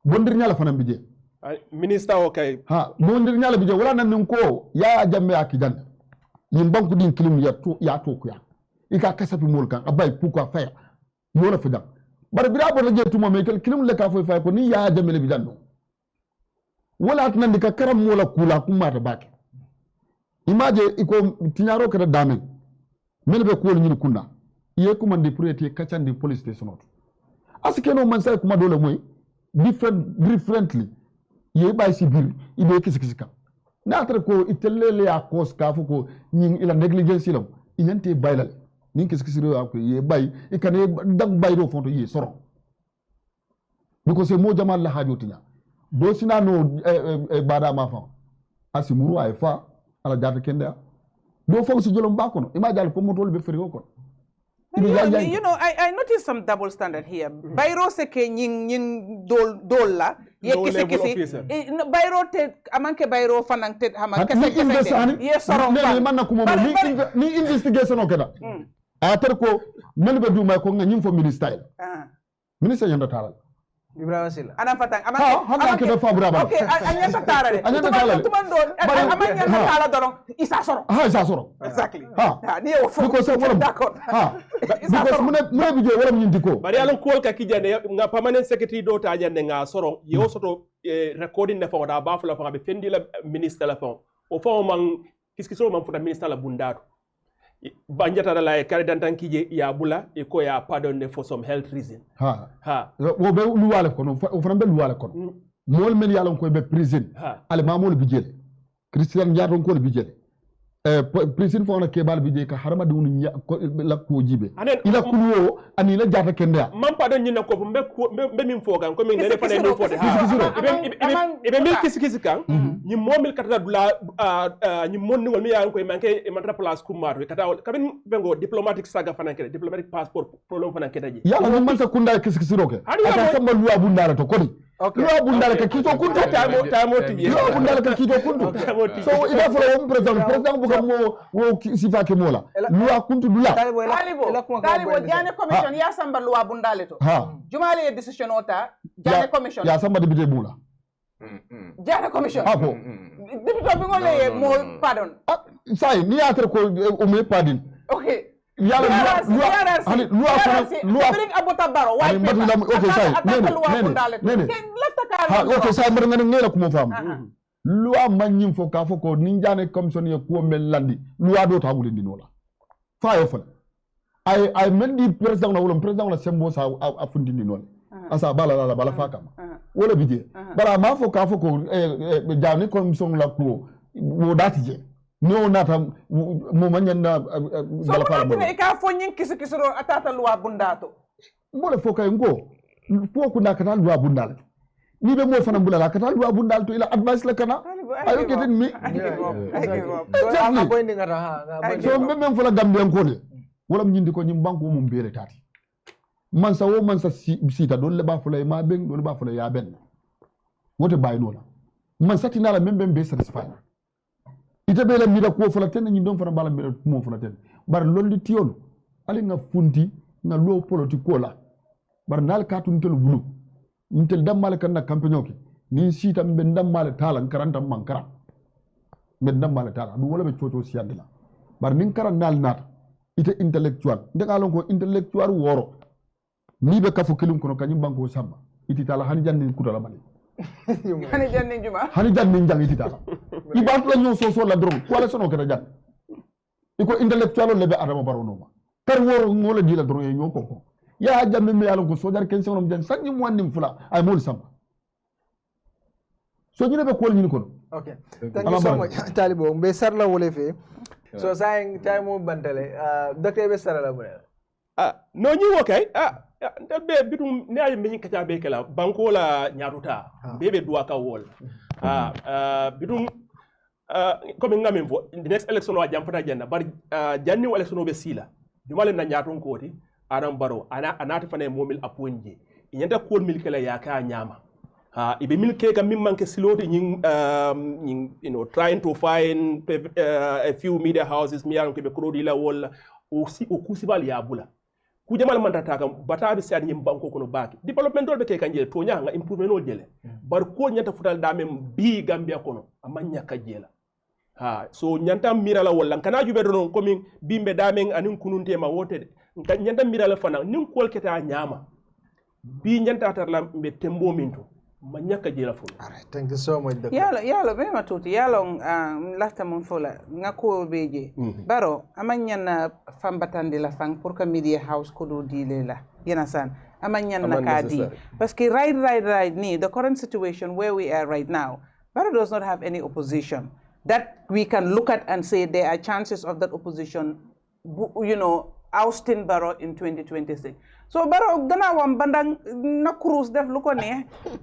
bondir ñala fana bije minister o kay bondir ñala bije wala nan ko ya jamme akijande yin banku din kilim ya to kuya ika kasafi mulkan abai puka faya yola fidan bar bira bo je tuma me kilim le ka fay ko ni ya jamele bidan no wala atnan dika karam mola kula kuma ta bake imaje iko tinyaro kada damen mel be ko ni kunna ye kuma di prete kacandi police station asikeno man say kuma dole moy differently ye bay si bir ibe kisikisika natre ko itellele ya kos kafu ko ñing ila négligence lam ñante baylal ñing kisikisiro ko ye bay ikane dang bayro fonto ye soro biko se mo jamal la hajotinya do sinano bada ma fa asimuru ay fa ala jata kende do fo su jolom bakono imajal ko motol be feri ko You know, I noticed some double standard here. Bayro seke nying dol la ye kese bayro te amanke bayro fanang te hama kese ye soro ni investigation okeda atar ko melbe duma ko nganyim fo minister minister yanda talal Ibrahima Silla anam fatang amang ke fa braba okay anyanta tara de tumandon amang tala dorong isa soro exactly ni o fo because d'accord because mune bijo wala nyindi ko bari alon kol ka kijane nga permanent secretary do ta jande nga soro yo soto recording ne fa da ba fu la fa be fendi la ministre la fa o fa man kiskiso man fu da ministre la bundato banjata da la kare dantan kije ya bula e ko ya pardon for some health reason wo be luwale kono o fana be luwale kono mol men yalon ko be prison al mamol bijele christian nyaton ko bijele prison fona ke bal bije ka harama dum la ko jibe ila kuwo ani la jata kenda man pardon nyina ko be min fogan ko min ne fa ne fode ibe mil kisikisi kan ni momil kata dula ni monni wal mi yan ko manke e man place kumaro kata kabin bengo diplomatic saga fana kede diplomatic passport problem fana kede ji ya man sa kunda kisikisi roke ata samba luwa bundala to kodi luwa bundala ka kito kundu tamoti luwa bundala ka kito kundu so ida fo won president buka mo wo sifa ke mola luwa kundu dula talibo jane commission ya samba luwa bundale to jumale e decision ota jane commission ya samba debite bula jane commission debito bi ngole mo pardon sai ni atre ko o me pardon okay yalla luwa bring abota baro why okay sai nene okay sai mbar ngene ngela ko mo fam luwa manyim fo ka fo ko ninjane commission ye ko mel landi luwa do ta gulindi nola fa yo fa ay mendi president la sembo sa afundindi nola asa bala fa kam wala bije bara ma fo ka fo ko jani commission la ko wo dati je no nata mo manyanda so wona ka fo nyin kisi ro atata luwa bundato mbole fo kay ngo fo ku nakata luwa bundal ni be mo fana bulala kata luwa bundal to ila advice la kana ayo getting me so memem fo la gambian ko le wala nyindi ko nyim banko mum bele tati man sa wo man sa sita don le ba fo lay ma ben don ba fo lay ya ben wote bayno la man satina la membe be satisfy ite be la mi da ko fo la ten nyim don fana bala be mo fo la ten bar lolli tiyon ali nga funti nga lo politiko la bar nal katun tel bulu intel dammal kan na campagne ki ni sita be dammal talan karanta mankara be dammal tala du wala be coco siyadla bar nin karan nal nata ite intellectual ndega lon ko intellectual woro ni be kafu kilum kono kanyum banko samba iti tala hani janni kutala bani hani janni juma hani janni jang iti tala ibatu la nyon so la dron wala sono kata jan iko intellectual lebe adama barono ma tar woro ngola dila dron e nyoko ko ya jamme me yalon ko sojar ken sonom jan sanni mo wandim fula ay mol samba so ñu be ko ñini ko okay thank you so much talibo mbe sarla wole fe so saying time mo bantale docteur be sarla mo no ñu okay ndel be bitum ne ay min kaca be kala banko la ñaatuta bebe duwa ka wol bitum comme ngamen fo the next election wa jam fata janna bar janni election be sila jumale na ñaaton koti adam baro anati fane momil aponje inyanta kol mil kala ya ka nyama ibe mil ke kam min manke siloti you know trying to find a few media houses mi yaron ke be krodi la wala o kusibal ya bula ku jamal man tata kam batabi sa nyim banko kono baki development dol be ke kanjele to nyanga improvement no jele bar ko nyanta futal dame bi gambia kono amanya ka jela so nyanta mirala wala kana jube don komin bimbe damen anin kununte ma wote nyanta mirala fana nin kol keta nyama bi nyanta tarla be tembo minto manyaka jela fu alright thank you so much doctor yalo be matuti yalo lasta mon fola ngako beje baro amanyana fambatande la sang pour que media house ko do dile la yena san amanyana kadi parce que right ni the current situation where we are right now baro does not have any opposition that we can look at and say there are chances of that opposition, you know, ousting Barrow in 2026. So Barrow gonna wan bandang na cruise def look on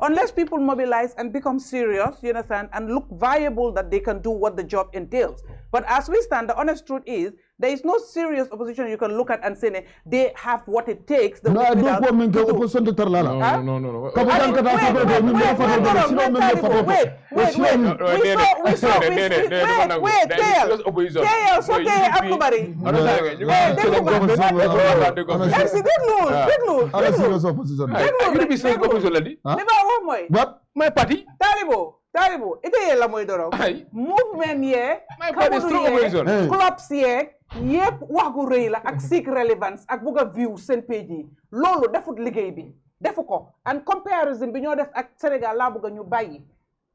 unless people mobilize and become serious, you understand, and look viable that they can do what the job entails. But as we stand, the honest truth is there is no serious opposition you can look at and say they have what it takes. No, I don't want me to opposition to Tarlala. No. My party. Talibo, ite ye la moy doro. Movement ye, clubs ye, yep wagu rëy la ak seek relevance ak buga view sen page yi. Lolu defut liggéey bi. Defu ko. And comparison bi ñoo def ak Sénégal la buga ñu bayyi.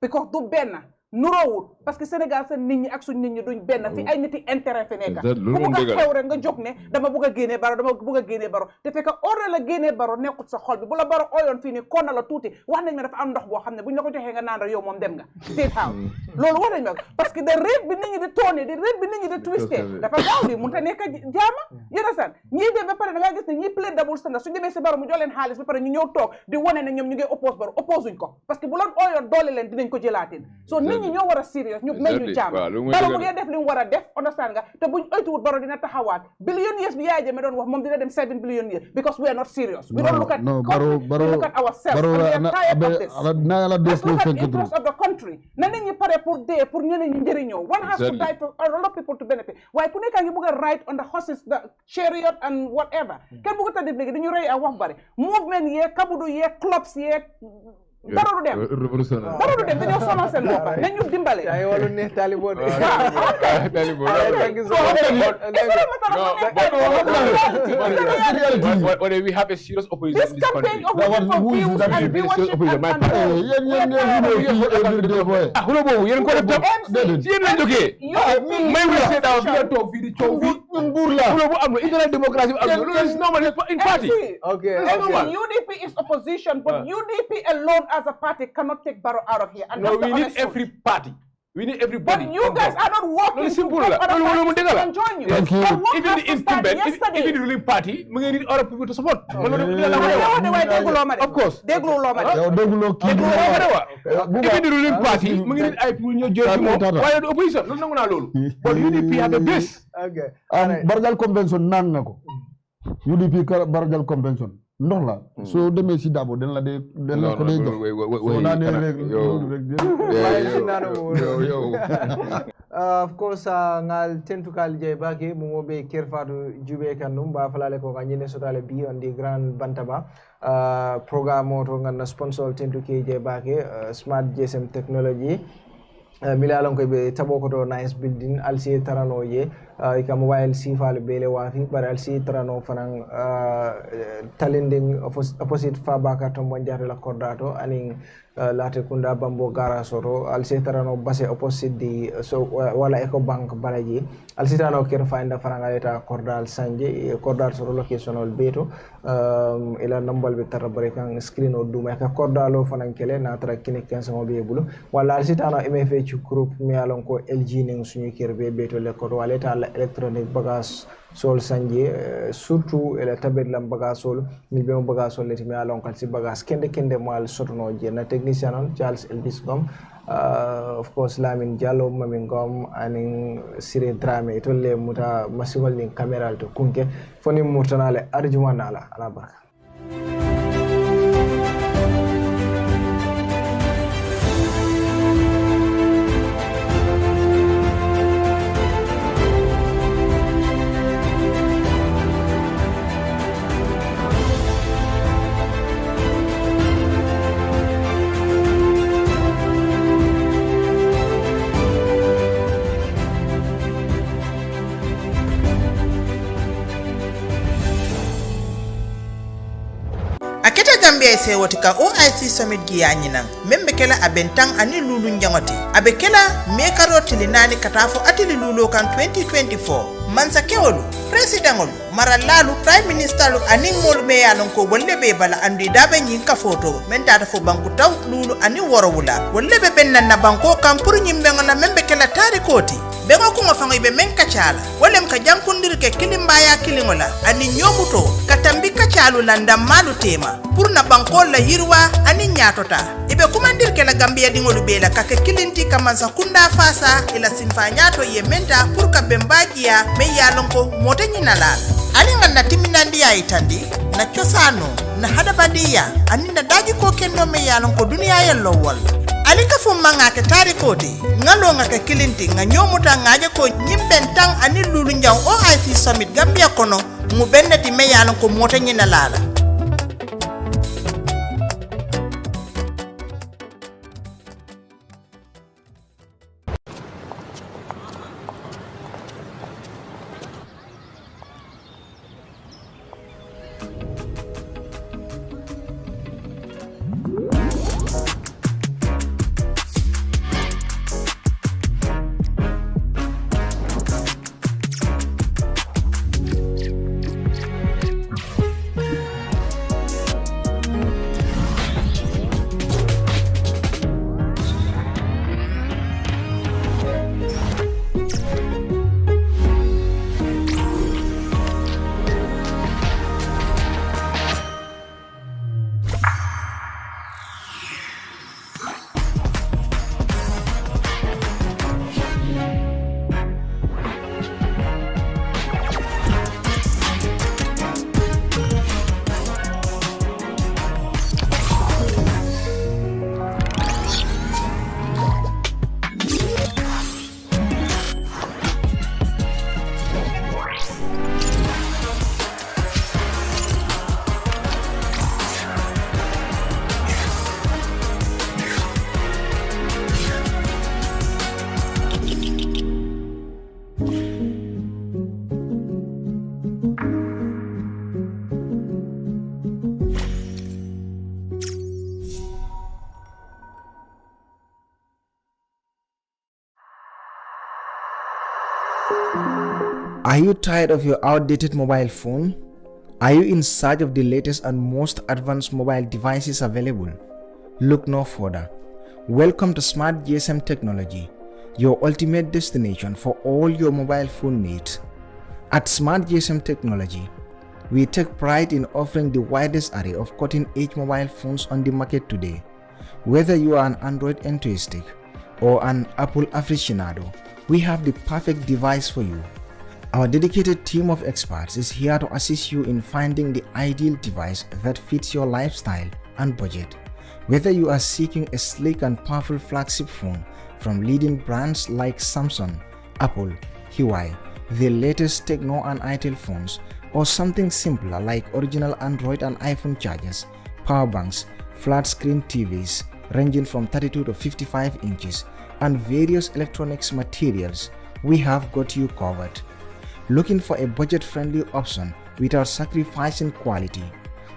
Because du benn nuroowul parce que Sénégal seen nit ñi ak suñ nit ñi duñ benn fi ay nit yi intérêt fi nekk ku bëgg a xew rek nga jóg ne dama bëgg a génnee baro te fekk ordre la génnee baro nekkut sa xol bi bu la baro oyoon fii nii kon na la tuuti wax nañ ne dafa am ndox boo xam ne buñ la ko joxee nga naan rek yow moom dem nga state house loolu wax nañ parce que de rate bi nit ñi di tourner di rate bi nit ñi di twisté dafa gaaw di mënta nekk jaama yéena san ñii dem ba pare da ngaa gis ne ñii play double standard su demee si baro mu jox leen xaalis ba pare ñu ñëw toog di wane ne ñoom ñu ngi oppose baro opposeuñ ko parce que bu loon oyoon doole leen dinañ ko jëlaatin so nit ñi ñoo war a serious ñu may ñu jàmm baro mu ngi def li mu war a def understand nga te buñ oytuwut baro dina taxawaat billionaires bi yaay jëme doon wax moom dina dem 7 billion years because we are not serious we don't look at ourselves and we are tired of this let's look at interest of the country na nit ñi pare pour dee pour ñeneen ñi njëriñoo one has to die for a lot of people to benefit waaye ku nekk ngi bëgg a ride on the horses the chariot and whatever kenn bëgg ta def léegi dañu rëy ak wax bari movement yeeg kabudu yeeg clubs yeeg dara du dem dañoo sonal seen bopp nañu dimbale ay walu ne talibo de talibo we have a serious opposition this in this campaign country. of views and viewership UDP is opposition but UDP alone as a party cannot take Barrow out of here. And no, we need every party. We need everybody. But you guys are not working to get other parties to join you. Thank you. Even the incumbent, even the ruling party, we need other people to support. Of course. Even the ruling party, we need people to join more. Why the opposition? No. But UDP have the best. Okay. Barjal convention nan nako. UDP Barjal convention. Non la. So demee si dabo den la ko dey jox. So na ne rek Of course, ngal tentu kal jay bake mo be kerfatu jube kanum ba falale ko ngine sotale bi on the Grand Bantaba programme to ngan sponsor tentu ke jay bake smart GSM technology milalon ko be tabo ko to nice building alsi tarano ye ka mobile sifal bele wafi bar alsi tarano fanan talending opposite fabaka to monjare la cordato aning late kunda bambo gara soro alsi tarano base opposite di so wala eco bank balaji alsi tarano ker find faranga eta cordal sanje cordal soro locational beto ila nambal be tarabare kan screen o duma ka cordalo fanan kele na tra kinek kan sama be bulu wala alsi tarano mfh group mi alon ko LG ning suñu ker be beto le ko wala ta electronic bagage sol sanje surtout ele tabet lam bagage sol mi be bagage sol leti mi alon kan si bagage kende mal sotono je na technician on Charles Elvis Gom of course Lamin Diallo Mamin Gom aning Sire Drame to le muta masigol ni camera to kunke foni murtanale arjumana ala baraka. Aketa Gambia se wotika OIC Summit giyanyinan membe kela abentang ani lulu njangoti abekela mekaro tilinani katafo atili lulu kan 2024 mansa kewolu presidentolu maralalu prime ministerlu ani ngol me yalon ko wolle be bala andi dabe nyinka photo men tata fo banku taw lulu ani worowula wolle be bennan na banko kan pour nyimbe ngona membe kela tarikoti bengo ko ngofango ibe men kachala wolem ka jankundir ke kilimbaya kilingola ani nyomuto katambi kachalu landa malu tema pour na banko la yirwa ani nyatota ibe kumandir ke la Gambia dingolu bela kake kilinti kamansa kunda fasa ila sinfa nyato ye menta pour ka bembajia me yalonko motenyi nalala alinga na timinandi ya itandi na chosano na hadabadia aninda daji ko kendo me yalonko dunia ya lowol alika fu manga ke tarikoti ngalo nga ke kilinti nga nyomuta ngaje ko nyimbentang ani lulu njaw OIC Summit Gambia kono ngubende di me yalonko motenyi nalala. Are you tired of your outdated mobile phone? Are you in search of the latest and most advanced mobile devices available? Look no further. Welcome to Smart GSM Technology. your ultimate destination for all your mobile phone needs. At Smart GSM Technology, we take pride in offering the widest array of cutting-edge mobile phones on the market today. Whether you are an Android enthusiast or an Apple aficionado, we have the perfect device for you. Our dedicated team of experts is here to assist you in finding the ideal device that fits your lifestyle and budget. Whether you are seeking a sleek and powerful flagship phone from leading brands like Samsung, Apple, Huawei, the latest Tecno and Itel phones, or something simpler like original Android and iPhone chargers, power banks, flat screen TVs ranging from 32 to 55 inches, and various electronics materials, we have got you covered. Looking for a budget-friendly option without sacrificing quality?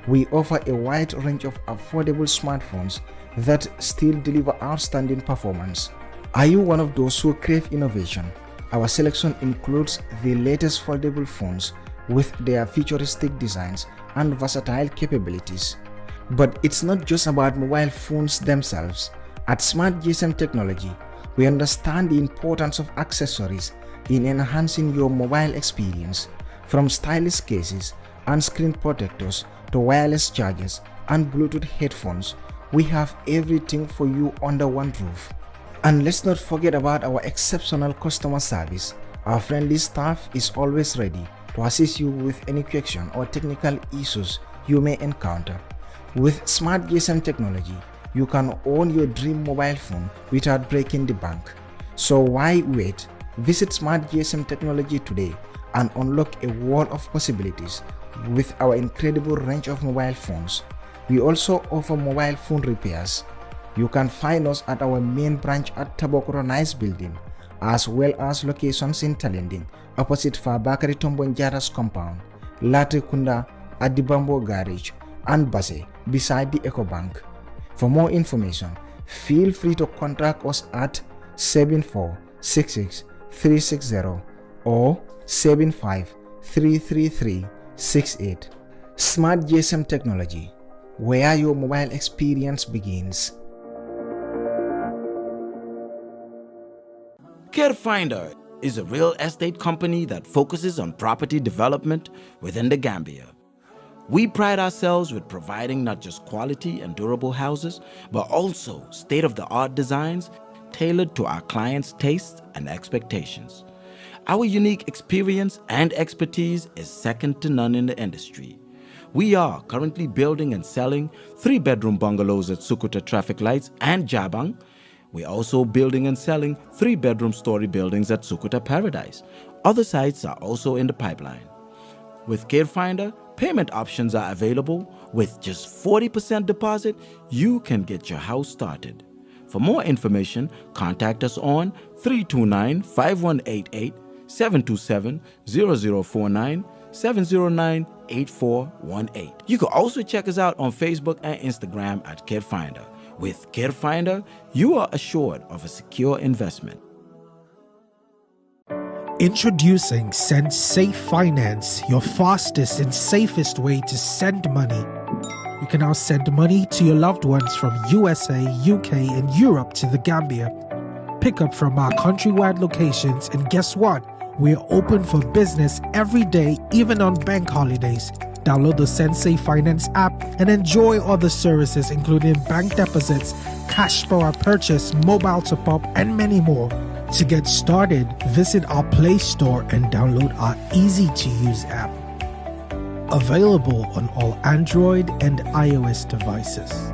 We offer a wide range of affordable smartphones that still deliver outstanding performance. Are you one of those who crave innovation? Our selection includes the latest foldable phones with their futuristic designs and versatile capabilities. But it's not just about mobile phones themselves. At Smart GSM Technology, we understand the importance of accessories in enhancing your mobile experience. From stylish cases and screen protectors to wireless chargers and Bluetooth headphones, we have everything for you under one roof. And let's not forget about our exceptional customer service. Our friendly staff is always ready to assist you with any question or technical issues you may encounter. With Smart GSM Technology, you can own your dream mobile phone without breaking the bank. So why wait? Visit Smart GSM Technology today and unlock a world of possibilities with our incredible range of mobile phones. We also offer mobile phone repairs. You can find us at our main branch at Tabokoro Nice Building, as well as locations in Talending, opposite Fabakari Tombonjara's compound, Latrikunda at the Bamboo Garage, and Base beside the EcoBank. For more information, feel free to contact us at 7466-360 or 75-333-68. Smart GSM Technology, where your mobile experience begins. CareFinder is a real estate company that focuses on property development within the Gambia. We pride ourselves with providing not just quality and durable houses, but also state-of-the-art designs tailored to our clients' tastes and expectations. Our unique experience and expertise is second to none in the industry. We are currently building and selling 3-bedroom bungalows at Sukuta Traffic Lights and Jabang. We're also building and selling 3-bedroom story buildings at Sukuta Paradise. Other sites are also in the pipeline. With CareFinder, payment options are available. With just 40% deposit, you can get your house started. For more information, contact us on 329-5188, 727-0049, 709-8418. You can also check us out on Facebook and Instagram at CareFinder. With CareFinder, you are assured of a secure investment. Introducing Send Safe Finance, your fastest and safest way to send money. You can now send money to your loved ones from USA, UK, and Europe to the Gambia. Pick up from our countrywide locations, and guess what? We're open for business every day, even on bank holidays. Download the Send Safe Finance app and enjoy other services including bank deposits, cash for our purchase, mobile top-up, and many more. To get started, visit our Play Store and download our easy-to-use app. Available on all Android and iOS devices.